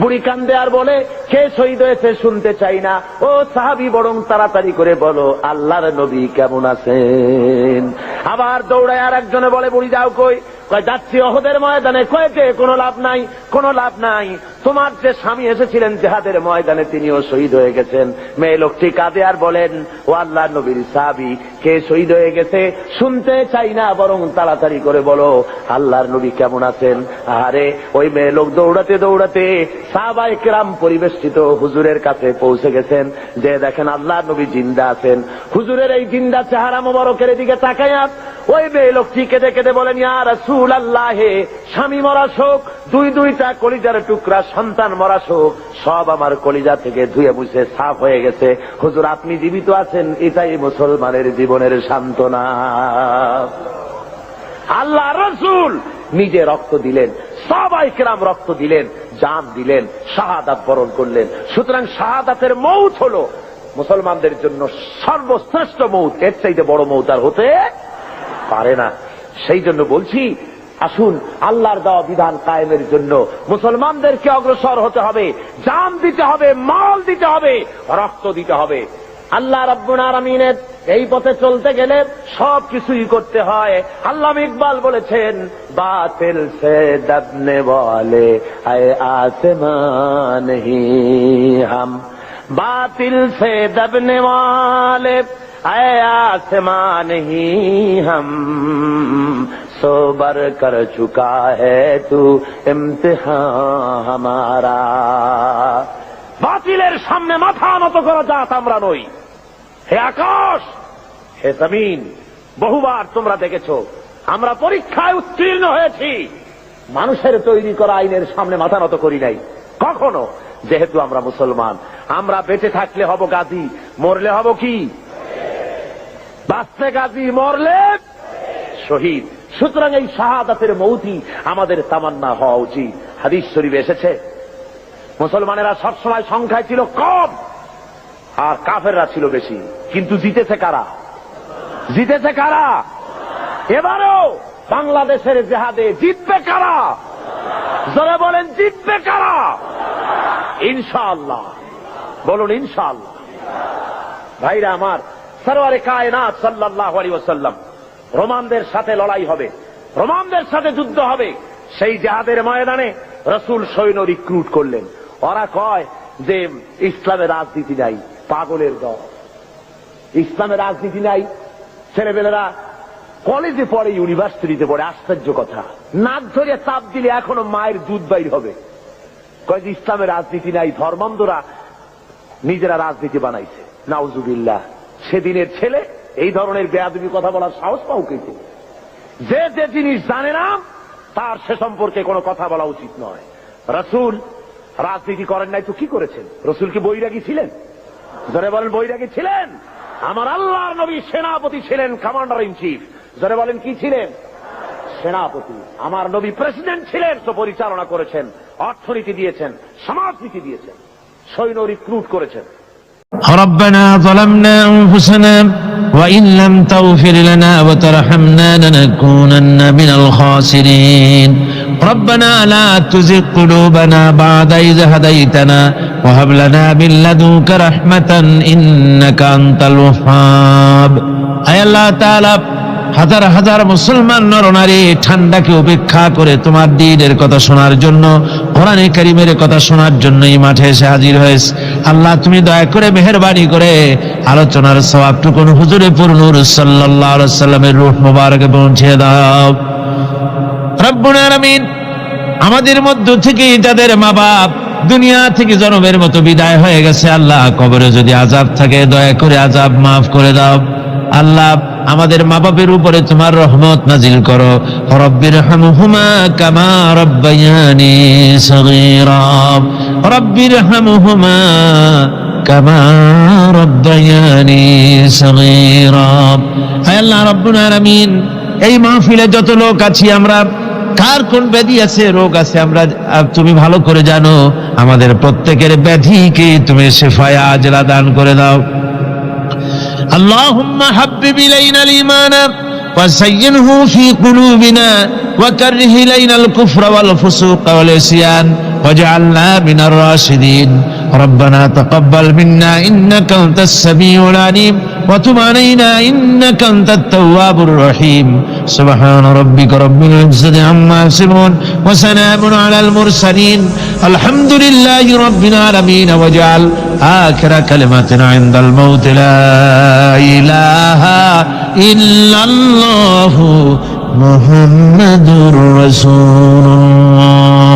বুড়ি কান্দে আর বলে, কে শহীদ হয়েছে শুনতে চাই না, ও সাহাবী বরং তাড়াতাড়ি করে বলো আল্লাহর নবী কেমন আছেন। আবার দৌড়ায় আর একজনে বলে, বুড়ি যাও কই? কয় যাচ্ছি উহুদের ময়দানে। কয়েছে কোনো লাভ নাই, তোমার যে স্বামী এসেছিলেন জিহাদের ময়দানে তিনিও শহীদ হয়ে গেছেন। মেয়ে লোকটি কাঁদে আর বলেন, ও আল্লাহর নবীর সাহাবী, কে শহীদ হয়ে গেছে শুনতে চাই না, বরং তাড়াতাড়ি করে বলো আল্লাহর নবী কেমন আছেন। আরে ওই মেয়ে লোক দৌড়াতে দৌড়াতে সাহাবায়ে কেরাম পরিবেষ্টিত হুজুরের কাছে পৌঁছে গেছেন, যে দেখেন আল্লাহর নবী জিন্দা আছেন। হুজুরের এই জিন্দা চেহারা মোবারকের দিকে তাকায়া ওই মেয়ে লোকটি কেঁদে কেঁদে বলেন, ইয়া রাসূলুল্লাহ, স্বামী মরা শোক, 2টা কলিজার টুকরা সন্তান মরা শোক, সব আমার কলিজা থেকে ধুয়ে মুছে সাফ হয়ে গেছে। হুজুর আপনি জীবিত আছেন, এটাই মুসলমানের জীবনের সান্ত্বনা। আল্লাহ রাসূল নিজে রক্ত দিলেন, সাহাবায়ে কেরাম রক্ত দিলেন, জান দিলেন, শাহাদাত বরণ করলেন। সুতরাং শাহাদাতের মউত হলো মুসলমানদের জন্য সর্বশ্রেষ্ঠ মউত, এর চাইতে বড় মউত আর হতে পারে না। সেই জন্য বলছি, আসুন আল্লাহর দেওয়া বিধান কায়েমের জন্য মুসলমানদেরকে অগ্রসর হতে হবে, জান দিতে হবে, মাল দিতে হবে, রক্ত দিতে হবে। আল্লাহ রাব্বুল আলামিনের এই পথে চলতে গেলে সব কিছুই করতে হয়। আল্লামা ইকবাল বলেছেন, বাতিল সে দবনে ওয়ালে আয়ে আসমান হি হাম, বাতিল সে দবনে ওয়ালে আয়ে আসমান হি হাম, सोबर कर चुका है तू इम्तिहान हमारा। বাতিলের সামনে মাথা নত করা জাত আমরা নই। হে আকাশ, হে জমিন, বহুবার তোমরা দেখেছো আমরা পরীক্ষায় উত্তীর্ণ হয়েছি, মানুষের তৈরি করা আইনের সামনে মাথা নত করি নাই কখনো। যেহেতু আমরা মুসলমান, আমরা বেঁচে থাকলে হব গাজী, মরলে হব কি? বাঁচতে গাজী, মরলে শহীদ। সুতরাং এই শাহাদাতের মৌতই আমাদের তামান্না হওয়া উচিত। হাদিস শরীফে এসেছে, মুসলমানেরা সবসময় সংখ্যায় ছিল কম আর কাফেররা ছিল বেশি, কিন্তু জিতেছে কারা? জিতেছে কারা? এবারও বাংলাদেশের জেহাদে জিতবে কারা? যারা বলেন জিতবে কারা? ইনশাআল্লাহ, বলুন ইনশাআল্লাহ। ভাইরা আমার, সরওয়ারে কায়নাত সাল্লাল্লাহু আলাইহি ওয়াসাল্লাম, রোমানদের সাথে লড়াই হবে, রোমানদের সাথে যুদ্ধ হবে। সেই জেহাদের ময়দানে রাসূল সৈন্য রিক্রুট করলেন। ওরা কয় যে ইসলামের রাজনীতি নাই, পাগলের দল, ইসলামের রাজনীতি নাই। ছেলেবেলেরা কলেজে পড়ে, ইউনিভার্সিটিতে পড়ে, আশ্চর্য কথা, নাক ধরে চাপ দিলে এখনো মায়ের দুধ বাইর হবে। কয় যে ইসলামের রাজনীতি নাই, ধর্মান্ধরা নিজেরা রাজনীতি বানাইছে। নাউজুবিল্লাহ। সেদিনের ছেলে এই ধরনের বেয়াদবি কথা বলার সাহস পাও কেটে? যে যে জিনিস জানে না তার সে সম্পর্কে কোনো কথা বলা উচিত নয়। রাসূল রাজনীতি করেন নাই তো কি করেছেন? রাসূল কি বৈরাগী ছিলেন? যারা বলেন বৈরাগী ছিলেন? আমার আল্লাহর নবী সেনাপতি ছিলেন, কমান্ডার ইন চিফ। যারা বলেন কি ছিলেন? সেনাপতি। আমার নবী প্রেসিডেন্ট ছিলেন, তো পরিচালনা করেছেন, অর্থনীতি দিয়েছেন, সমাজনীতি দিয়েছেন, সৈন্য রিক্রুট করেছেন। ربنا ظلمنا أنفسنا وإن لم تغفر لنا وترحمنا لنكونن من الخاسرين ربنا لا تزغ قلوبنا بعد إذ هديتنا وهب لنا من لدنك رحمة إنك أنت الوهاب أي الله تعالى হাজার হাজার মুসলমান নরনারী ঠান্ডাকে উপেক্ষা করে তোমার দ্বীনের কথা শোনার জন্য, কোরআনে কারীমের কথা শোনার জন্য এই মাঠে এসে হাজির হয়েছে। আল্লাহ তুমি দয়া করে মেহেরবানি করে আলোচনার সওয়াবটুকু হুজুরে পুর নূর সাল্লাল্লাহু আলাইহি ওয়াসাল্লামের রূহ মোবারকে পৌঁছে দাও। রব্বুল আলামিন, আমাদের মধ্য থেকে যাদের মা বাপ দুনিয়া থেকে জনমের মতো বিদায় হয়ে গেছে, আল্লাহ কবরে যদি আযাব থাকে দয়া করে আযাব মাফ করে দাও। আল্লাহ আমাদের মা বাপের উপরে তোমার রহমত নাজিল করো। রব্বিরহামহুমা কামা রাব্বায়ানি সগীরা, রব্বিরহামহুমা কামা রাব্বায়ানি সগীরা। হে আল্লাহ রাব্বুল আলামিন, এই মাহফিলে যত লোক আছি আমরা, কার কোন ব্যাধি আছে, রোগ আছে, আমরা তুমি ভালো করে জানো। আমাদের প্রত্যেকের ব্যাধিকে তুমি শিফায়ে আজলা দান করে দাও। اللهم حبب إلينا الإيمان وزينه في قلوبنا وكره إلينا الكفر والفسوق والعصيان واجعلنا من الراشدين ربنا تقبل منا إنك أنت السميع العليم وتب علينا إنك أنت التواب الرحيم سبحان ربك رب العزة عما يصفون وسلام على المرسلين الحمد لله رب العالمين واجعل آخر كلمتنا عند الموت لا إله إلا الله محمد رسول الله